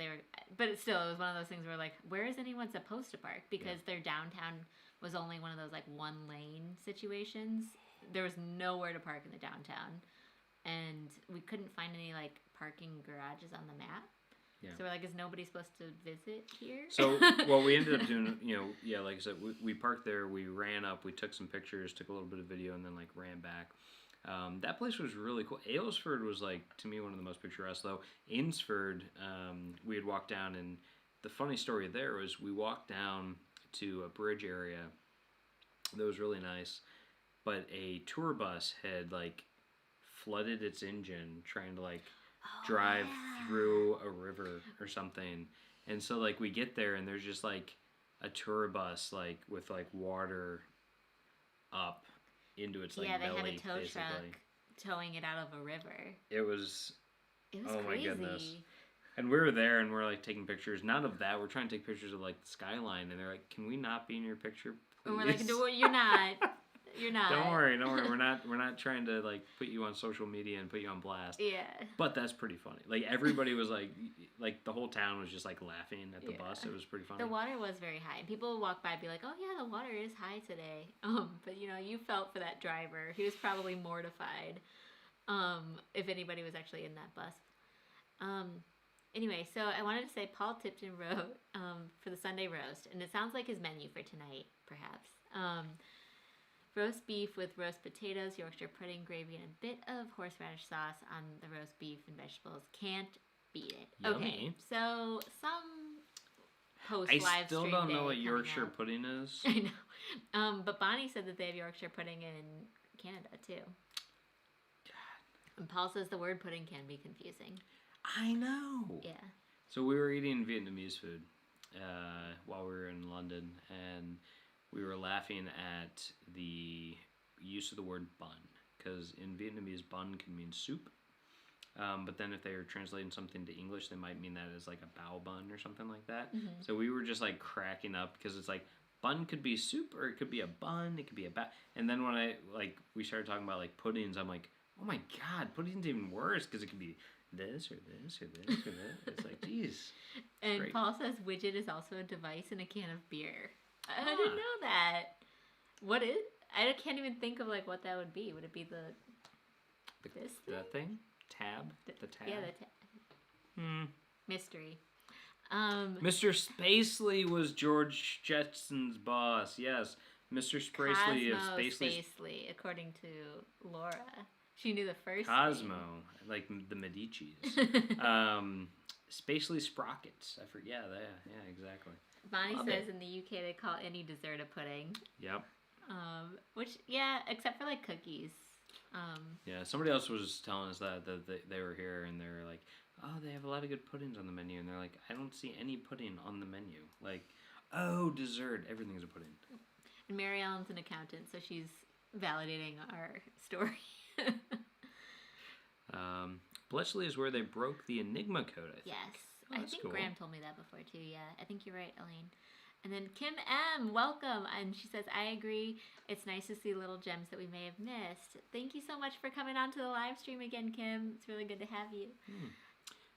but it was one of those things where like, where is anyone supposed to park? Because their downtown was only one of those like one lane situations. There was nowhere to park in the downtown, and we couldn't find any like parking garages on the map. Yeah. So we're like, is nobody supposed to visit here? So, we ended up doing, like I said, we parked there, we ran up, we took some pictures, took a little bit of video, and then, like, ran back. That place was really cool. Aylesford was, like, to me, one of the most picturesque, though. Ainsford, we had walked down, and the funny story there was we walked down to a bridge area that was really nice, but a tour bus had, like, flooded its engine trying to, like, drive through a river or something. And so like we get there and there's just like a tour bus like with like water up into its like belly. Yeah, they had a tow truck towing it out of a river. It was oh crazy. My goodness. And we were there and we're like taking pictures. None of that. We're trying to take pictures of like the skyline and they're like, "Can we not be in your picture, please?" And we're like, "No, you're not. You're not." Don't worry. We're not trying to like put you on social media and put you on blast. Yeah. But that's pretty funny. Like everybody was like the whole town was just like laughing at the bus. It was pretty funny. The water was very high, and people would walk by and be like, "Oh yeah, the water is high today." But you felt for that driver. He was probably mortified. If anybody was actually in that bus. Anyway, so I wanted to say Paul Tipton wrote for the Sunday roast, and it sounds like his menu for tonight, perhaps. Roast beef with roast potatoes, Yorkshire pudding, gravy, and a bit of horseradish sauce on the roast beef and vegetables. Can't Beat it. Yummy. Okay, so some post I live still stream don't know day what coming Yorkshire up. pudding is. I know. But Bonnie said that they have Yorkshire pudding in Canada too. And Paul says the word pudding can be confusing. I know. Yeah. So we were eating Vietnamese food while we were in London, and we were laughing at the use of the word bun, because in Vietnamese, bun can mean soup. But then if they were translating something to English, they might mean that as like a bao bun or something like that. Mm-hmm. So we were just like cracking up because it's like bun could be soup or it could be a bun, it could be a bao. And then when we started talking about like puddings, I'm like, oh my god, pudding's even worse because it could be this or this or this or that. It's like, geez. And great. Paul says widget is also a device in a can of beer. I didn't know that. What is? I can't even think of like what that would be. Would it be this thing? Tab? The tab? Yeah, the Hmm. mystery. Mr. Spacely was George Jetson's boss. Yes, Mr. Spacely of Cosmo Spacely. Spacely, according to Laura. She knew the first Cosmo, name. like the Medicis. Spacely Sprockets. I forget. Yeah, exactly. Bonnie Love says it. in the UK they call any dessert a pudding. Yep. Which, yeah, except for like cookies. Yeah, somebody else was telling us that they were here and they were like, oh, they have a lot of good puddings on the menu. And they're like, I don't see any pudding on the menu. Like, oh, dessert. Everything's a pudding. And Mary Ellen's an accountant, so she's validating our story. Bletchley is where they broke the Enigma code, I think. Yes. Oh, I that's think cool. Graham told me that before, too. Yeah, I think you're right, Elaine. And then Kim M, welcome. And she says, I agree. It's nice to see little gems that we may have missed. Thank you so much for coming on to the live stream again, Kim. It's really good to have you.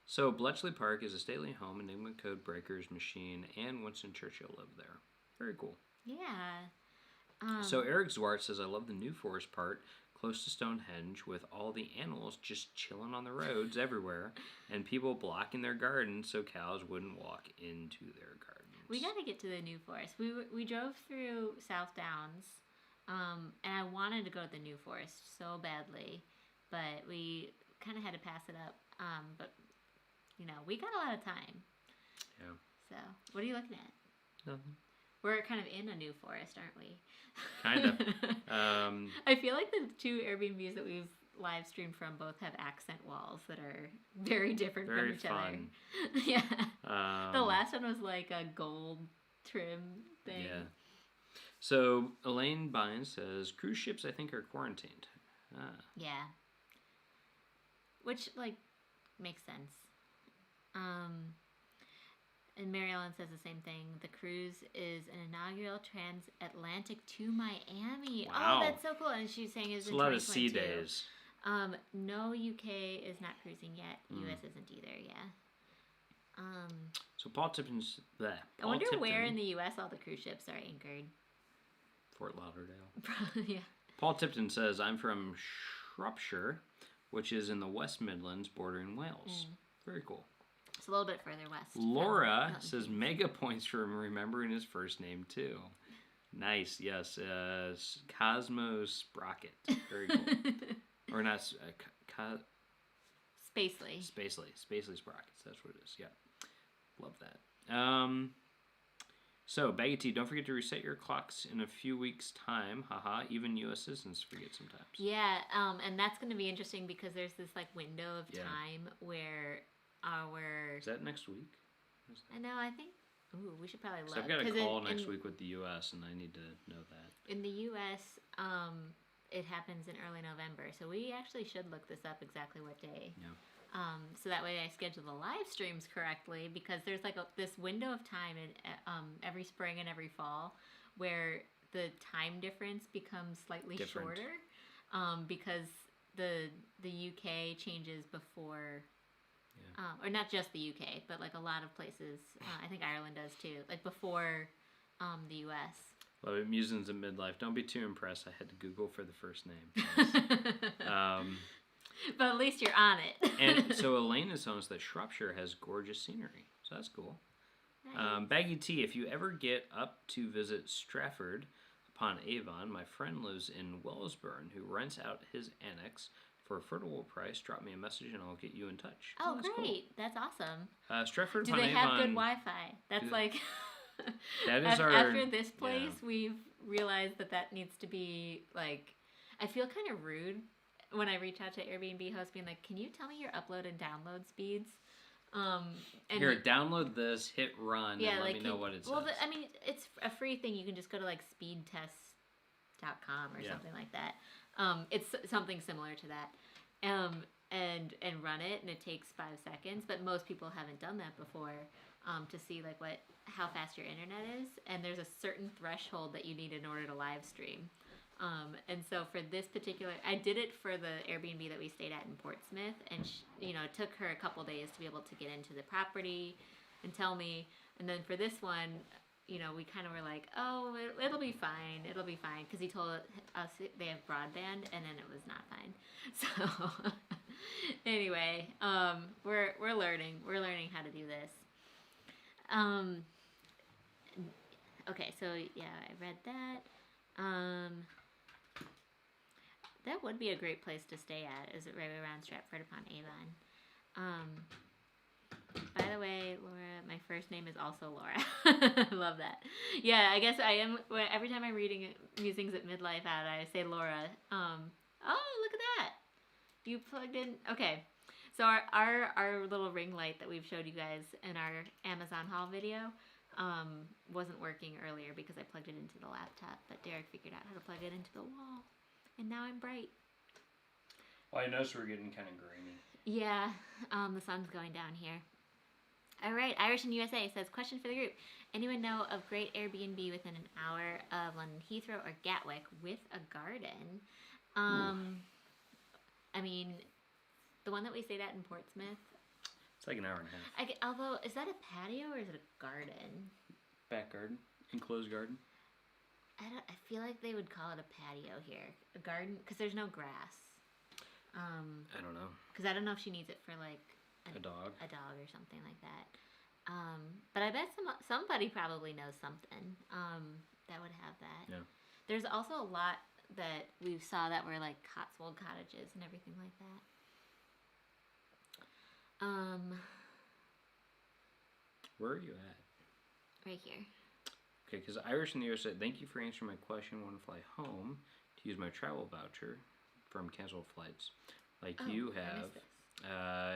So Bletchley Park is a stately home, Enigma code breakers machine, and Winston Churchill lived there. Very cool. Yeah. So Eric Zwart says, I love the New Forest part, close to Stonehenge, with all the animals just chilling on the roads everywhere, and people blocking their gardens so cows wouldn't walk into their gardens. We got to get to the New Forest. We drove through South Downs, and I wanted to go to the New Forest so badly, but we kind of had to pass it up. But, you know, we got a lot of time. Yeah. So, what are you looking at? Nothing. We're kind of in a new forest, aren't we? Kind of. I feel like the two Airbnbs that we've live streamed from both have accent walls that are very different Very from each fun. other. Yeah. The last one was like a gold trim thing. Yeah. So Elaine Bynes says, cruise ships I think are quarantined. Yeah. Which, like, makes sense. And Mary Ellen says the same thing. The cruise is an inaugural transatlantic to Miami. Wow. Oh, that's so cool. And she's saying it's It's a in lot of sea 2022. days. No, UK is not cruising yet. US isn't either, yeah. So Paul Tipton's there. I wonder where in the US all the cruise ships are anchored. Fort Lauderdale. Yeah. Paul Tipton says, I'm from Shropshire, which is in the West Midlands bordering Wales. Very cool. It's a little bit further west. Laura says mega points for remembering his first name too. Nice, yes. Cosmo Sprocket. Very cool. Or not, Spacely. Spacely Sprockets. That's what it is. Yeah. Love that. So, Baggy T, don't forget to reset your clocks in a few weeks' time. Haha, even U.S. citizens forget sometimes. Yeah, and that's going to be interesting because there's this like window of time where our... Is that next week? I know, I think... Ooh, we should probably look. So I've got a call next week with the U.S. and I need to know that. In the U.S., it happens in early November, so we actually should look this up exactly what day. Yeah. So that way I schedule the live streams correctly because there's like this window of time in every spring and every fall where the time difference becomes slightly shorter because the UK changes before, or not just the UK, but like a lot of places. I think Ireland does too, like before the US. Love it. Musings in midlife. Don't be too impressed. I had to Google for the first name. But at least you're on it. And so Elaine is telling us that Shropshire has gorgeous scenery. So that's cool. Nice. Baggy T, if you ever get up to visit Stratford upon Avon, my friend lives in Wellsbourne who rents out his annex For a affordable price, drop me a message and I'll get you in touch. Oh, that's great. Cool. That's awesome. Stratford Do they have good Wi-Fi? That's like... that is after this place, we've realized that needs to be, like... I feel kind of rude when I reach out to Airbnb hosts being like, can you tell me your upload and download speeds? And here, download this, hit run, and let me know what it says. Well, I mean, it's a free thing. You can just go to like speedtest.com or something like that. It's something similar to that, and run it, and it takes 5 seconds. But most people haven't done that before to see like how fast your internet is, and there's a certain threshold that you need in order to live stream. And so for this particular, I did it for the Airbnb that we stayed at in Portsmouth, and it took her a couple days to be able to get into the property and tell me. And then for this one, we kind of were like, oh, it'll be fine, because he told us they have broadband, and then it was not fine. So anyway, we're learning how to do this. Okay, so yeah, I read that. That would be a great place to stay at, is it right around Stratford-upon-Avon. By the way, Laura, my first name is also Laura. I love that. Yeah, I guess I am, every time I'm reading Musings at Midlife out, I say Laura. Oh, look at that. You plugged in, okay. So our little ring light that we've showed you guys in our Amazon haul video wasn't working earlier because I plugged it into the laptop, but Derek figured out how to plug it into the wall. And now I'm bright. Well, I noticed we're getting kind of grainy. Yeah, the sun's going down here. All right, Irish in USA says, question for the group. Anyone know of great Airbnb within an hour of London Heathrow or Gatwick with a garden? I mean, the one that we stayed at in Portsmouth. It's like an hour and a half. Although, is that a patio or is it a garden? Back garden? Enclosed garden? I feel like they would call it a patio here. A garden, because there's no grass. I don't know. Because I don't know if she needs it for like a dog or something like that. But I bet somebody probably knows something that would have that. Yeah. There's also a lot that we saw that were like Cotswold cottages and everything like that. Where are you at? Right here. Okay, because Irish in the US said, thank you for answering my question. I want to fly home to use my travel voucher from canceled flights like you have.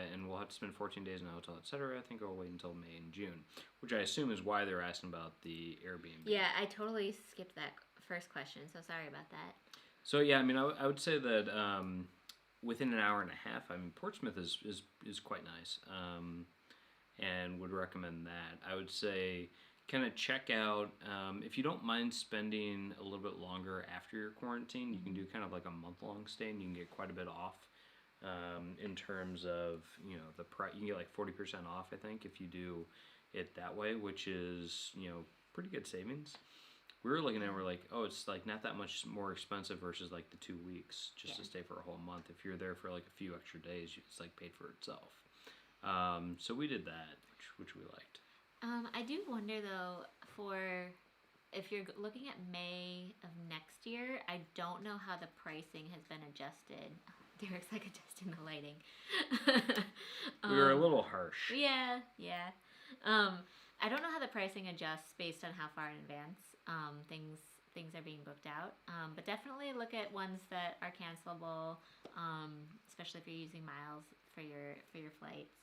And we'll have to spend 14 days in a hotel, etc. I think I'll wait until May and June, which I assume is why they're asking about the Airbnb. Yeah, I totally skipped that first question, so sorry about that. So yeah, I mean, I would say that within an hour and a half, I mean, Portsmouth is quite nice, and would recommend that. I would say kind of check out, if you don't mind spending a little bit longer after your quarantine, you can do kind of like a month-long stay, and you can get quite a bit off. In terms of, the price, you can get like 40% off, I think, if you do it that way, which is, pretty good savings. We were looking at, we're like, oh, it's like not that much more expensive versus like the 2 weeks just to stay for a whole month. If you're there for like a few extra days, it's like paid for itself. So we did that, which we liked. I do wonder though, if you're looking at May of next year, I don't know how the pricing has been adjusted. Derek's like adjusting the lighting. We were a little harsh. Yeah. I don't know how the pricing adjusts based on how far in advance things are being booked out. But definitely look at ones that are cancelable, especially if you're using miles for your flights.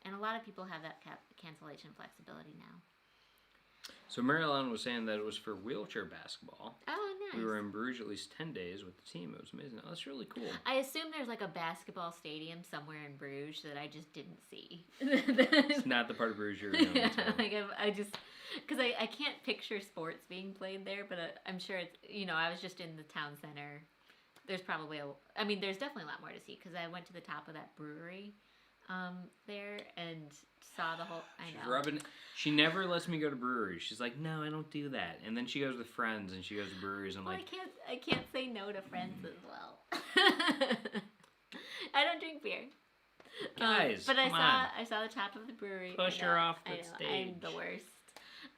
And a lot of people have that cancellation flexibility now. So Marilyn was saying that it was for wheelchair basketball. Oh, nice. We were in Bruges at least 10 days with the team. It was amazing. Oh, that's really cool. I assume there's like a basketball stadium somewhere in Bruges that I just didn't see. It's not the part of Bruges you're going to. Like I just, because I can't picture sports being played there, but I'm sure it's, I was just in the town center. There's probably there's definitely a lot more to see because I went to the top of that brewery there and saw the whole. I know. She never lets me go to breweries. She's like, no, I don't do that. And then she goes with friends and she goes to breweries. And I can't say no to friends as well. I don't drink beer. Guys, but I saw the top of the brewery. Push her off the stage. I'm the worst.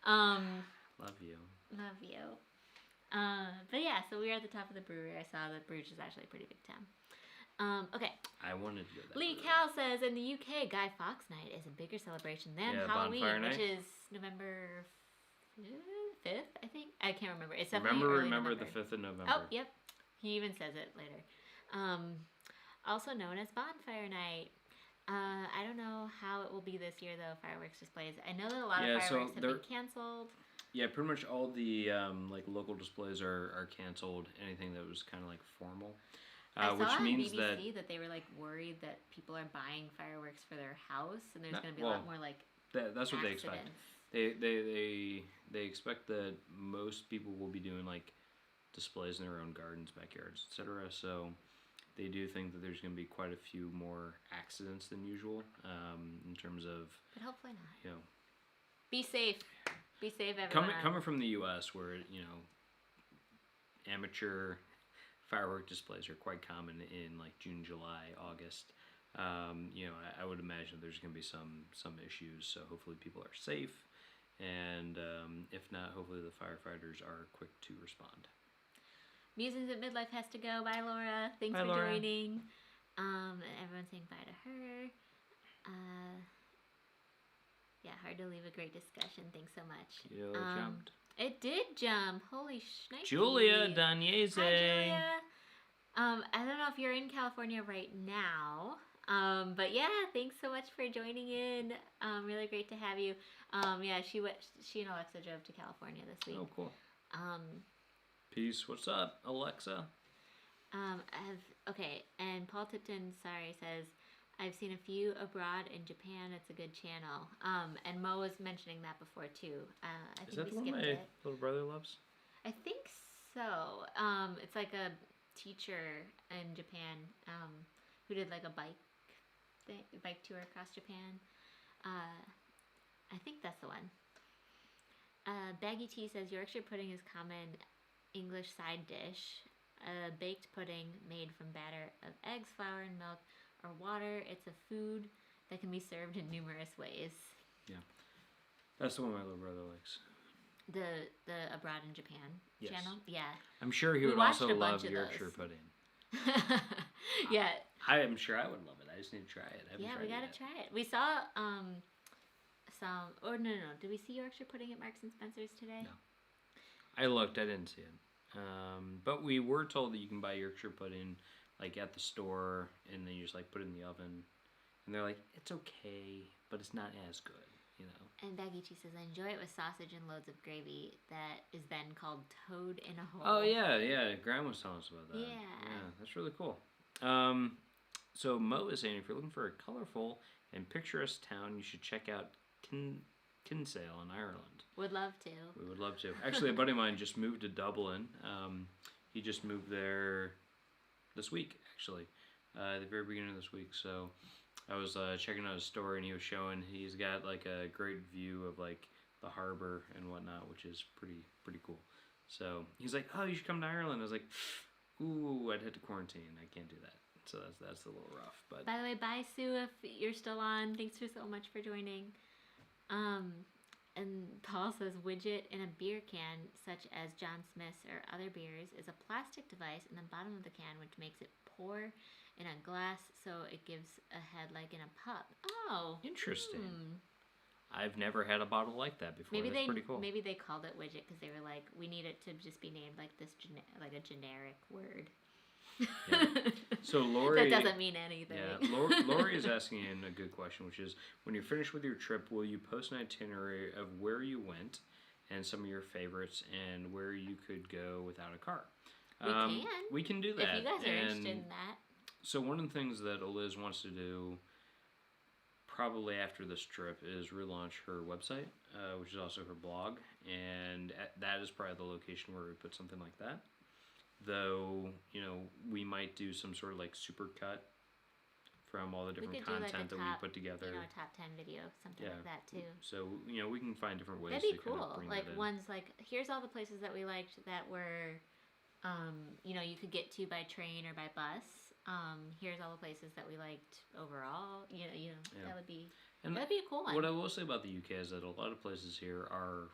Love you. Love you. But yeah, so we were at the top of the brewery. I saw that Bruges is actually a pretty big town. Okay. I wanted to go that. Lee Cal says in the UK, Guy Fawkes Night is a bigger celebration than Halloween, which is November 5th, I think. I can't remember. It's definitely remember the 5th of November. Oh, yep. He even says it later. Also known as Bonfire Night. I don't know how it will be this year, though, fireworks displays. I know that a lot of fireworks have been canceled. Yeah, pretty much all the local displays are canceled. Anything that was kind of like formal. I saw which on means BBC that they were worried that people are buying fireworks for their house, and there's going to be a lot more that's what accidents. they expect. They expect that most people will be doing displays in their own gardens, backyards, etc. So they do think that there's going to be quite a few more accidents than usual in terms of. But hopefully not. You know, be safe. Be safe, everyone. Coming from the U.S., where amateur firework displays are quite common in June, July, August. I would imagine there's going to be some issues. So hopefully people are safe, and if not, hopefully the firefighters are quick to respond. Musings at Midlife has to go. Bye, Laura. Thanks for joining. Everyone's saying bye to her. Yeah, hard to leave a great discussion. Thanks so much. It jumped. It did jump. Holy shnikes. Julia Daniese. Hi, Julia. I don't know if you're in California right now. But yeah, thanks so much for joining in. Really great to have you. Yeah, she and Alexa drove to California this week. Oh, cool. Peace. What's up, Alexa? Okay, and Paul Tipton, says, I've seen a few abroad in Japan. It's a good channel. And Mo was mentioning that before too. I think we skipped it. Is that the one my little brother loves? I think so. It's like a teacher in Japan who did a bike tour across Japan. I think that's the one. Baggy T says Yorkshire pudding is common English side dish. A baked pudding made from batter of eggs, flour, and milk or water. It's a food that can be served in numerous ways. Yeah, that's the one my little brother likes. The Abroad in Japan channel? Yeah. I'm sure he would also love Yorkshire pudding. Yeah. I am sure I would love it. I just need to try it. We gotta try it. We saw no. Did we see Yorkshire pudding at Marks and Spencer's today? No. I looked. I didn't see it. But we were told that you can buy Yorkshire pudding at the store, and then you just put it in the oven, and they're like, it's okay, but it's not as good. And Baggy Cheese says, I enjoy it with sausage and loads of gravy that is then called toad in a hole. Oh, yeah. Graham was telling us about that. Yeah, that's really cool. So Mo is saying, if you're looking for a colorful and picturesque town, you should check out Kinsale in Ireland. Would love to. We would love to. Actually, a buddy of mine just moved to Dublin. He just moved there this week, actually, the very beginning of this week. So I was checking out his story, and he was showing he's got a great view of the harbor and whatnot, which is pretty cool. So he's like, oh, you should come to Ireland. I was like, ooh, I'd have to quarantine. I can't do that. So that's a little rough. But by the way, bye Sue if you're still on. Thanks so much for joining. And Paul says widget in a beer can, such as John Smith's or other beers, is a plastic device in the bottom of the can which makes it pour in a glass so it gives a head like in a pup. Oh, interesting. I've never had a bottle like that before. That's pretty cool. Maybe they called it widget because they were like, we need it to just be named this a generic word. Yeah. So Lori, that doesn't mean anything. Yeah, Lori is asking a good question, which is, when you're finished with your trip, will you post an itinerary of where you went and some of your favorites and where you could go without a car? We can do that. If you guys are interested in that. So one of the things that Eliz wants to do probably after this trip is relaunch her website, which is also her blog, and that is probably the location where we put something like that. Though, we might do some sort of super cut from all the different content that we put together. A top 10 video, something like that too. So, we can find different ways That'd be to cool. kind of bring that in. Ones here's all the places that we liked that were, you could get to by train or by bus. Here's all the places that we liked overall. That would be a cool one. What I will say about the UK is that a lot of places here are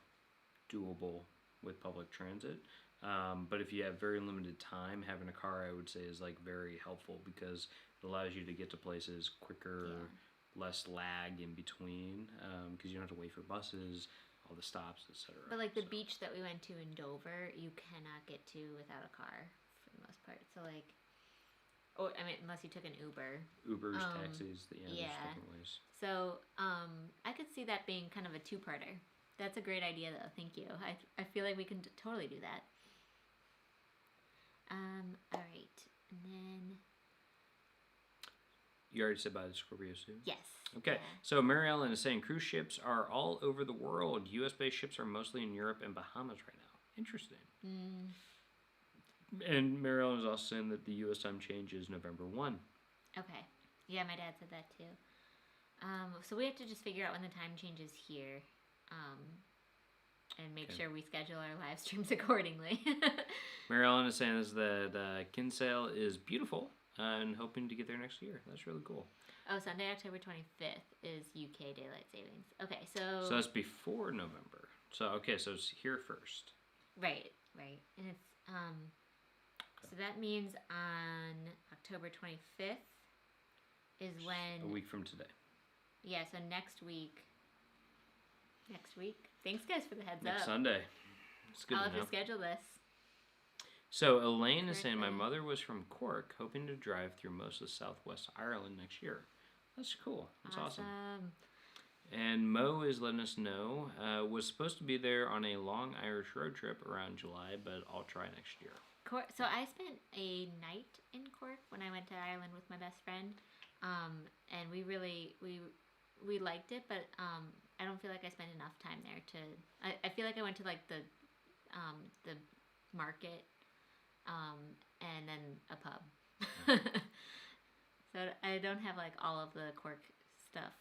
doable with public transit. But if you have very limited time, having a car, I would say, is like very helpful because it allows you to get to places quicker, less lag in between, because you don't have to wait for buses, all the stops, etc. But like the beach that we went to in Dover, you cannot get to without a car for the most part. So like, unless you took an Uber. Ubers, taxis, there's different ways. So I could see that being kind of a two-parter. That's a great idea, though. Thank you. I feel like we can totally do that. All right, and then you already said about the Scorpio suit? Yes. Okay, so Mary Ellen is saying cruise ships are all over the world. U.S.-based ships are mostly in Europe and Bahamas right now. Interesting. And Mary Ellen is also saying that the U.S. time change is November 1. Okay. Yeah, my dad said that too. So we have to just figure out when the time changes here. And make sure we schedule our live streams accordingly. Mary Ellen is saying that Kinsale is beautiful and hoping to get there next year. That's really cool. Oh, Sunday, October 25th is UK Daylight Savings. Okay, so that's before November. So so it's here first. Right. And it's so that means on October 25th is when... A week from today. Yeah, so next week. Thanks, guys, for the heads up. Next Sunday. It's good I'll to have to schedule this. So Elaine is saying, my mother was from Cork, hoping to drive through most of Southwest Ireland next year. That's cool. That's awesome. And Mo is letting us know, was supposed to be there on a long Irish road trip around July, but I'll try next year. So I spent a night in Cork when I went to Ireland with my best friend, and we really we liked it, but I don't feel like I spent enough time there to. I feel like I went to like the market, and then a pub. So I don't have like all of the Cork stuff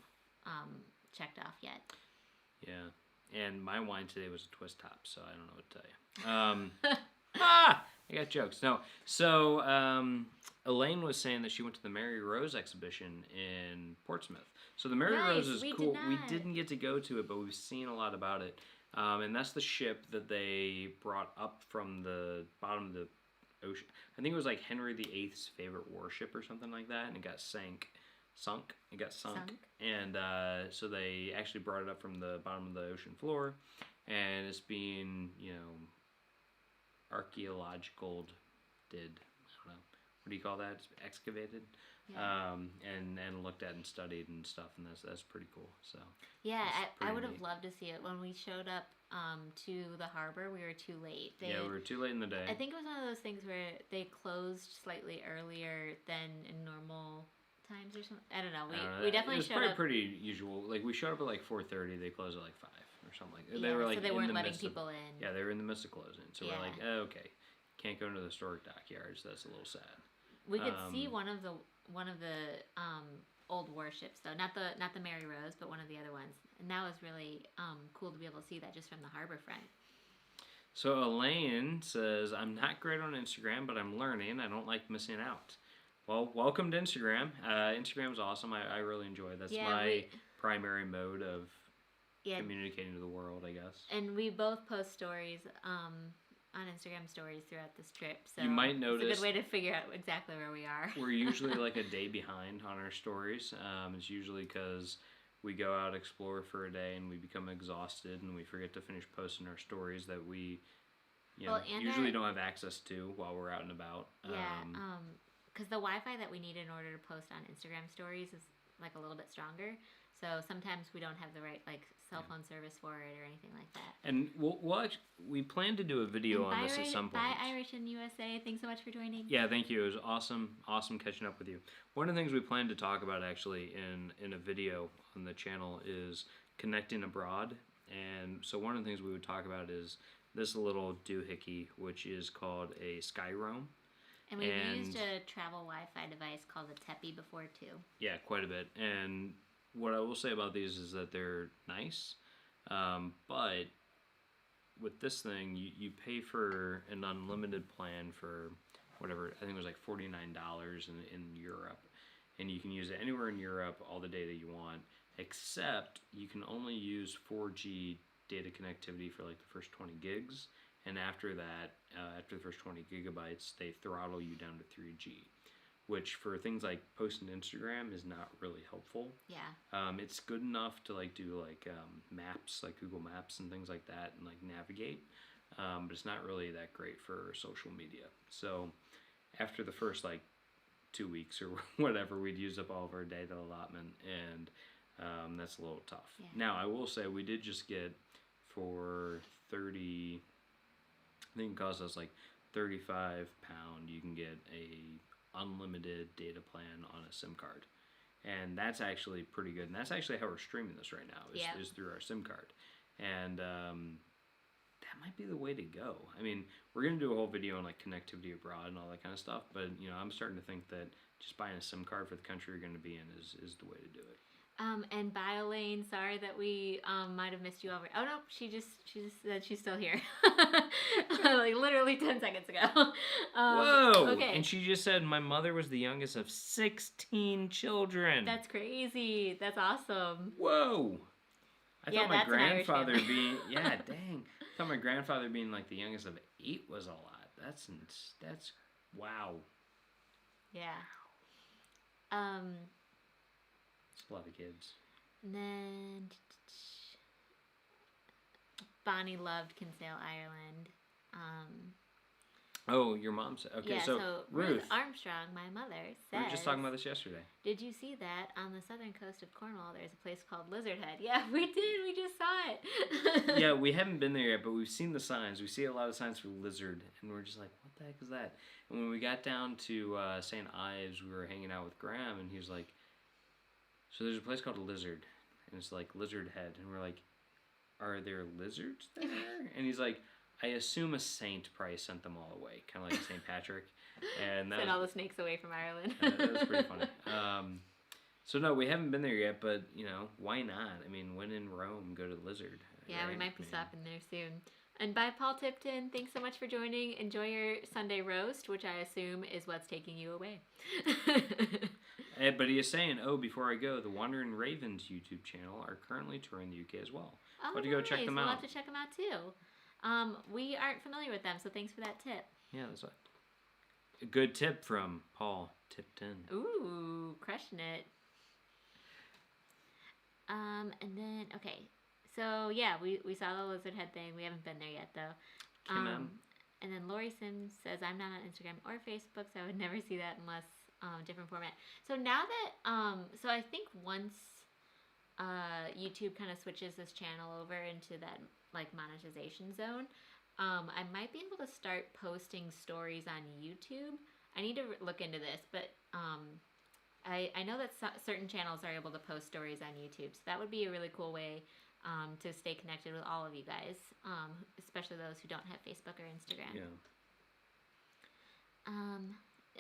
checked off yet. Yeah, and my wine today was a twist top, so I don't know what to tell you. I got jokes. No, so Elaine was saying that she went to the Mary Rose exhibition in Portsmouth. So the Mary Rose is cool. We didn't get to go to it, but we've seen a lot about it. And that's the ship that they brought up from the bottom of the ocean. I think it was like Henry VIII's favorite warship or something like that, and it got sunk. It got sunk. And so they actually brought it up from the bottom of the ocean floor, and it's being, archaeological I don't know, what do you call that? It's excavated, and looked at and studied and stuff, and that's pretty cool. So yeah, I would have loved to see it. When we showed up to the harbor, we were too late. We were too late in the day. I think it was one of those things where they closed slightly earlier than in normal times or something. I don't know. We definitely showed up. It was pretty usual. Like we showed up at like 4:30. They closed at like 5 or something like that. Yeah, they were like so they weren't letting people in. Yeah, they were in the midst of closing. So we're like, okay, can't go into the historic dockyards. That's a little sad. We could see one of the old warships though, not the Mary Rose, but one of the other ones, and that was really cool to be able to see that just from the harbor front. So Elaine says, I'm not great on Instagram, but I'm learning. I don't like missing out. Well, welcome to Instagram. Instagram's awesome. I really enjoy it. That's my primary mode of communicating to the world, I guess. And we both post stories on Instagram stories throughout this trip. So you might notice it's a good way to figure out exactly where we are. We're usually like a day behind on our stories. It's usually because we go out, explore for a day, and we become exhausted, and we forget to finish posting our stories that we usually don't have access to while we're out and about. Because the Wi-Fi that we need in order to post on Instagram stories is like a little bit stronger. So sometimes we don't have the right cell phone service for it or anything like that. And we plan to do a video on this at some point. Bye, Irish in USA. Thanks so much for joining. Yeah, thank you. It was awesome catching up with you. One of the things we plan to talk about actually in a video on the channel is connecting abroad. And so one of the things we would talk about is this little doohickey, which is called a Skyroam. And we've used a travel Wi-Fi device called a Tepi before too. Yeah, quite a bit. And what I will say about these is that they're nice, but with this thing, you pay for an unlimited plan for whatever, I think it was like $49 in Europe, and you can use it anywhere in Europe, all the data you want, except you can only use 4G data connectivity for like the first 20 gigs, and after that, after the first 20 gigabytes, they throttle you down to 3G, which for things like posting to Instagram is not really helpful. Yeah. It's good enough to like do like maps, like Google Maps and things like that, and like navigate, but it's not really that great for social media. So after the first like 2 weeks or whatever, we'd used up all of our data allotment, and that's a little tough. Yeah. Now, I will say we did just get for 30, I think it cost us like £35, you can get a unlimited data plan on a SIM card. And that's actually pretty good. And that's actually how we're streaming this right now, is through our SIM card. And that might be the way to go. I mean, we're going to do a whole video on like connectivity abroad and all that kind of stuff. But, you know, I'm starting to think that just buying a SIM card for the country you're going to be in is the way to do it. And Biolane, sorry that we might have missed you over. Oh no, she just said she's still here. Like literally 10 seconds ago. Whoa! Okay. And she just said my mother was the youngest of 16 children. That's crazy. That's awesome. Whoa! I Yeah, thought my that's an Irish grandfather family. being dang. I thought my grandfather being like the youngest of 8 was a lot. That's wow. Yeah. It's a lot of kids. And then Bonnie loved Kinsale, Ireland. Oh, your mom said. Okay, Yeah, so Ruth Armstrong, my mother, we says. were just talking about this yesterday. Did you see that on the southern coast of Cornwall? There's a place called Lizard Head. Yeah, we did. We just saw it. Yeah, we haven't been there yet, but we've seen the signs. We see a lot of signs for lizard, and we're just like, what the heck is that? And when we got down to St. Ives, we were hanging out with Graham, and he was like, so there's a place called a Lizard, and it's like Lizard Head, and we're like, are there lizards there? And he's like, I assume a saint probably sent them all away, kind of like St. Patrick. And that Sent was, all the snakes away from Ireland. that was pretty funny. So no, we haven't been there yet, but you know, why not? I mean, when in Rome, go to the Lizard. Yeah, right? we might be I mean, stopping there soon. And bye, Paul Tipton. Thanks so much for joining. Enjoy your Sunday roast, which I assume is what's taking you away. But he is saying, before I go, the Wandering Ravens YouTube channel are currently touring the UK as well. Oh, Why don't you go check them We'll out? have to check them out too. We aren't familiar with them, so thanks for that tip. Yeah, that's right. A good tip from Paul Tipton. Ooh, crushing it. And then, okay. So, yeah, we saw the Lizard Head thing. We haven't been there yet, though. Kim M. And then Lori Sims says, I'm not on Instagram or Facebook, so I would never see that unless different format. So now that, so I think once YouTube kind of switches this channel over into that, like, monetization zone, I might be able to start posting stories on YouTube. I need to look into this, but I know that certain channels are able to post stories on YouTube, so that would be a really cool way to stay connected with all of you guys, especially those who don't have Facebook or Instagram. Yeah.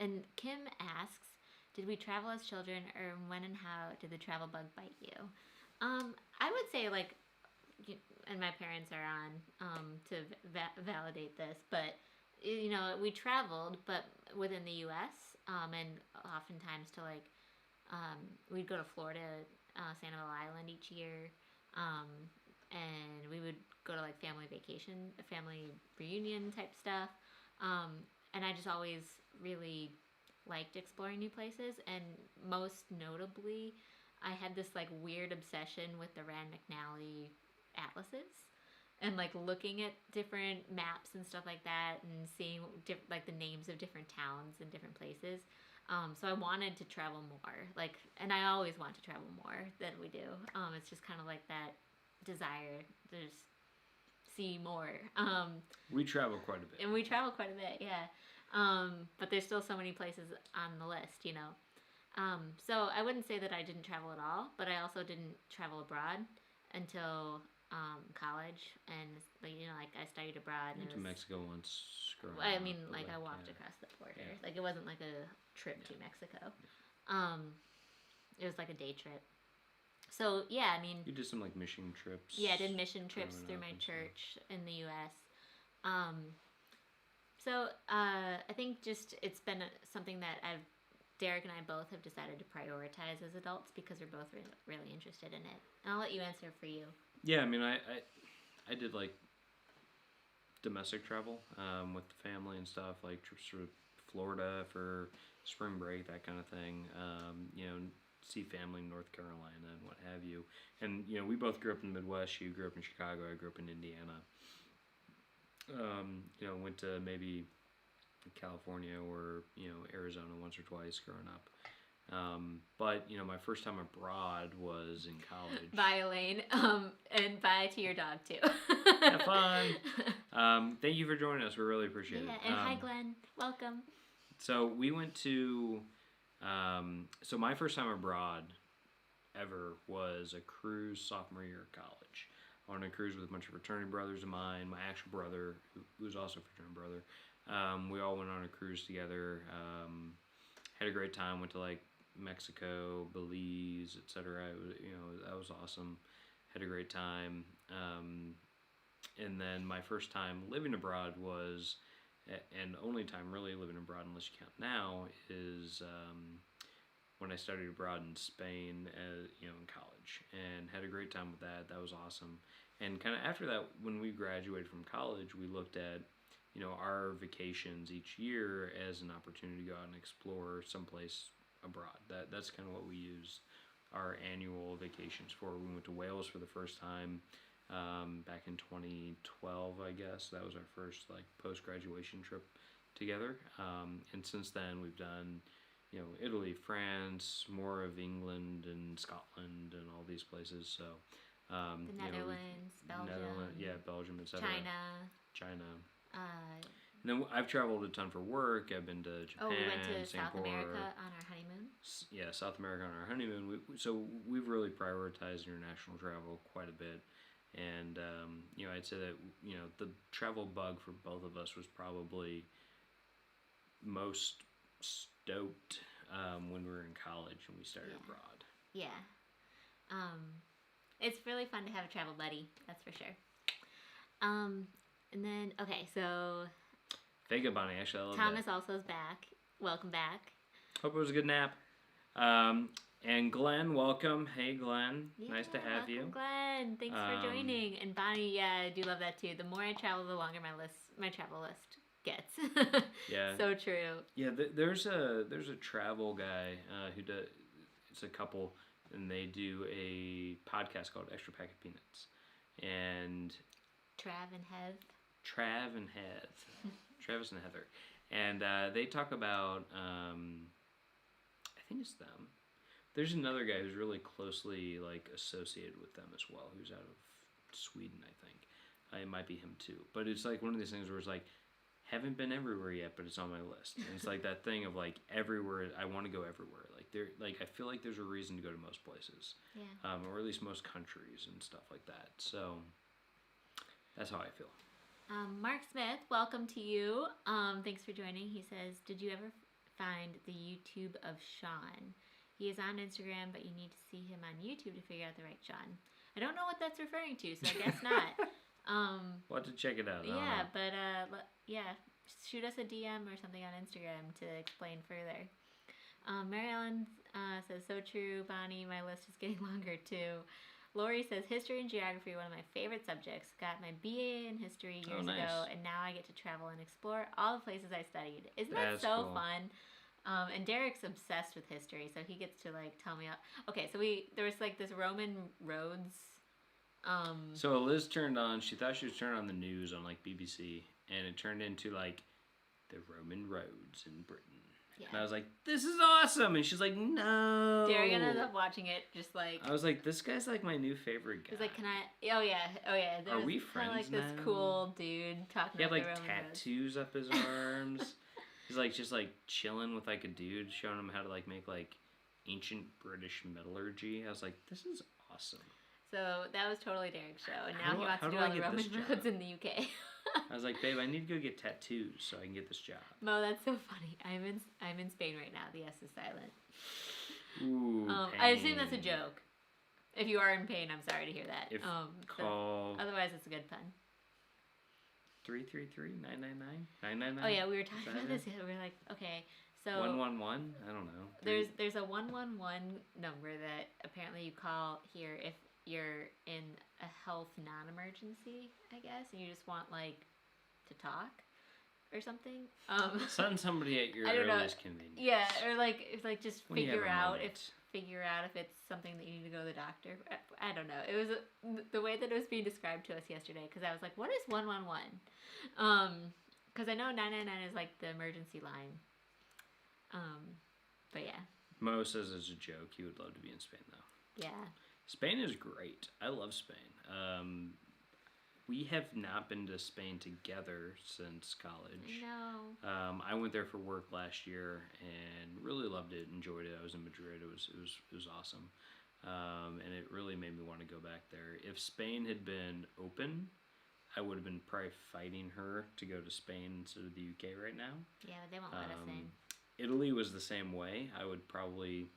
And Kim asks, did we travel as children, or when and how did the travel bug bite you? I would say, like, and my parents are on to validate this, but, you know, we traveled, but within the U.S., and oftentimes to, like, we'd go to Florida, Sanibel Island each year, and we would go to, like, family vacation, family reunion type stuff, and I just always really liked exploring new places, and most notably, I had this, like, weird obsession with the Rand McNally atlases, and, like, looking at different maps and stuff like that, and seeing like the names of different towns and different places. So I wanted to travel more, like, and I always want to travel more than we do. It's just kind of like that desire to just see more. We travel quite a bit. And we travel quite a bit, yeah. But there's still so many places on the list, you know. So I wouldn't say that I didn't travel at all, but I also didn't travel abroad until college, and, you know, like, I studied abroad. I went to Mexico once. I mean, like, I walked across the border. Yeah. Like, it wasn't like a trip to Mexico. It was like a day trip. So, yeah, I mean... You did some, like, mission trips. Yeah, I did mission trips growing through up my and church in the U.S. So, I think just it's been something that Derek and I both have decided to prioritize as adults because we're both really interested in it. And I'll let you answer for you. Yeah, I mean, I did, like, domestic travel with the family and stuff, like trips to Florida for spring break, that kind of thing. See family in North Carolina and what have you. And, we both grew up in the Midwest. You grew up in Chicago. I grew up in Indiana. Went to maybe California or, Arizona once or twice growing up. But, my first time abroad was in college. Bye, Elaine. And bye to your dog, too. Have fun. Thank you for joining us. We really appreciate it. And hi, Glenn. Welcome. So we went to... so my first time abroad ever was a cruise sophomore year of college. I went on a cruise with a bunch of fraternity brothers of mine, my actual brother, who was also a fraternity brother. We all went on a cruise together. Had a great time. Went to like Mexico, Belize, etc. That was awesome. Had a great time. And then my first time living abroad was, and only time really living abroad unless you count now, is when I studied abroad in Spain, in college, and had a great time with that. That was awesome. And kind of after that, when we graduated from college, we looked at, our vacations each year as an opportunity to go out and explore someplace abroad. That's kind of what we used our annual vacations for. We went to Wales for the first time back in 2012, I guess. That was our first post-graduation trip together. And since then, we've done, Italy, France, more of England and Scotland and all these places. So the Netherlands, Belgium. Belgium, etc. China. And then I've traveled a ton for work. I've been to Japan, we went to Singapore. South America on our honeymoon. Yeah, South America on our honeymoon. So we've really prioritized international travel quite a bit. And, I'd say that, the travel bug for both of us was probably most stoked when we were in college and we started abroad. Yeah. It's really fun to have a travel buddy, that's for sure. And then, okay, so... Thank you, Bonnie. Actually, I love Thomas that. also is back. Welcome back. Hope it was a good nap. And Glenn, welcome. Hey, Glenn. Yeah, nice to have you. Glenn. Thanks for joining. And Bonnie, yeah, I do love that too. The more I travel, the longer my travel list gets. Yeah. So true. Yeah, there's a travel guy who does. It's a couple, and they do a podcast called Extra Pack of Peanuts, and Trav and Heath. Travis and Heather, and they talk about. I think it's them. There's another guy who's really closely associated with them as well, who's out of Sweden, I think. It might be him too, but it's one of these things where it's haven't been everywhere yet, but it's on my list. And it's that thing of everywhere. I want to go everywhere. I feel like there's a reason to go to most places, or at least most countries and stuff like that. So that's how I feel. Mark Smith, welcome to you. Thanks for joining. He says, did you ever find the YouTube of Sean? He is on Instagram, but you need to see him on YouTube to figure out the right Sean. I don't know what that's referring to, so I guess not. We'll have to check it out. Yeah, but shoot us a DM or something on Instagram to explain further. Mary Ellen says, so true, Bonnie. My list is getting longer too. Lori says, history and geography, one of my favorite subjects. Got my BA in history years ago, and now I get to travel and explore all the places I studied. Isn't that so cool. Fun? And Derek's obsessed with history, so he gets to tell me. Okay, so there was this Roman roads. So Eliz turned on. She thought she was turning on the news on BBC, and it turned into the Roman roads in Britain. Yeah. And I was like, this is awesome. And she's like, no. Derek ended up watching it just I was like, this guy's my new favorite guy. He's like, can I? Oh, yeah. Are we friends now? This cool dude talking about the Roman tattoos up his arms. He's just chilling with a dude showing him how to make ancient British metallurgy. I was like, this is awesome. So that was totally Derek's show. And now he wants to do all the Roman roads in the UK. I was like, babe, I need to go get tattoos so I can get this job. Mo, that's so funny. I'm in Spain right now. The S is silent. Ooh, I assume that's a joke. If you are in pain, I'm sorry to hear that. Call. Otherwise, it's a good pun. 333-999-999. Oh yeah, we were talking about this. We were like, okay, so 111. I don't know. There's a 111 number that apparently you call here if you're in a health non-emergency, I guess, and you just want to talk or something. Send somebody at your earliest convenience. Yeah, or like just When you have figure a out moment. if it's something that you need to go to the doctor. I don't know. It was the way that it was being described to us yesterday, because I was like, what is 111? Because I know 999 is like the emergency line. But yeah. Mo says as a joke he would love to be in Spain though. Yeah. Spain is great. I love Spain. We have not been to Spain together since college. No. I went there for work last year and really loved it. Enjoyed it. I was in Madrid. It was awesome, and it really made me want to go back there. If Spain had been open, I would have been probably fighting her to go to Spain instead of the UK right now. Yeah, but they won't let us in. Italy was the same way. I would totally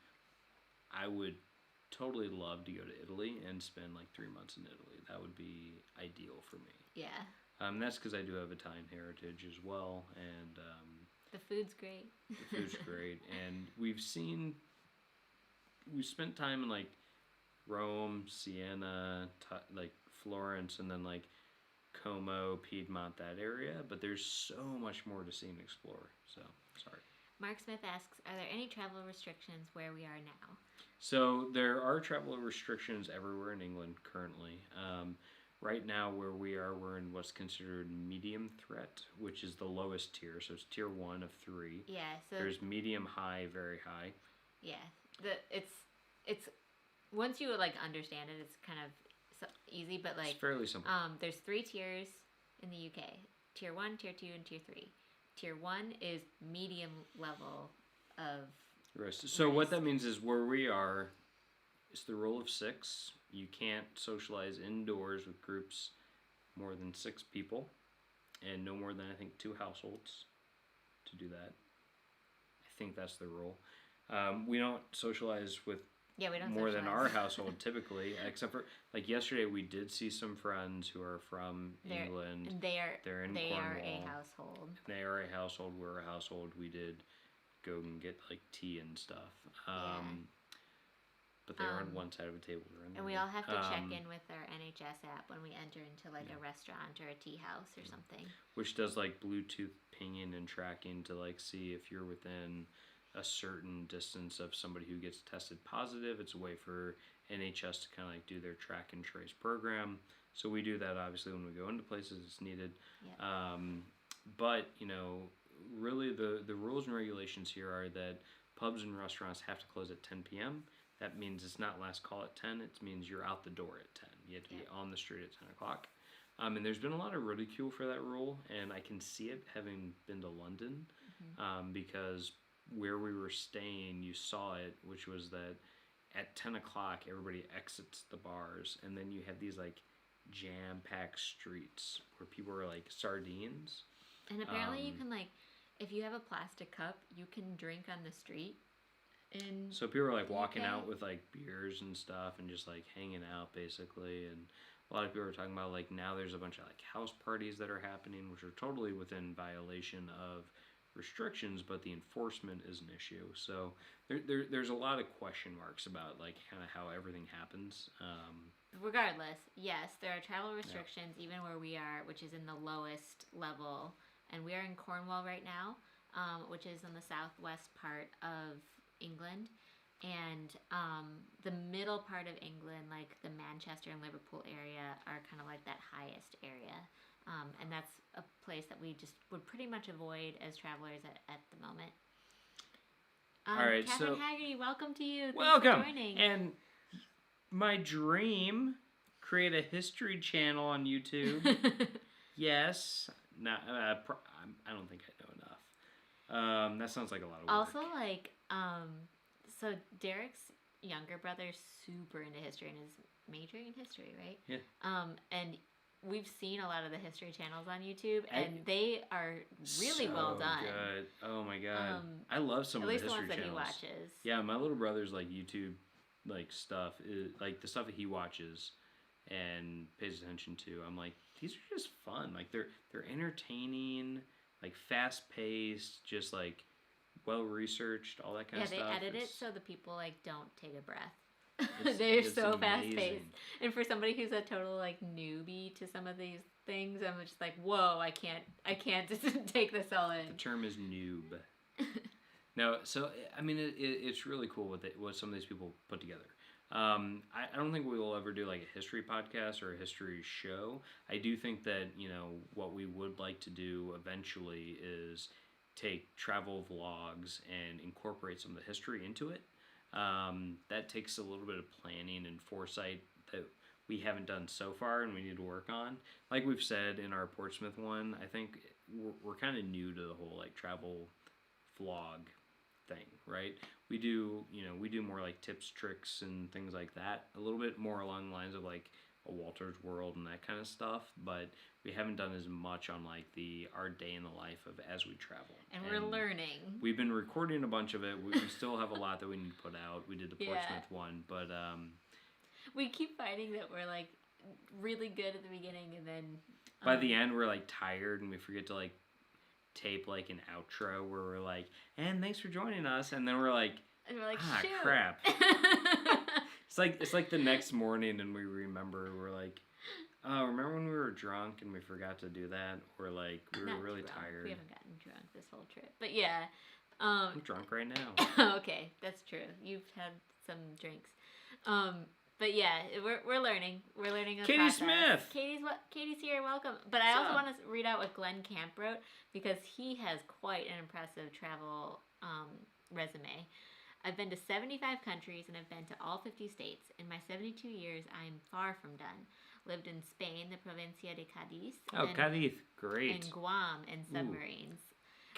love to go to Italy and spend like 3 months in Italy. That would be ideal for me. Yeah. That's because I do have Italian heritage as well, and the food's great. The food's great, and we've spent time in like Rome, Siena, like Florence, and then like Como, Piedmont, that area. But there's so much more to see and explore. So sorry. Mark Smith asks, are there any travel restrictions where we are now? So there are travel restrictions everywhere in England currently. Right now where we are, we're in what's considered medium threat, which is the lowest tier. So it's tier 1 of 3. Yeah. So there's medium, high, very high. Yeah. It's once you like understand it, it's kind of easy, but like it's fairly simple. There's 3 tiers in the UK: tier 1, tier 2, and tier 3. Tier 1 is medium level of risk. So what that means is where we are, it's the rule of 6. You can't socialize indoors with groups more than 6 people, and no more than I think 2 households to do that. I think that's the rule. We don't socialize with more than our household typically, except for like yesterday we did see some friends who are from England. They're in Cornwall. Are a household. They are a household. We're a household. We did go and get like tea and stuff. But they're on one side of a table. And we all have to check in with our NHS app when we enter into like a restaurant or a tea house or something. Which does like Bluetooth pinging and tracking to like see if you're within a certain distance of somebody who gets tested positive. It's a way for NHS to kind of like do their track and trace program. So we do that obviously when we go into places it's needed. Yeah. But you know, really the rules and regulations here are that pubs and restaurants have to close at 10 p.m. That means it's not last call at 10. It means you're out the door at 10. You have to be on the street at 10 o'clock. And there's been a lot of ridicule for that rule, and I can see it having been to London, because where we were staying, you saw it, which was that at 10 o'clock, everybody exits the bars, and then you have these like jam-packed streets where people are like sardines. And apparently you can like, if you have a plastic cup, you can drink on the street. So people are like walking out with like beers and stuff and just like hanging out basically, and a lot of people are talking about like now there's a bunch of like house parties that are happening which are totally within violation of restrictions, but the enforcement is an issue. So there's a lot of question marks about like kind of how everything happens. Regardless, yes, there are travel restrictions even where we are, which is in the lowest level, and we are in Cornwall right now, which is in the southwest part of England, and the middle part of England, like the Manchester and Liverpool area, are kind of like that highest area, and that's a place that we just would pretty much avoid as travelers at the moment. All right, Catherine Haggerty, welcome to you. Welcome. Thanks for joining. And my dream, create a history channel on YouTube. Yes. No, I don't think I know enough. That sounds like a lot of work. Also, like, so Derek's younger brother's super into history and is majoring in history, right? Yeah. And we've seen a lot of the history channels on YouTube, and they are really so well done. Good. Oh my god, I love some of the history channels. At least the ones that he watches. Yeah, my little brother's like YouTube, like stuff is like the stuff that he watches and pays attention to. I'm like, these are just fun. Like they're entertaining, like fast paced, just like well researched, all that kind of stuff. Yeah, they edit it so the people like don't take a breath. They're so fast paced, and for somebody who's a total like newbie to some of these things, I'm just like, whoa, I can't just take this all in. The term is noob. No, so I mean, it's really cool what some of these people put together. I don't think we will ever do like a history podcast or a history show. I do think that, what we would like to do eventually is take travel vlogs and incorporate some of the history into it. That takes a little bit of planning and foresight that we haven't done so far and we need to work on. Like we've said in our Portsmouth one, I think we're kind of new to the whole like travel vlog thing, right? We do more like tips, tricks, and things like that. A little bit more along the lines of like a Walter's World and that kind of stuff, but we haven't done as much on like our day in the life of as we travel. And we're learning. We've been recording a bunch of it. We still have a lot that we need to put out. We did the Portsmouth one, but we keep finding that we're like really good at the beginning, and then by the end we're like tired and we forget to like tape like an outro where we're like, and thanks for joining us, and then we're like, shoot. Crap. It's like the next morning and we remember, we're like, oh, remember when we were drunk and we forgot to do that, or like we were really tired. We haven't gotten drunk this whole trip, but yeah, I'm drunk right now. Okay, that's true, you've had some drinks. But yeah, we're learning. We're learning. Katie Smith. Katie's here. Welcome. But I also want to read out what Glenn Camp wrote, because he has quite an impressive travel resume. I've been to 75 countries and I've been to all 50 states. In my 72 years, I am far from done. Lived in Spain, the Provincia de Cádiz. Oh, Cádiz, great. And Guam in submarines.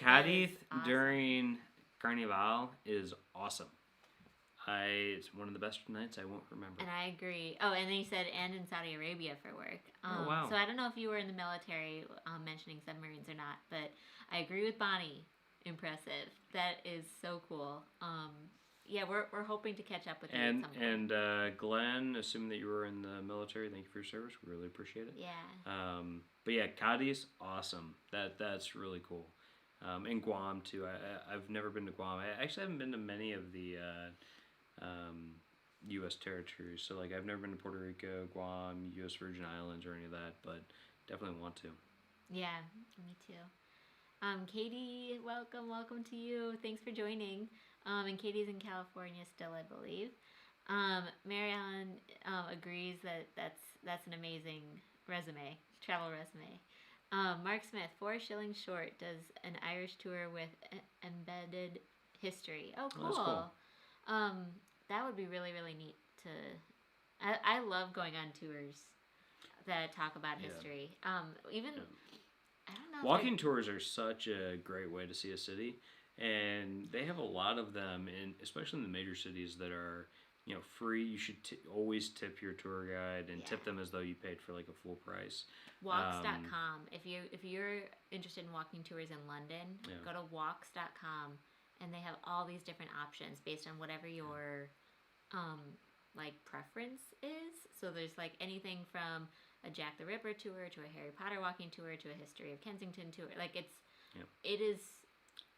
Cádiz awesome. During Carnival is awesome. It's one of the best nights I won't remember. And I agree. Oh, and then he said, and in Saudi Arabia for work. Oh, wow. So I don't know if you were in the military mentioning submarines or not, but I agree with Bonnie. Impressive. That is so cool. Yeah, we're hoping to catch up with you at some point. And Glenn, assuming that you were in the military, thank you for your service. We really appreciate it. Yeah. But yeah, Cádiz, awesome. That's really cool. And Guam too. I've never been to Guam. I actually haven't been to many of the U.S. territories. So like I've never been to Puerto Rico, Guam, U.S. Virgin Islands, or any of that. But definitely want to. Yeah, me too. Katie, welcome to you. Thanks for joining. And Katie's in California still, I believe. Mary Ellen agrees that that's an amazing travel resume. Mark Smith, 4 shillings short, does an Irish tour with embedded history. Oh, cool. That's cool. That would be really, really neat to... I love going on tours that talk about history. Even... I don't know. Walking tours are such a great way to see a city, and they have a lot of them, especially in the major cities, that are free. You should always tip your tour guide and tip them as though you paid for like a full price. Walks.com. If you're interested in walking tours in London, go to walks.com, and they have all these different options based on whatever your like preference is. So there's like anything from a Jack the Ripper tour to a Harry Potter walking tour to a History of Kensington tour. Like it is.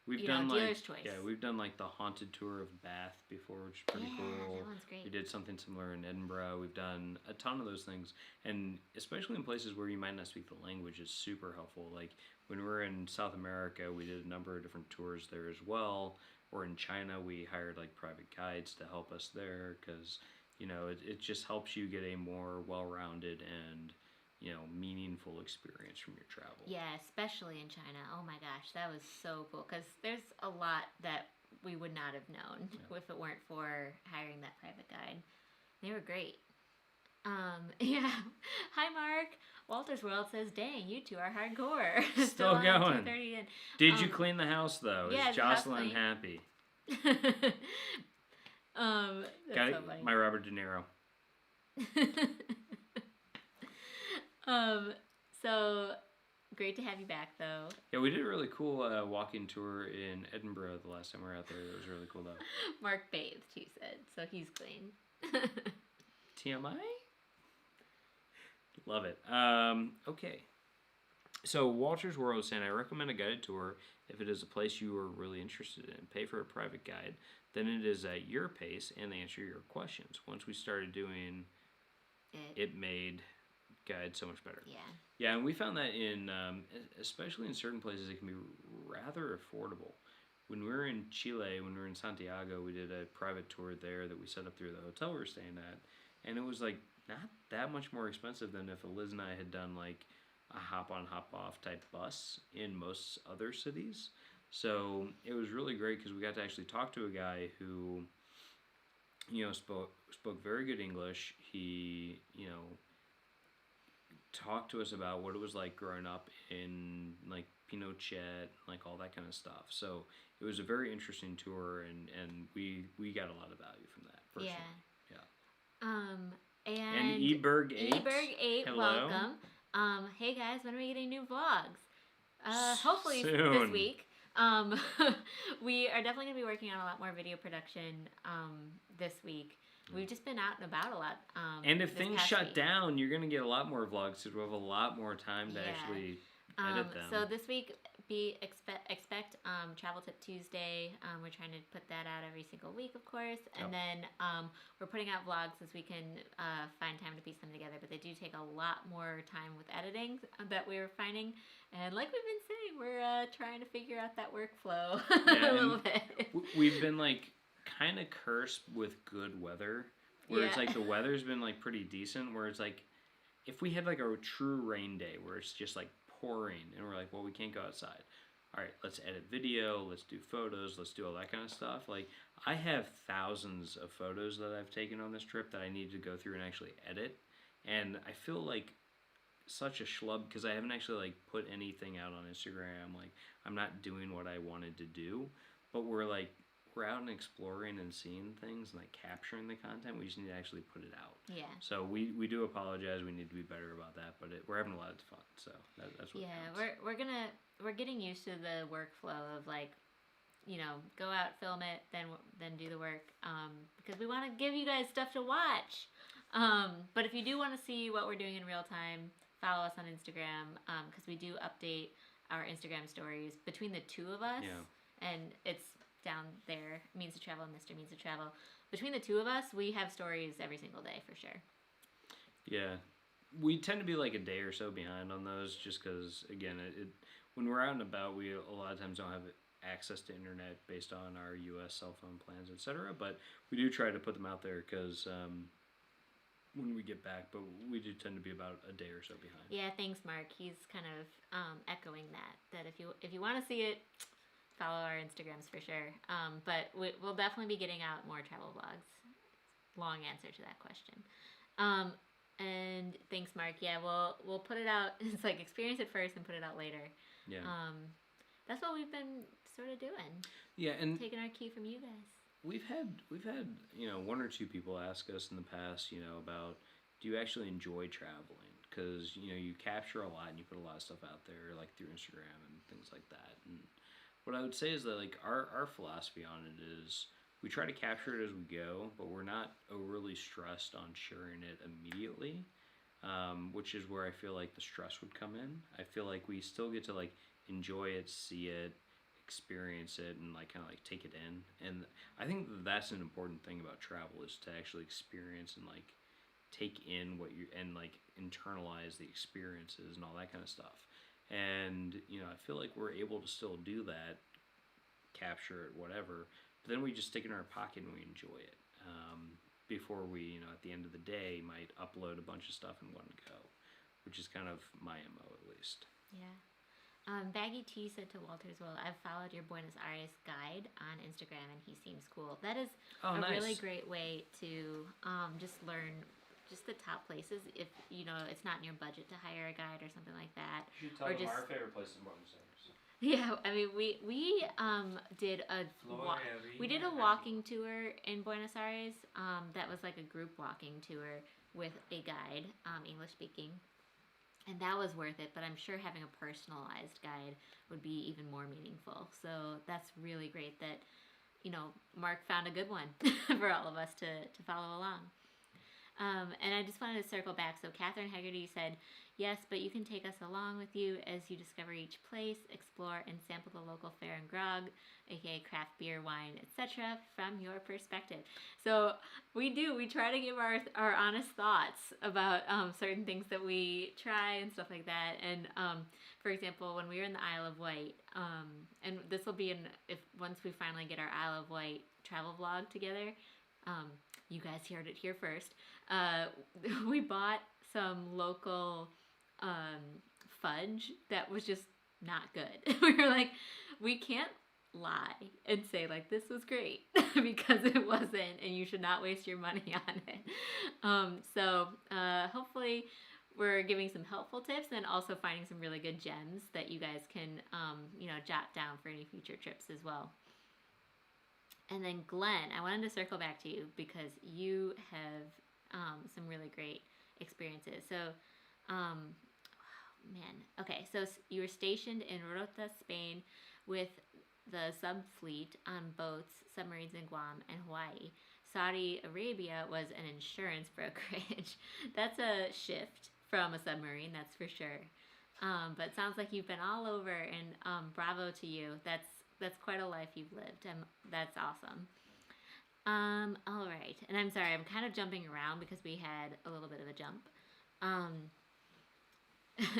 We've done dealer's choice. Yeah, we've done like the haunted tour of Bath before, which is pretty cool. That one's great. We did something similar in Edinburgh. We've done a ton of those things, and especially in places where you might not speak the language, is super helpful. Like when we were in South America, we did a number of different tours there as well. Or in China, we hired like private guides to help us there, because it just helps you get a more well-rounded and meaningful experience from your travel. Yeah, especially in China. Oh my gosh, that was so cool, because there's a lot that we would not have known if it weren't for hiring that private guide. They were great. Yeah. Hi, Mark. Walter's World says, dang, you two are hardcore. Still going. Did you Um, clean the house, though? yeah, Is the house Jocelyn clean. happy? That's so funny. My Robert De Niro. So great to have you back, though. Yeah, we did a really cool walking tour in Edinburgh the last time we were out there. It was really cool, though. Mark bathed, he said, so he's clean. TMI? Love it. Okay. So Walter's World is saying, I recommend a guided tour if it is a place you are really interested in. Pay for a private guide. Then it is at your pace and they answer your questions. Once we started doing it made guide so much better. Yeah. Yeah, and we found that in, especially in certain places, it can be rather affordable. When we were in Chile, when we were in Santiago, we did a private tour there that we set up through the hotel we were staying at, and it was like not that much more expensive than if Eliz and I had done like a hop on, hop off type bus in most other cities. So it was really great because we got to actually talk to a guy who, spoke very good English. He, talked to us about what it was like growing up in like Pinochet, like all that kind of stuff. So it was a very interesting tour, and we got a lot of value from that. Personally. Yeah. And Eberg 8. Eberg 8, hello. Welcome. Hey guys, when are we getting new vlogs? Hopefully Soon. this week. We are definitely going to be working on a lot more video production this week. We've just been out and about a lot. And if things shut down, you're going to get a lot more vlogs because we'll have a lot more time to actually edit them. So this week, expect Travel Tip Tuesday. We're trying to put that out every single week, of course. And then we're putting out vlogs as we can find time to piece them together. But they do take a lot more time with editing that we're finding. And like we've been saying, we're trying to figure out that workflow a little bit. We've been like kind of cursed with good weather, where it's like the weather's been like pretty decent, where it's like if we had like a true rain day where it's just like pouring and we're like, well, we can't go outside, all right, let's edit video, let's do photos, let's do all that kind of stuff. Like I have thousands of photos that I've taken on this trip that I need to go through and actually edit, and I feel like such a schlub because I haven't actually like put anything out on Instagram. Like I'm not doing what I wanted to do, but we're out and exploring and seeing things and like capturing the content. We just need to actually put it out. Yeah. So we do apologize. We need to be better about that, but we're having a lot of fun. So that's what. Yeah, we're getting used to the workflow of like, go out, film it, then do the work, because we want to give you guys stuff to watch. But if you do want to see what we're doing in real time, follow us on Instagram, because we do update our Instagram stories between the two of us. Yeah. And it's down there, Means to Travel, Mr. Means to Travel. Between the two of us, we have stories every single day for sure. Yeah. We tend to be like a day or so behind on those just because, again, when we're out and about, we a lot of times don't have access to internet based on our U.S. cell phone plans, etc. But we do try to put them out there because when we get back, but we do tend to be about a day or so behind. Yeah, thanks, Mark. He's kind of echoing that if you want to see it, follow our Instagrams for sure. But we'll definitely be getting out more travel vlogs. Long answer to that question. And thanks, Mark. Yeah, we'll put it out. It's like experience it first and put it out later. Yeah. That's what we've been sort of doing. Yeah, and taking our cue from you guys. We've had one or two people ask us in the past about, do you actually enjoy traveling? Because you capture a lot and you put a lot of stuff out there like through Instagram and things like that. And what I would say is that like our philosophy on it is we try to capture it as we go, but we're not overly stressed on sharing it immediately, which is where I feel like the stress would come in. I feel like we still get to like enjoy it, see it, experience it, and like kind of like take it in. And I think that's an important thing about travel, is to actually experience and like take in what you and like internalize the experiences and all that kind of stuff. And I feel like we're able to still do that, capture it, whatever, but then we just stick it in our pocket and we enjoy it, before we at the end of the day might upload a bunch of stuff in one go, which is kind of my MO at least. Yeah. Baggy T said to Walter as well, I've followed your Buenos Aires guide on Instagram and he seems cool. That is nice. Really great way to just learn just the top places if it's not in your budget to hire a guide or something like that. You should tell them our favorite place in Buenos Aires. Yeah, I mean we did a walking tour in Buenos Aires. That was like a group walking tour with a guide, English speaking. And that was worth it, but I'm sure having a personalized guide would be even more meaningful. So that's really great that, Mark found a good one for all of us to follow along. And I just wanted to circle back. So Catherine Hegarty said, yes, but you can take us along with you as you discover each place, explore, and sample the local fare and grog, aka craft beer, wine, etc., from your perspective. So we try to give our honest thoughts about certain things that we try and stuff like that. And for example, when we were in the Isle of Wight, and this will be once we finally get our Isle of Wight travel vlog together, you guys heard it here first. We bought some local fudge that was just not good. We were like, we can't lie and say like this was great because it wasn't, and you should not waste your money on it. So hopefully we're giving some helpful tips and also finding some really good gems that you guys can jot down for any future trips as well. And then Glenn, I wanted to circle back to you because you have some really great experiences. So, okay, so you were stationed in Rota, Spain with the subfleet on boats, submarines in Guam and Hawaii. Saudi Arabia was an insurance brokerage. That's a shift from a submarine, that's for sure. But it sounds like you've been all over, and bravo to you. That's quite a life you've lived, and that's awesome. All right, and I'm sorry, I'm kind of jumping around because we had a little bit of a jump.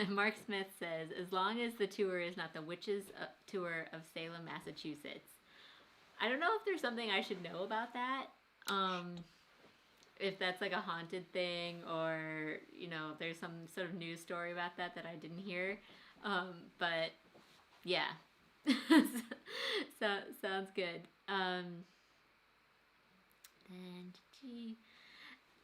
Mark Smith says, as long as the tour is not the witches tour of Salem, Massachusetts. I don't know if there's something I should know about that. If that's like a haunted thing, or there's some sort of news story about that I didn't hear. But yeah. So sounds good. And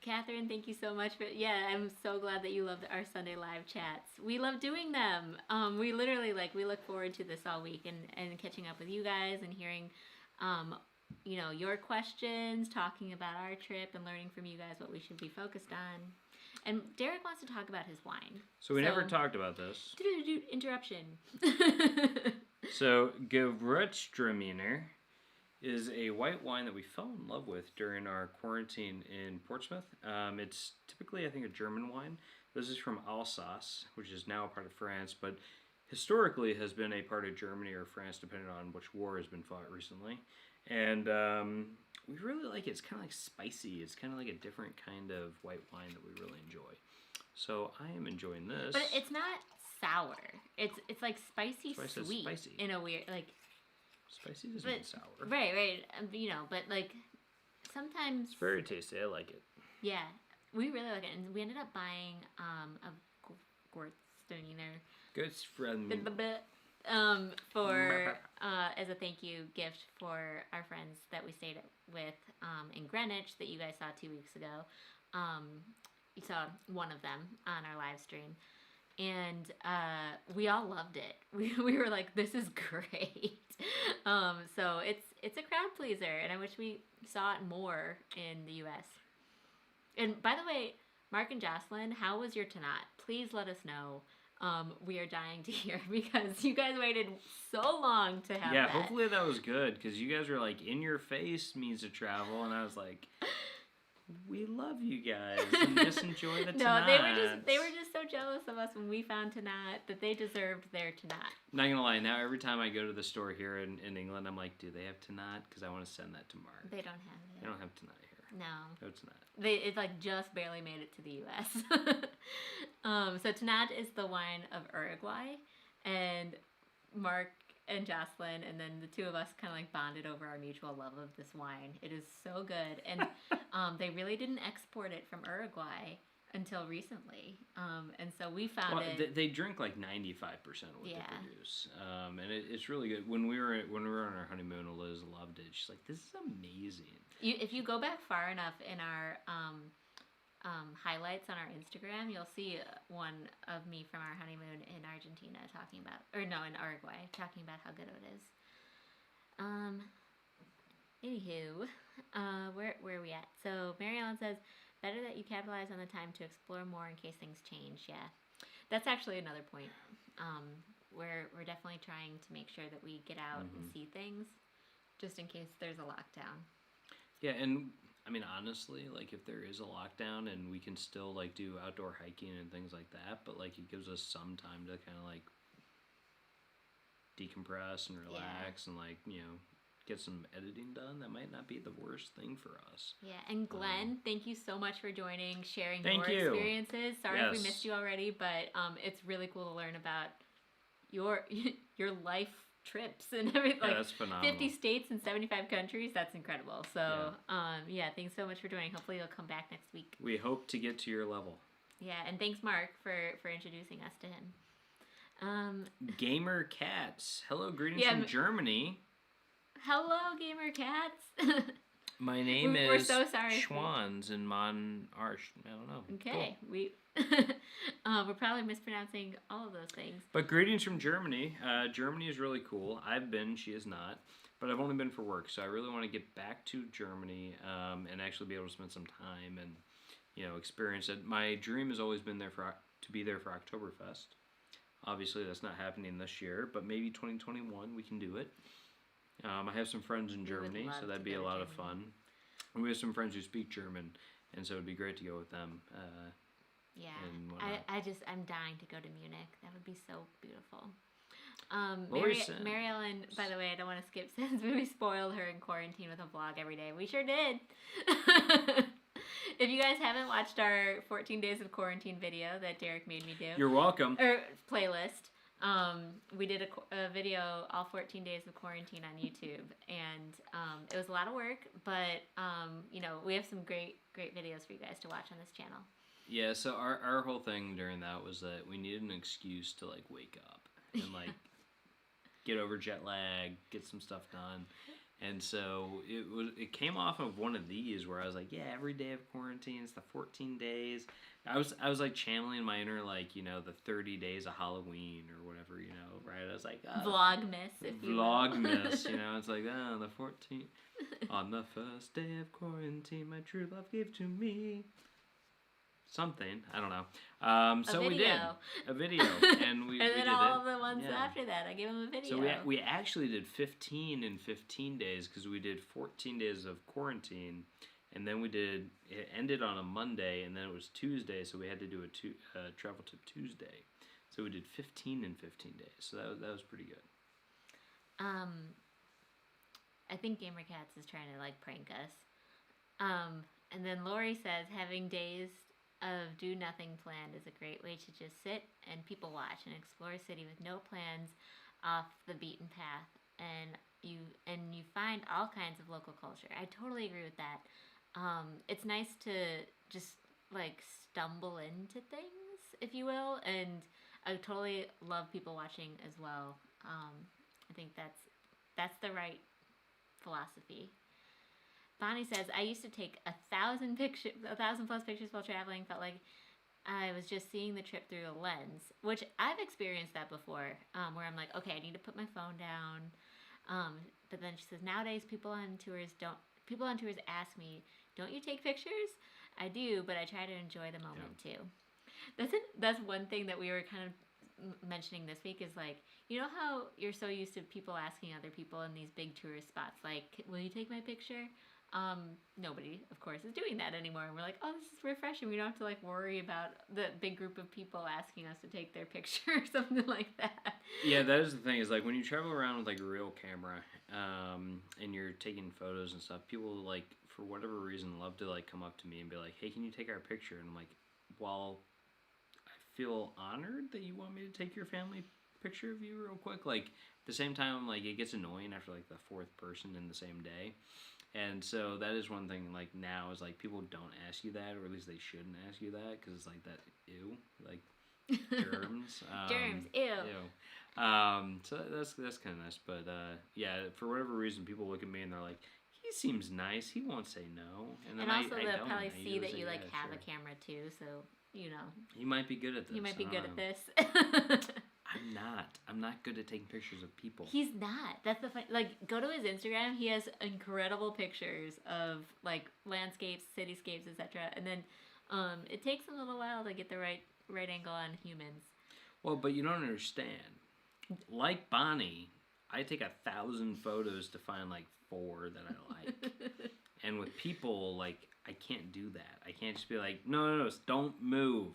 Catherine, thank you so much I'm so glad that you loved our Sunday live chats. We love doing them. We literally we look forward to this all week and catching up with you guys and hearing your questions, talking about our trip and learning from you guys what we should be focused on. And Derek wants to talk about his wine. So we never talked about this. Interruption. So Gewürztraminer is a white wine that we fell in love with during our quarantine in Portsmouth. It's typically, I think, a German wine. This is from Alsace, which is now a part of France, but historically has been a part of Germany or France, depending on which war has been fought recently. And we really like it. It's kind of like spicy. It's kind of like a different kind of white wine that we really enjoy. So I am enjoying this. But it's not sour. It's like spicy sweet. Spicy. In a weird Spicy doesn't mean sour. Right. But sometimes it's very tasty. I like it. Yeah, we really like it, and we ended up buying a Gewürztraminer. For as a thank you gift for our friends that we stayed with in Greenwich that you guys saw 2 weeks ago. You saw one of them on our live stream. And we all loved it. We were like, this is great. So it's a crowd pleaser, and I wish we saw it more in the U.S. And by the way, Mark and Jocelyn, how was your Tanat? Please let us know. We are dying to hear because you guys waited so long to have that. Yeah, hopefully that was good because you guys were like in your face means of travel, and I was like, we love you guys and just enjoy the Tanat. No, they were just so jealous of us when we found Tanat that they deserved their Tanat. Not gonna lie, now every time I go to the store here in England, I'm like, do they have Tanat? Because I want to send that to Mark. They don't have it. They don't have Tanat here. No. No Tanat. It just barely made it to the U.S. So Tanat is the wine of Uruguay, and Mark and Jocelyn, and then the two of us kind of bonded over our mutual love of this wine. It is so good, and they really didn't export it from Uruguay until recently, and so we found it. They drink 95% of what they produce, and it's really good. When we were on our honeymoon, Eliz loved it. She's like, "This is amazing." If you go back far enough in our highlights on our Instagram, you'll see one of me from our honeymoon in Argentina in Uruguay, talking about how good it is. Anywho, where are we at? So Mary Ellen says, better that you capitalize on the time to explore more in case things change. Yeah, that's actually another point. We're definitely trying to make sure that we get out and see things, just in case there's a lockdown. Yeah, and I mean, honestly, like if there is a lockdown and we can still like do outdoor hiking and things like that, but like it gives us some time to kind of like decompress and relax and like, you know, get some editing done, that might not be the worst thing for us. Yeah, and Glenn, thank you so much for joining, sharing Thank your you. experiences. Sorry if we Yes. missed you already, but it's really cool to learn about your life trips and everything. Yeah, Like that's phenomenal. 50 states and 75 countries. That's incredible. So, yeah, thanks so much for joining. Hopefully you'll come back next week. We hope to get to your level. Yeah, and thanks Mark for introducing us to him. Gamer Cats. Hello, greetings from Germany. Hello, Gamer Cats. My name We're is so sorry. Schwans in Mon Arsh. I don't know. Okay, Cool. we're probably mispronouncing all of those things. But greetings from Germany. Germany is really cool. I've been, she is not, but I've only been for work. So I really want to get back to Germany and actually be able to spend some time and, you know, experience it. My dream has always been to be there for Oktoberfest. Obviously, that's not happening this year, but maybe 2021 we can do it. I have some friends in Germany, so that'd be a lot of fun. And we have some friends who speak German, and so it'd be great to go with them. Yeah, and I'm dying to go to Munich. That would be so beautiful. Mary Ellen, by the way, I don't want to skip since we spoiled her in quarantine with a vlog every day. We sure did. If you guys haven't watched our 14 days of quarantine video that Derek made me do, you're welcome. Or playlist. We did a video all 14 days of quarantine on YouTube, and it was a lot of work, but you know, we have some great videos for you guys to watch on this channel. Yeah, so our whole thing during that was that we needed an excuse to like wake up and like get over jet lag, get some stuff done. And so it came off of one of these where I was like, yeah, every day of quarantine, it's the 14 days. I was like channeling my inner, like, you know, the 30 days of Halloween or whatever, you know, right? I was like, oh, Vlogmas, if you will. Vlogmas, you know, it's like, oh, the 14th, on the first day of quarantine, my true love gave to me something, I don't know. So we did a video, and we and then did all it. the ones after that, I gave him a video. So we actually did 15 in 15 days because we did 14 days of quarantine, and then it ended on a Monday, and then it was Tuesday, so we had to do a travel tip Tuesday. So we did 15 in 15 days. So that was pretty good. I think GamerCats is trying to like prank us. And then Lori says having days of do nothing planned is a great way to just sit and people watch and explore a city with no plans off the beaten path, and you find all kinds of local culture. I totally agree with that. It's nice to just like stumble into things, if you will, and I totally love people watching as well. I think that's the right philosophy. Bonnie says, I used to take 1,000 plus pictures while traveling. Felt like I was just seeing the trip through a lens, which I've experienced that before, where I'm like, okay, I need to put my phone down. But then she says, nowadays people on tours ask me, don't you take pictures? I do, but I try to enjoy the moment too. That's one thing that we were kind of mentioning this week is like, you know how you're so used to people asking other people in these big tourist spots, like, will you take my picture? Nobody, of course, is doing that anymore. And we're like, oh, this is refreshing. We don't have to like worry about the big group of people asking us to take their picture or something like that. Yeah, that is the thing, is like when you travel around with like a real camera, and you're taking photos and stuff, people like, for whatever reason, love to like come up to me and be like, hey, can you take our picture? And I'm like, well, I feel honored that you want me to take your family picture of you real quick. Like at the same time, like it gets annoying after like the fourth person in the same day. And so that is one thing, like, now is, like, people don't ask you that, or at least they shouldn't ask you that, because it's, like, that, ew, like, germs. Germs, ew. So that's kind of nice, but, yeah, for whatever reason, people look at me and they're like, he seems nice, he won't say no. And then also they'll probably see that you, like, have a camera, too, so, you know. You might be good at this. You might be good at this. I'm not good at taking pictures of people. He's not. That's the fun. Like, go to his Instagram. He has incredible pictures of like landscapes, cityscapes, etc. And then, it takes him a little while to get the right angle on humans. Well, but you don't understand. Like Bonnie, I take 1,000 photos to find like 4 that I like. And with with people, like, I can't do that. I can't just be like, no, don't move.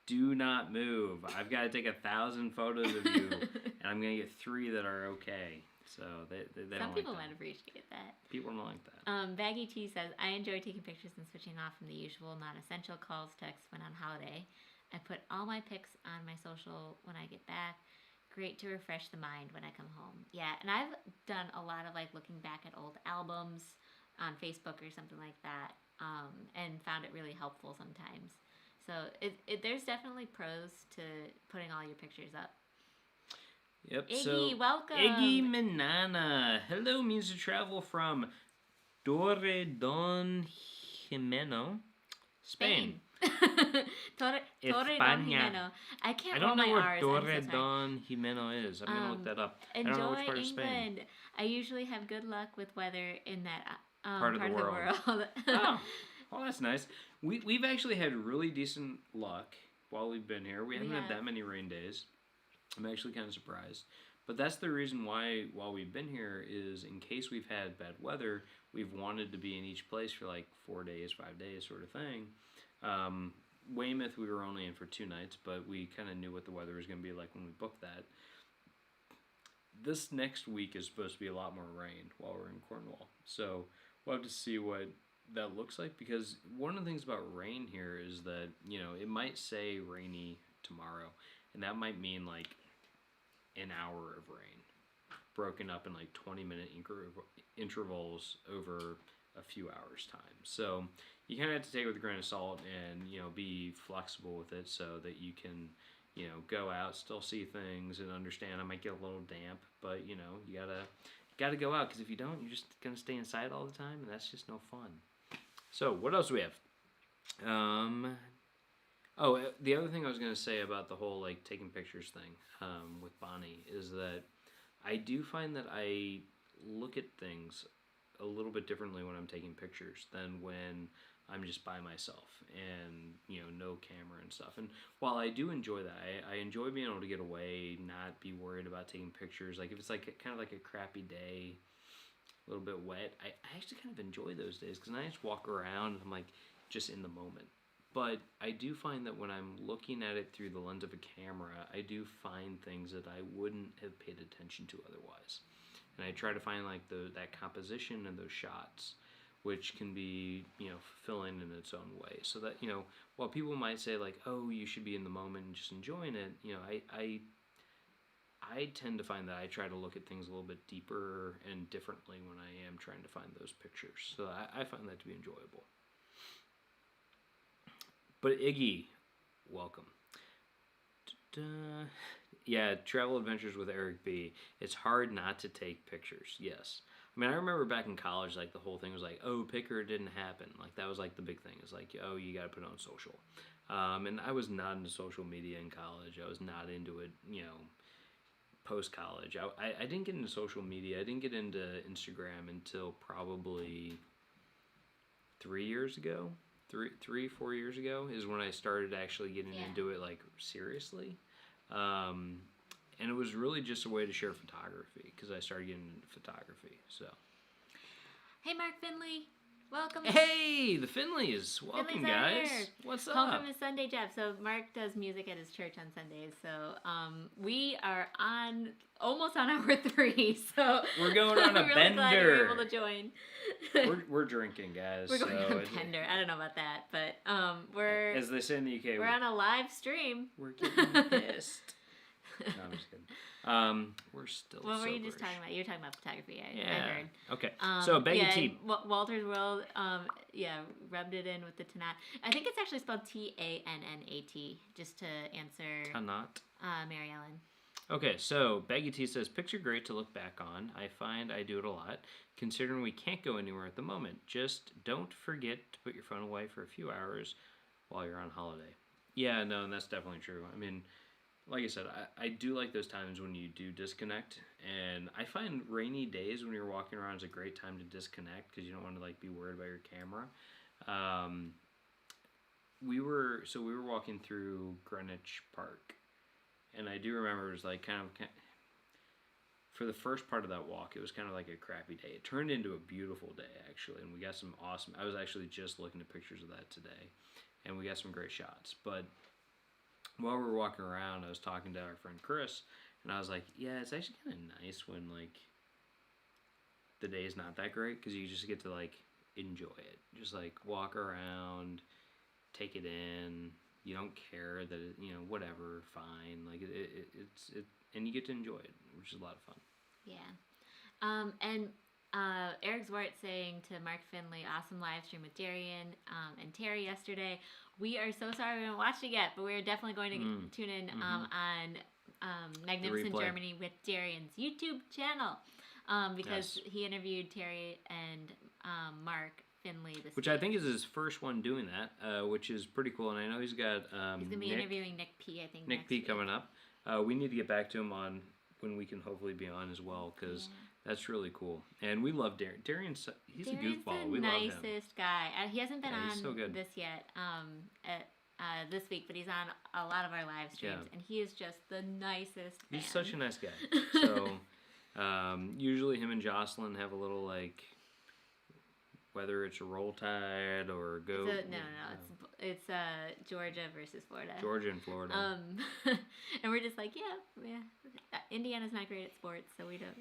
Do not move. I've got to take 1,000 photos of you, and I'm going to get 3 that are okay. So they don't like that. Some people might appreciate that. People don't like that. Baggy T says, I enjoy taking pictures and switching off from the usual non-essential calls, texts when on holiday. I put all my pics on my social when I get back. Great to refresh the mind when I come home. Yeah, and I've done a lot of like looking back at old albums on Facebook or something like that, and found it really helpful sometimes. So there's definitely pros to putting all your pictures up. Yep. Iggy, welcome. Iggy Manana. Hello means to travel from Torredon Jimeno, Spain. Torre Don Jimeno. I can't. I don't know what R's, Torredon Jimeno is. I'm gonna look that up. I don't know which part of Spain. England. I usually have good luck with weather in that part of the world. Oh, well, that's nice. We've actually had really decent luck while we've been here. We haven't had that many rain days. I'm actually kind of surprised. But that's the reason why, while we've been here, is in case we've had bad weather, we've wanted to be in each place for like 4 days, 5 days sort of thing. Weymouth, we were only in for 2 nights, but we kind of knew what the weather was going to be like when we booked that. This next week is supposed to be a lot more rain while we're in Cornwall. So we'll have to see what that looks like, because one of the things about rain here is that, you know, it might say rainy tomorrow, and that might mean like an hour of rain broken up in like 20-minute intervals over a few hours time. So you kind of have to take it with a grain of salt and, you know, be flexible with it so that you can, you know, go out, still see things and understand. I might get a little damp, but, you know, you gotta go out, because if you don't, you're just gonna stay inside all the time, and that's just no fun. So what else do we have? Oh, the other thing I was going to say about the whole, like, taking pictures thing with Bonnie is that I do find that I look at things a little bit differently when I'm taking pictures than when I'm just by myself and, you know, no camera and stuff. And while I do enjoy that, I enjoy being able to get away, not be worried about taking pictures. Like, if it's like kind of like a crappy day, a little bit wet, I actually kind of enjoy those days, because I just walk around and I'm like just in the moment. But I do find that when I'm looking at it through the lens of a camera, I do find things that I wouldn't have paid attention to otherwise. And I try to find like that composition and those shots, which can be, you know, fulfilling in its own way. So that, you know, while people might say like, oh, you should be in the moment and just enjoying it, you know, I tend to find that I try to look at things a little bit deeper and differently when I am trying to find those pictures. So I find that to be enjoyable. But Iggy, welcome. Yeah, travel adventures with Eric B. It's hard not to take pictures, yes. I mean, I remember back in college, like, the whole thing was like, oh, pick her, it didn't happen. Like, that was like the big thing. It's like, oh, you got to put it on social. And I was not into social media in college. I was not into it, you know, post-college. I didn't get into social media. I didn't get into Instagram until probably 3 years ago. 4 years ago is when I started actually getting into it, like, seriously. And it was really just a way to share photography, because I started getting into photography. So, hey, Mark Finley, welcome. Hey, the Finleys, welcome, guys. What's up? Home from his Sunday job. So Mark does music at his church on Sundays. So we are almost on hour 3. So we're going on a really bender. Glad you're able to join. we're drinking, guys. We're going on a bender. I don't know about that, but we're, as they say in the UK, we're on a live stream. We're getting pissed. No, I'm just kidding. We're still. What were you just talking about? You were talking about photography. I heard. Okay. So Baggy T. Walter's World. Rubbed it in with the Tanat. I think it's actually spelled Tannat. Just to answer. Tanat. Mary Ellen. Okay, so Baggy T says, picture great to look back on. I find I do it a lot, considering we can't go anywhere at the moment. Just don't forget to put your phone away for a few hours while you're on holiday. Yeah, no, and that's definitely true. I mean, like I said, I do like those times when you do disconnect, and I find rainy days when you're walking around is a great time to disconnect, because you don't want to like be worried about your camera. We were walking through Greenwich Park, and I do remember it was like kind of for the first part of that walk, it was kind of like a crappy day. It turned into a beautiful day, actually, and we got some awesome... I was actually just looking at pictures of that today, and we got some great shots. But while we were walking around, I was talking to our friend Chris, and I was like, yeah, it's actually kind of nice when, like, the day's not that great, because you just get to, like, enjoy it. Just, like, walk around, take it in. You don't care that it, you know, whatever, fine. Like, it's and you get to enjoy it, which is a lot of fun. Yeah. And Eric Zwart saying to Mark Finley, awesome live stream with Darian and Terry yesterday. We are so sorry we haven't watched it yet, but we're definitely going to tune in on Magnificent Germany with Darian's YouTube channel because he interviewed Terry and Mark Finley this Which week. I think is his first one doing that, which is pretty cool. And I know he's got he's going to be interviewing Nick P, I think, Nick P coming up. We need to get back to him on when we can hopefully be on as well, because that's really cool. And we love Darian. Darian's a goofball. We love him. He's the nicest guy. He hasn't been on so this yet, this week, but he's on a lot of our live streams, and he is just the nicest man. He's such a nice guy. So usually him and Jocelyn have a little, like, whether it's a Roll Tide or go... It's Georgia versus Florida. Georgia and Florida. And we're just like, yeah. Indiana's not great at sports, so we don't,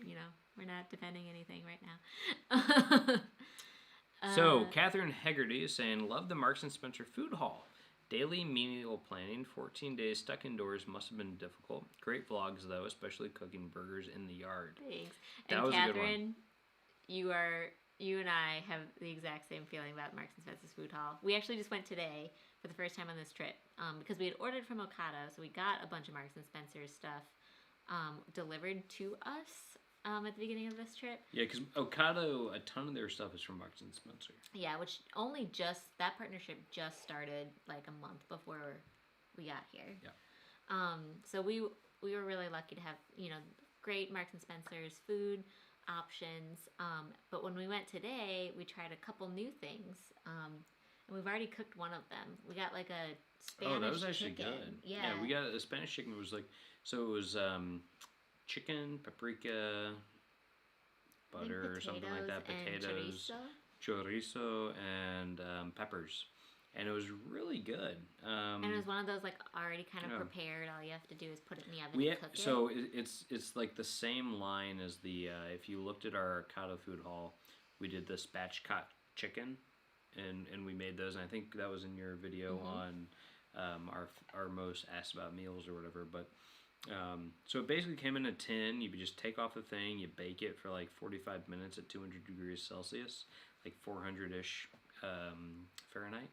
we're not defending anything right now. So, Catherine Hegarty is saying, love the Marks & Spencer food hall. Daily meal planning, 14 days stuck indoors must have been difficult. Great vlogs, though, especially cooking burgers in the yard. Thanks. That and was Catherine, a good one. You and I have the exact same feeling about Marks & Spencer's food hall. We actually just went today for the first time on this trip because we had ordered from Ocado, so we got a bunch of Marks & Spencer's stuff delivered to us at the beginning of this trip. Yeah, because Ocado, a ton of their stuff is from Marks & Spencer. Yeah, which that partnership just started like a month before we got here. Yeah. So we were really lucky to have, great Marks & Spencer's food options, but when we went today, we tried a couple new things, and we've already cooked one of them. We got like a Spanish chicken. Oh, that was actually good. Yeah, we got a Spanish chicken. It was like, so it was chicken, paprika, butter, or something like that, potatoes, chorizo, and peppers. And it was really good. And it was one of those like already kind of prepared. All you have to do is put it in the oven and cook it. So it's like the same line as the if you looked at our Ocado food hall, we did the spatchcock chicken, and we made those. And I think that was in your video on our most asked about meals or whatever. But so it basically came in a tin. You just take off the thing, you bake it for like 45 minutes at 200 degrees Celsius, like 400-ish Fahrenheit.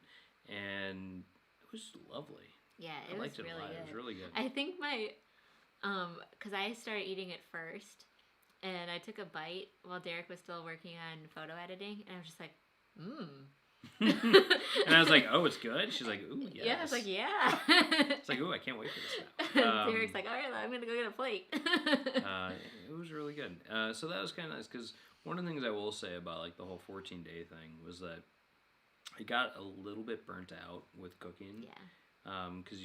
And it was lovely. Yeah, I liked it a lot. Good. It was really good. I think because I started eating it first, and I took a bite while Derek was still working on photo editing, and I was just like, And I was like, oh, it's good? She's like, ooh, yes. Yeah, I was like, yeah. It's like, ooh, I can't wait for this now. Derek's like, all right, I'm going to go get a plate. It was really good. So that was kind of nice, because one of the things I will say about like the whole 14-day thing was that I got a little bit burnt out with cooking. Yeah. Because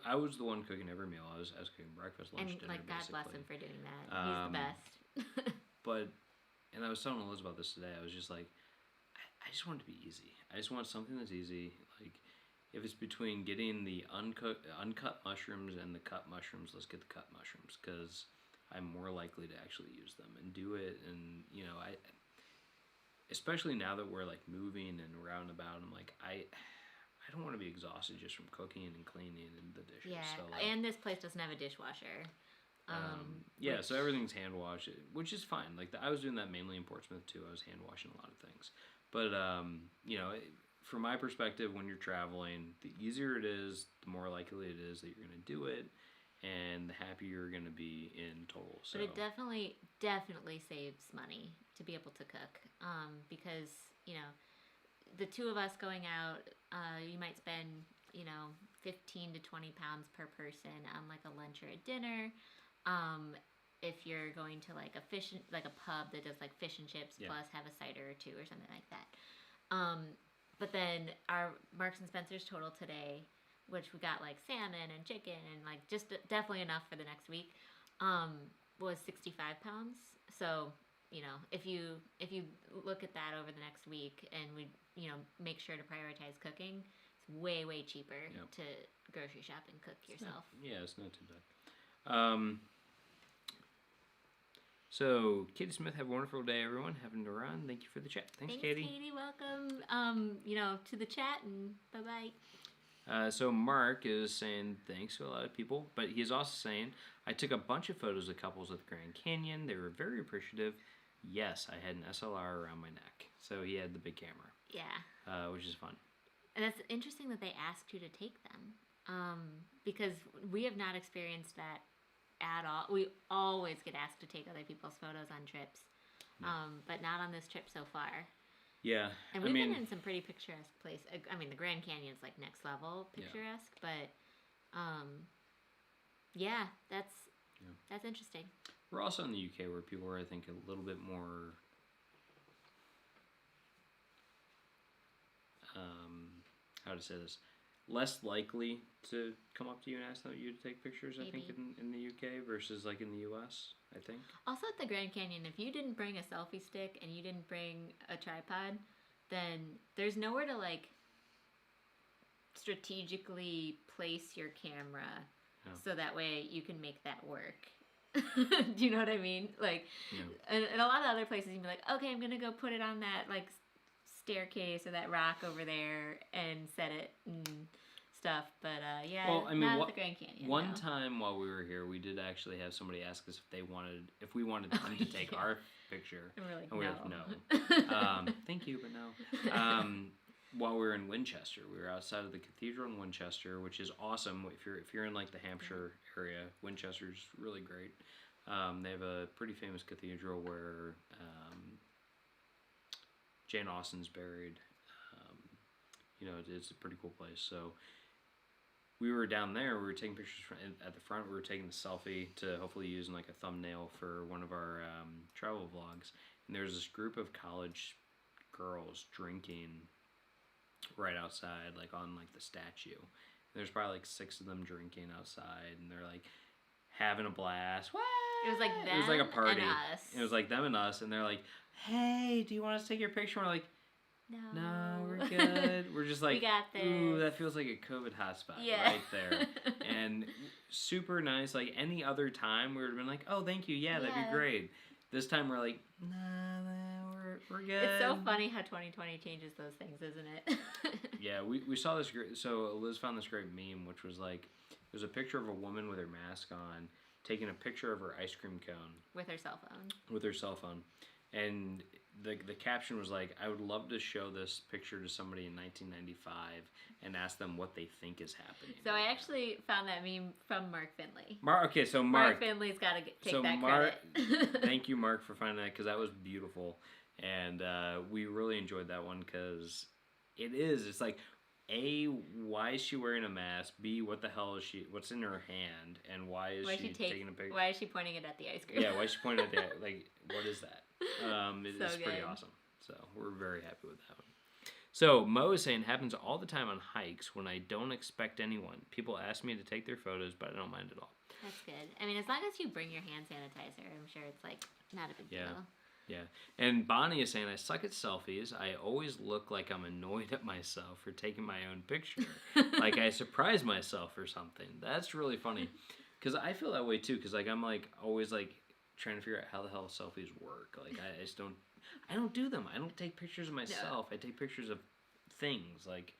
I was the one cooking every meal. I was cooking breakfast, lunch, dinner, and God basically. bless him for doing that. He's the best. And I was telling Eliz about this today. I was just like, I just want it to be easy. I just want something that's easy. Like, if it's between getting the uncut mushrooms and the cut mushrooms, let's get the cut mushrooms, because I'm more likely to actually use them and do it. And especially now that we're like moving and around about, I'm like, I don't want to be exhausted just from cooking and cleaning and the dishes. Yeah, so, and this place doesn't have a dishwasher. So everything's hand washed, which is fine. Like I was doing that mainly in Portsmouth too. I was hand washing a lot of things, but from my perspective, when you're traveling, the easier it is, the more likely it is that you're going to do it, and the happier you're going to be in total. So. But it definitely saves money to be able to cook, because the two of us going out, you might spend 15 to 20 pounds per person on like a lunch or a dinner. If you're going to like a pub that does like fish and chips plus have a cider or two or something like that. But then our Marks and Spencer's total today, which we got like salmon and chicken and like just definitely enough for the next week, was 65 pounds. So, you know, if you look at that over the next week and we, you know, make sure to prioritize cooking, it's way cheaper to grocery shop and cook yourself. It's not too bad. So, Katie Smith, have a wonderful day, everyone. Having to run. Thank you for the chat. Thanks, Katie. Katie, welcome. You know, to the chat, and bye-bye. So Mark is saying thanks to a lot of people, but he's also saying, I took a bunch of photos of couples at the Grand Canyon. They were very appreciative. Yes, I had an SLR around my neck. So he had the big camera. Yeah. Which is fun. And that's interesting that they asked you to take them. Because we have not experienced that at all. We always get asked to take other people's photos on trips. But not on this trip so far. Yeah. And we've been in some pretty picturesque places. I mean, the Grand Canyon's like next level picturesque, but that's interesting. We're also in the UK where people are, I think, a little bit more how to say this, less likely to come up to you and ask you to take pictures, I think, in the UK versus like in the US, I think. Also at the Grand Canyon, if you didn't bring a selfie stick and you didn't bring a tripod, then there's nowhere to like strategically place your camera so that way you can make that work. Do you know what I mean? Like, and a lot of other places you'd be like, okay, I'm gonna go put it on that like staircase or that rock over there and set it and stuff. But not at the Grand Canyon. One time while we were here, we did actually have somebody ask us if we wanted them to take our picture. And we're like, and we no. Have no. Thank you, but no. While we were in Winchester, we were outside of the cathedral in Winchester, which is awesome. If you're in like the Hampshire area, Winchester's really great. They have a pretty famous cathedral where Jane Austen's buried. It's a pretty cool place. So we were down there. We were taking pictures at the front. We were taking the selfie to hopefully use in like a thumbnail for one of our travel vlogs. And there was this group of college girls drinking right outside, like on like the statue. And there's probably like 6 of them drinking outside, and they're like having a blast. What? It was like them. It was like a party. And us. It was like them and us, and they're like, "Hey, do you want us to take your picture?" We're like, "No, we're good." We're just like, we got this. "Ooh, that feels like a COVID hotspot right there." And super nice. Like any other time, we would have been like, "Oh, thank you. Yeah, that'd be great." This time we're like, "Nah, we're good." It's so funny how 2020 changes those things, isn't it? Yeah, we saw this great. So Eliz found this great meme, which was like, there's a picture of a woman with her mask on, taking a picture of her ice cream cone with her cell phone. With her cell phone, and the caption was like, "I would love to show this picture to somebody in 1995 and ask them what they think is happening." So I actually found that meme from Mark Finley. So Mark Finley's got to take that credit. Thank you, Mark, for finding that, because that was beautiful, and we really enjoyed that one because it's like, A, why is she wearing a mask? B, what the hell is what's in her hand? And why is she taking a picture? Why is she pointing it at the ice cream? Yeah, why is she pointing at the like, what is that? It's pretty awesome. So we're very happy with that one. So Mo is saying, happens all the time on hikes when I don't expect anyone. People ask me to take their photos, but I don't mind at all. That's good. I mean, as long as you bring your hand sanitizer, I'm sure it's like not a big deal. Yeah, and Bonnie is saying, I suck at selfies. I always look like I'm annoyed at myself for taking my own picture. Like I surprise myself or something. That's really funny. Because I feel that way too. Because like I'm like always like trying to figure out how the hell selfies work. Like I just don't do them. I don't take pictures of myself. No. I take pictures of things, like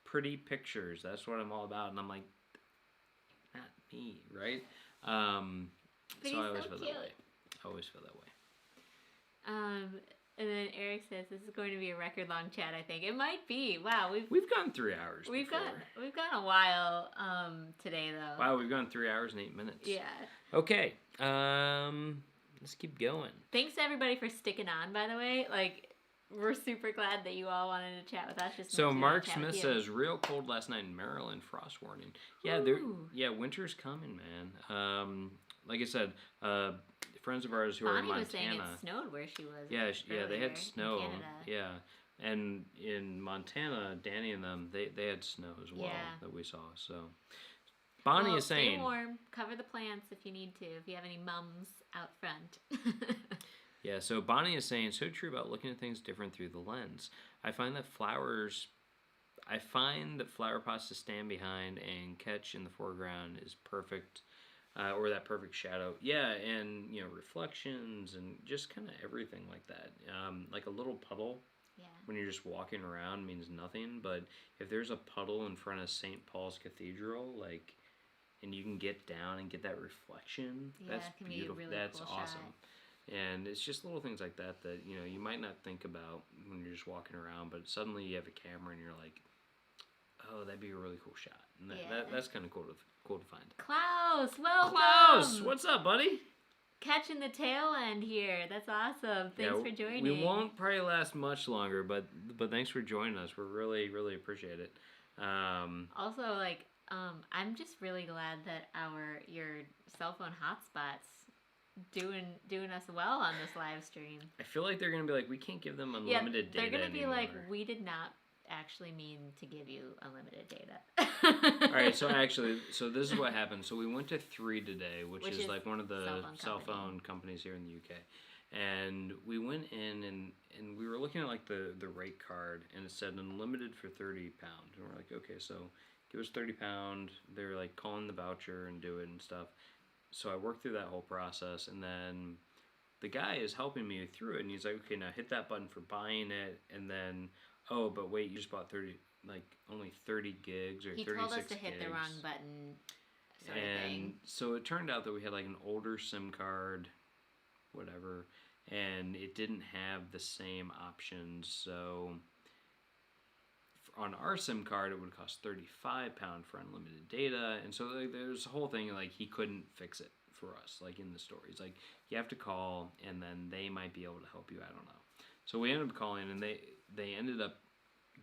pretty pictures. That's what I'm all about. And I'm like, not me, right? So I always feel that way. I always feel that way. And then Eric says this is going to be a record long chat. I think it might be. Wow, we've gone 3 hours. We've gone a while today though. Wow, we've gone 3 hours and 8 minutes. Yeah. Okay. Let's keep going. Thanks to everybody for sticking on. By the way, like we're super glad that you all wanted to chat with us. So Mark Smith says real cold last night in Maryland. Frost warning. Yeah, winter's coming, man. Like I said, friends of ours who are in Montana. Was saying it snowed where she was. Yeah, they had snow. Yeah, and in Montana, Danny and them, they had snow as well that we saw. So Bonnie well, is saying... Stay warm. Cover the plants if you need to, if you have any mums out front. Yeah, so Bonnie is saying, so true about looking at things different through the lens. I find that flower pots to stand behind and catch in the foreground is perfect, or that perfect shadow. Yeah, and, reflections and just kind of everything like that. Like a little puddle when you're just walking around means nothing, but if there's a puddle in front of St. Paul's Cathedral, and you can get down and get that reflection, that's it can beautiful. Be a really That's cool awesome. Shot. And it's just little things like that you might not think about when you're just walking around, but suddenly you have a camera and you're like, oh, that'd be a really cool shot. And that's kind of cool to find. Klaus, welcome! Klaus, what's up, buddy? Catching the tail end here. That's awesome. Thanks for joining. We won't probably last much longer, but thanks for joining us. We're really, really appreciate it. Also, I'm just really glad that your cell phone hotspots doing us well on this live stream. I feel like they're gonna be like, we can't give them unlimited data. They're gonna be anymore. like, we did not actually mean to give you unlimited data. All right, so this is what happened. So we went to 3 today, which is like one of the cell phone companies here in the UK. And we went in and we were looking at like the rate card, and it said unlimited for £30. And we're like, okay, so give us £30. They were like calling the voucher and do it and stuff. So I worked through that whole process, and then the guy is helping me through it, and he's like, okay, now hit that button for buying it, and then, oh, but wait, you just bought only 30 gigs or 36 gigs. He told us to hit the wrong button sort of thing. So it turned out that we had like an older SIM card, whatever, and it didn't have the same options, so on our SIM card, it would cost £35 for unlimited data, and so there's a whole thing, like, he couldn't fix it for us, like, in the store. He's like, you have to call, and then they might be able to help you, I don't know. So we ended up calling, and they ended up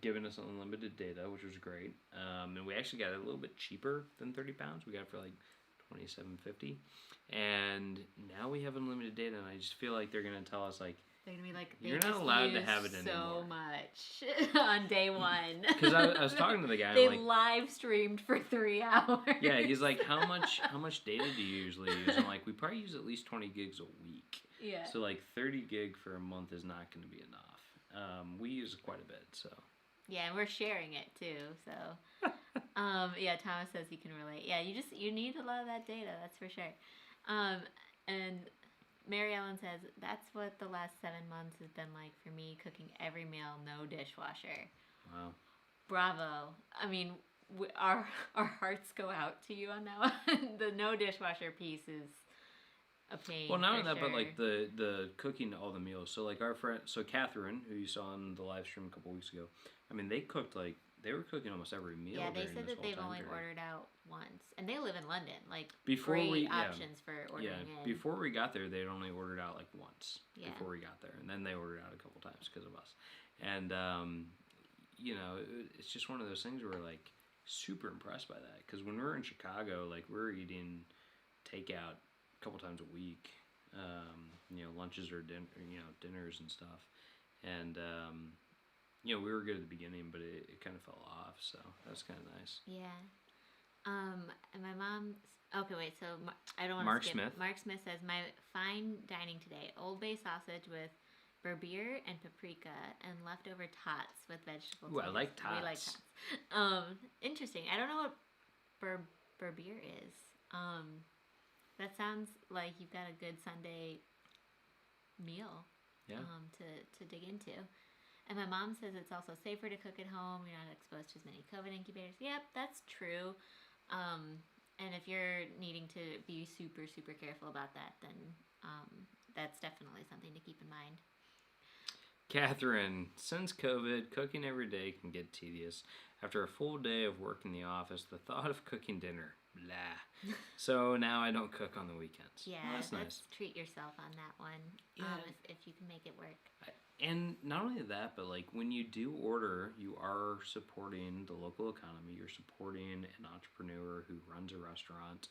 giving us unlimited data, which was great, and we actually got it a little bit cheaper than £30. We got it for, like, $27.50, and now we have unlimited data, and I just feel like they're going to tell us, like, they're going to be like, you're not allowed to have it anymore. So much on day one. Because I was talking to the guy. They live streamed for 3 hours. Yeah, he's like, how much data do you usually use? I'm like, we probably use at least 20 gigs a week. Yeah. So like 30 gig for a month is not going to be enough. We use quite a bit, so. Yeah, and we're sharing it too, so. Yeah, Thomas says he can relate. Yeah, you need a lot of that data, that's for sure. And Mary Ellen says, that's what the last 7 months has been like for me, cooking every meal, no dishwasher. Wow. Bravo. I mean, our hearts go out to you on that one. The no dishwasher piece is a pain. Well, not only that, but like the cooking all the meals. So like our friend, Catherine, who you saw on the live stream a couple weeks ago, I mean, they were cooking almost every meal. Yeah, they said that they've only ordered out once, and they live in London. Like, before great options for ordering in. Before we got there, they'd only ordered out like once. Yeah. Before we got there, and then they ordered out a couple times because of us. And it's just one of those things where we're like super impressed by that, because when we were in Chicago, like we were eating takeout a couple times a week, lunches or dinners and stuff, and. We were good at the beginning, but it kind of fell off, so that was kind of nice. Yeah. And my mom's... Okay, wait, so I don't want to Mark skip. Smith. Mark Smith says, my fine dining today, Old Bay sausage with berbier and paprika and leftover tots with vegetables. Ooh, I like tots. We like tots. Interesting. I don't know what berbier is. That sounds like you've got a good Sunday meal to dig into. And my mom says it's also safer to cook at home. You're not exposed to as many COVID incubators. Yep, that's true. And if you're needing to be super, super careful about that, then that's definitely something to keep in mind. Catherine, since COVID, cooking every day can get tedious. After a full day of work in the office, the thought of cooking dinner, blah. So now I don't cook on the weekends. Yeah, well, that's let's nice. Treat yourself on that one. Yeah. If you can make it work. And not only that, but like when you do order, you are supporting the local economy. You're supporting an entrepreneur who runs a restaurant.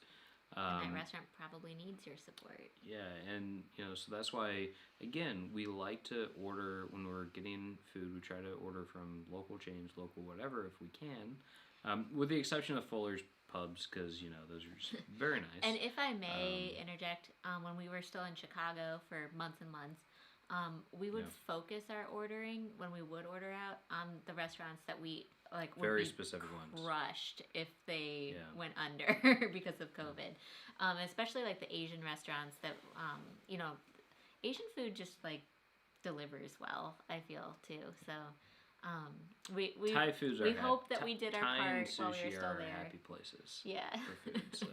And that restaurant probably needs your support. Yeah, and so that's why again we like to order when we're getting food. We try to order from local chains, local whatever if we can, with the exception of Fuller's pubs because those are just very nice. And if I may interject, when we were still in Chicago for months and months, we would focus our ordering when we would order out on the restaurants that we like would very be specific ones crushed if they went under because of COVID. Especially like the Asian restaurants that Asian food just like delivers well, I feel too. So we Thai foods we hope that we did our part while we were still there. Happy places. Yeah. For food, so.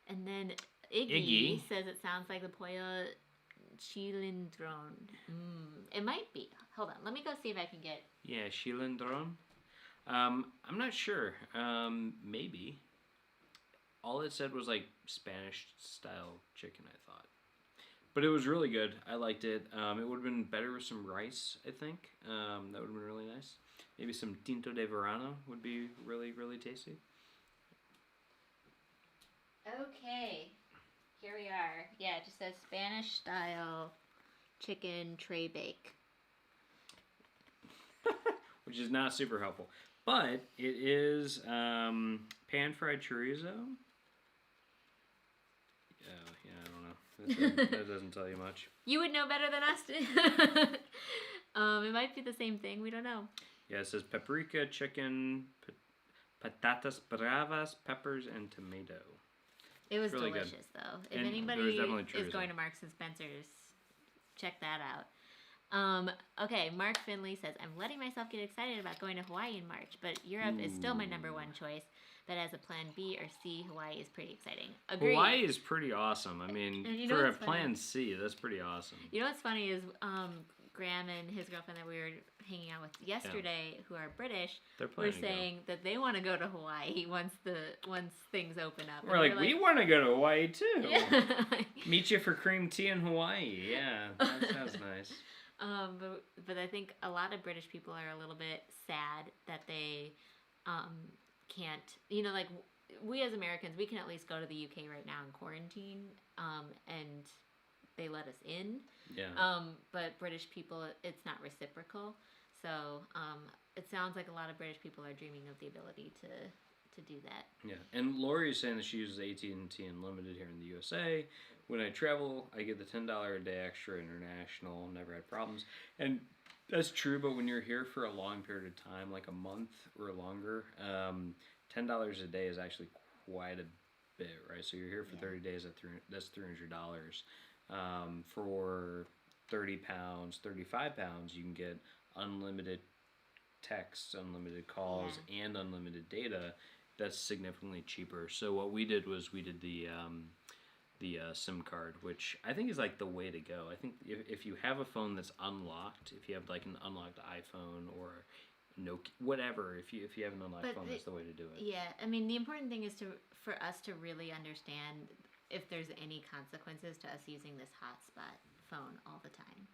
And then Iggy says it sounds like the pollo chilindron. It might be. Hold on, let me go see if I can get. Yeah, chilindron. I'm not sure. Maybe. All it said was like Spanish style chicken, I thought. But it was really good. I liked it. It would have been better with some rice, I think. That would have been really nice. Maybe some tinto de verano would be really, really tasty. Okay. Here we are. Yeah, it just says Spanish style chicken tray bake. Which is not super helpful. But it is pan-fried chorizo. Yeah, I don't know. That doesn't tell you much. You would know better than us. It might be the same thing. We don't know. Yeah, it says paprika, chicken, patatas bravas, peppers, and tomato. It was really delicious, good. though. If and anybody is going to Marks and Spencer's, check that out. Okay, Mark Finley says, I'm letting myself get excited about going to Hawaii in March, but Europe is still my number one choice. But as a plan B or C, Hawaii is pretty exciting. Agreed. Hawaii is pretty awesome. I mean, for a plan C, that's pretty awesome. You know what's funny is Graham and his girlfriend that we were hanging out with yesterday, who are British, were saying that they want to go to Hawaii once things open up. We're like, we want to go to Hawaii too. Yeah. Meet you for cream tea in Hawaii. Yeah, that sounds nice. But I think a lot of British people are a little bit sad that they can't, like we as Americans, we can at least go to the UK right now in quarantine, and they let us in. Yeah. But British people, it's not reciprocal. So it sounds like a lot of British people are dreaming of the ability to do that. Yeah, and Lori is saying that she uses AT&T Unlimited here in the USA. When I travel, I get the $10 a day extra international. Never had problems. And that's true, but when you're here for a long period of time, like a month or longer, $10 a day is actually quite a bit, right? So you're here for 30 days, that's $300. For 30 pounds, 35 pounds, you can get unlimited texts, unlimited calls, and unlimited data. That's significantly cheaper. So what we did was we did the SIM card, which I think is like the way to go. I think if you have a phone that's unlocked, if you have like an unlocked iPhone or Nokia, whatever, if you have an unlocked phone, that's the way to do it. Yeah, I mean the important thing is for us to really understand if there's any consequences to us using this hotspot phone all the time.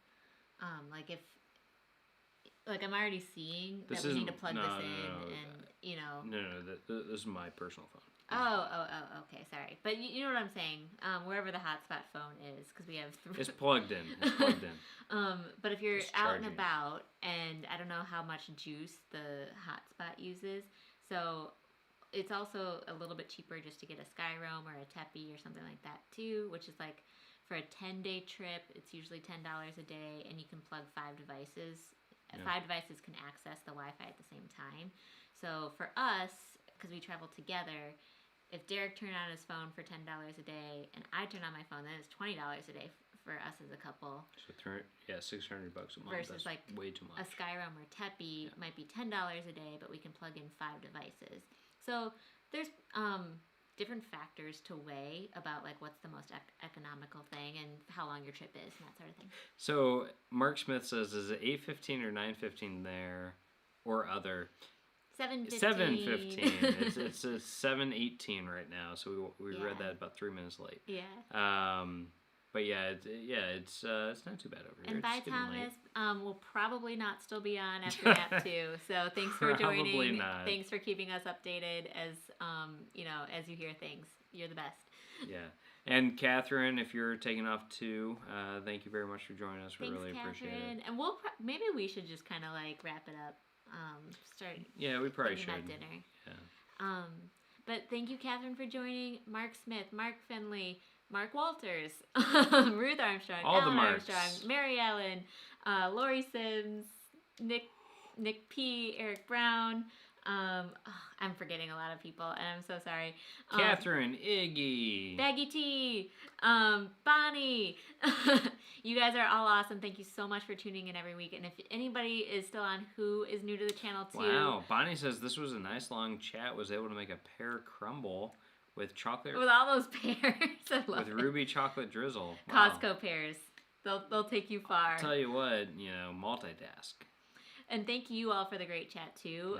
Like I'm already seeing that we need to plug this in, and No, this is my personal phone. Oh, okay, sorry. But you know what I'm saying, wherever the hotspot phone is, because we have It's plugged in. But if you're out and about, and I don't know how much juice the hotspot uses, so it's also a little bit cheaper just to get a Skyroam or a Tepi or something like that too, which is like for a 10-day trip, it's usually $10 a day, and you can plug 5 devices. 5 devices can access the Wi-Fi at the same time. So for us, because we travel together, if Derek turned on his phone for $10 a day and I turn on my phone, then it's $20 a day for us as a couple. So $600 a month. Versus that's like way too much. A Skyroam or Tepi might be $10 a day, but we can plug in 5 devices. So there's different factors to weigh about like what's the most economical thing and how long your trip is and that sort of thing. So Mark Smith says, is it 8:15 or 9:15 there, or other? 7:15. 7:15. It's 7:18 right now. So we read that about 3 minutes late. Yeah. But yeah, it's not too bad over here. And It's bye, getting Thomas. late. We'll probably not still be on after nap 2. So thanks for Probably joining. not. Thanks for keeping us updated as as you hear things. You're the best. Yeah. And Catherine, if you're taking off too, thank you very much for joining us. We Thanks, really appreciate Catherine. it. And maybe we should just kind of like wrap it up. Start. Yeah, we probably should. About dinner. Yeah. But thank you, Catherine, for joining. Mark Smith, Mark Finley, Mark Walters, Ruth Armstrong, All the Ellen Marks. Armstrong, Mary Ellen, Lori Sims, Nick P, Eric Brown. I'm forgetting a lot of people, and I'm so sorry. Catherine, Iggy, Baggy T, Bonnie. You guys are all awesome. Thank you so much for tuning in every week. And if anybody is still on who is new to the channel too. Wow, Bonnie says this was a nice long chat. Was able to make a pear crumble with chocolate. With all those pears. I love with it. ruby chocolate drizzle. Wow. Costco pears. They'll take you far. I'll tell you what, multitask. And thank you all for the great chat too.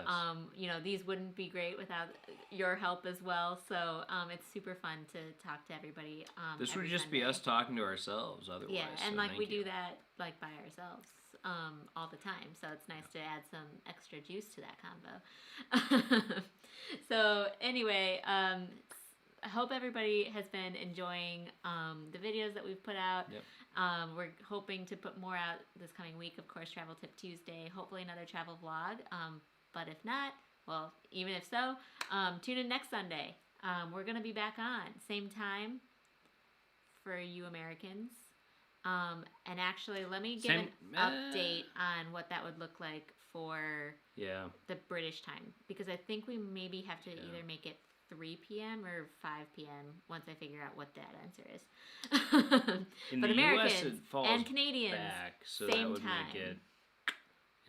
Yes. These wouldn't be great without your help as well. So it's super fun to talk to everybody. This would every just Sunday. be us talking to ourselves otherwise. Yeah, and so we thank do you. that by ourselves all the time. So it's nice to add some extra juice to that combo. So anyway, I hope everybody has been enjoying the videos that we've put out. Yep. We're hoping to put more out this coming week. Of course, Travel Tip Tuesday. Hopefully another travel vlog. But if not, well, even if so, tune in next Sunday. We're going to be back on. Same time for you Americans. And actually, let me give an update on what that would look like for the British time. Because I think we maybe have to either make it 3 p.m. or 5 p.m. once I figure out what that answer is. In but the Americans US, it falls and Canadians, back, so same that would time. make it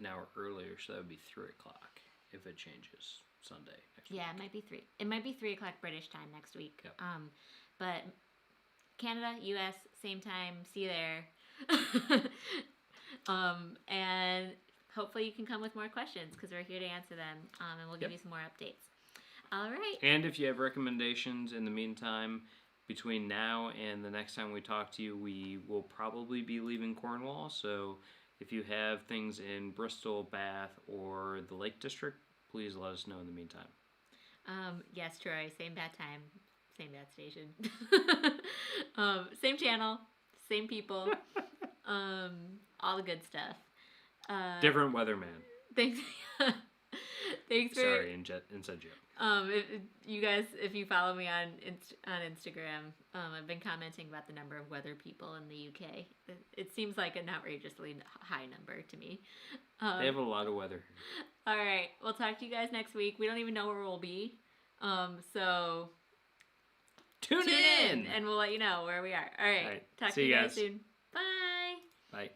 an hour earlier, so that would be 3 o'clock if it changes Sunday next week. Yeah, it might be 3. It might be 3 o'clock British time next week. Yep. But Canada, US, same time. See you there. And hopefully you can come with more questions because we're here to answer them, and we'll give you some more updates. All right. And if you have recommendations in the meantime, between now and the next time we talk to you, we will probably be leaving Cornwall. So if you have things in Bristol, Bath, or the Lake District, please let us know in the meantime. Yes, Troy. Same bat time. Same bat station. Same channel. Same people. All the good stuff. Different weatherman. Thanks. Thanks for. Sorry, inside joke. You guys, if you follow me on Instagram, I've been commenting about the number of weather people in the UK. It seems like an outrageously high number to me. They have a lot of weather. All right, we'll talk to you guys next week. We don't even know where we'll be, so tune in, and we'll let you know where we are. All right. Talk to See you you guys guys soon. Bye. Bye.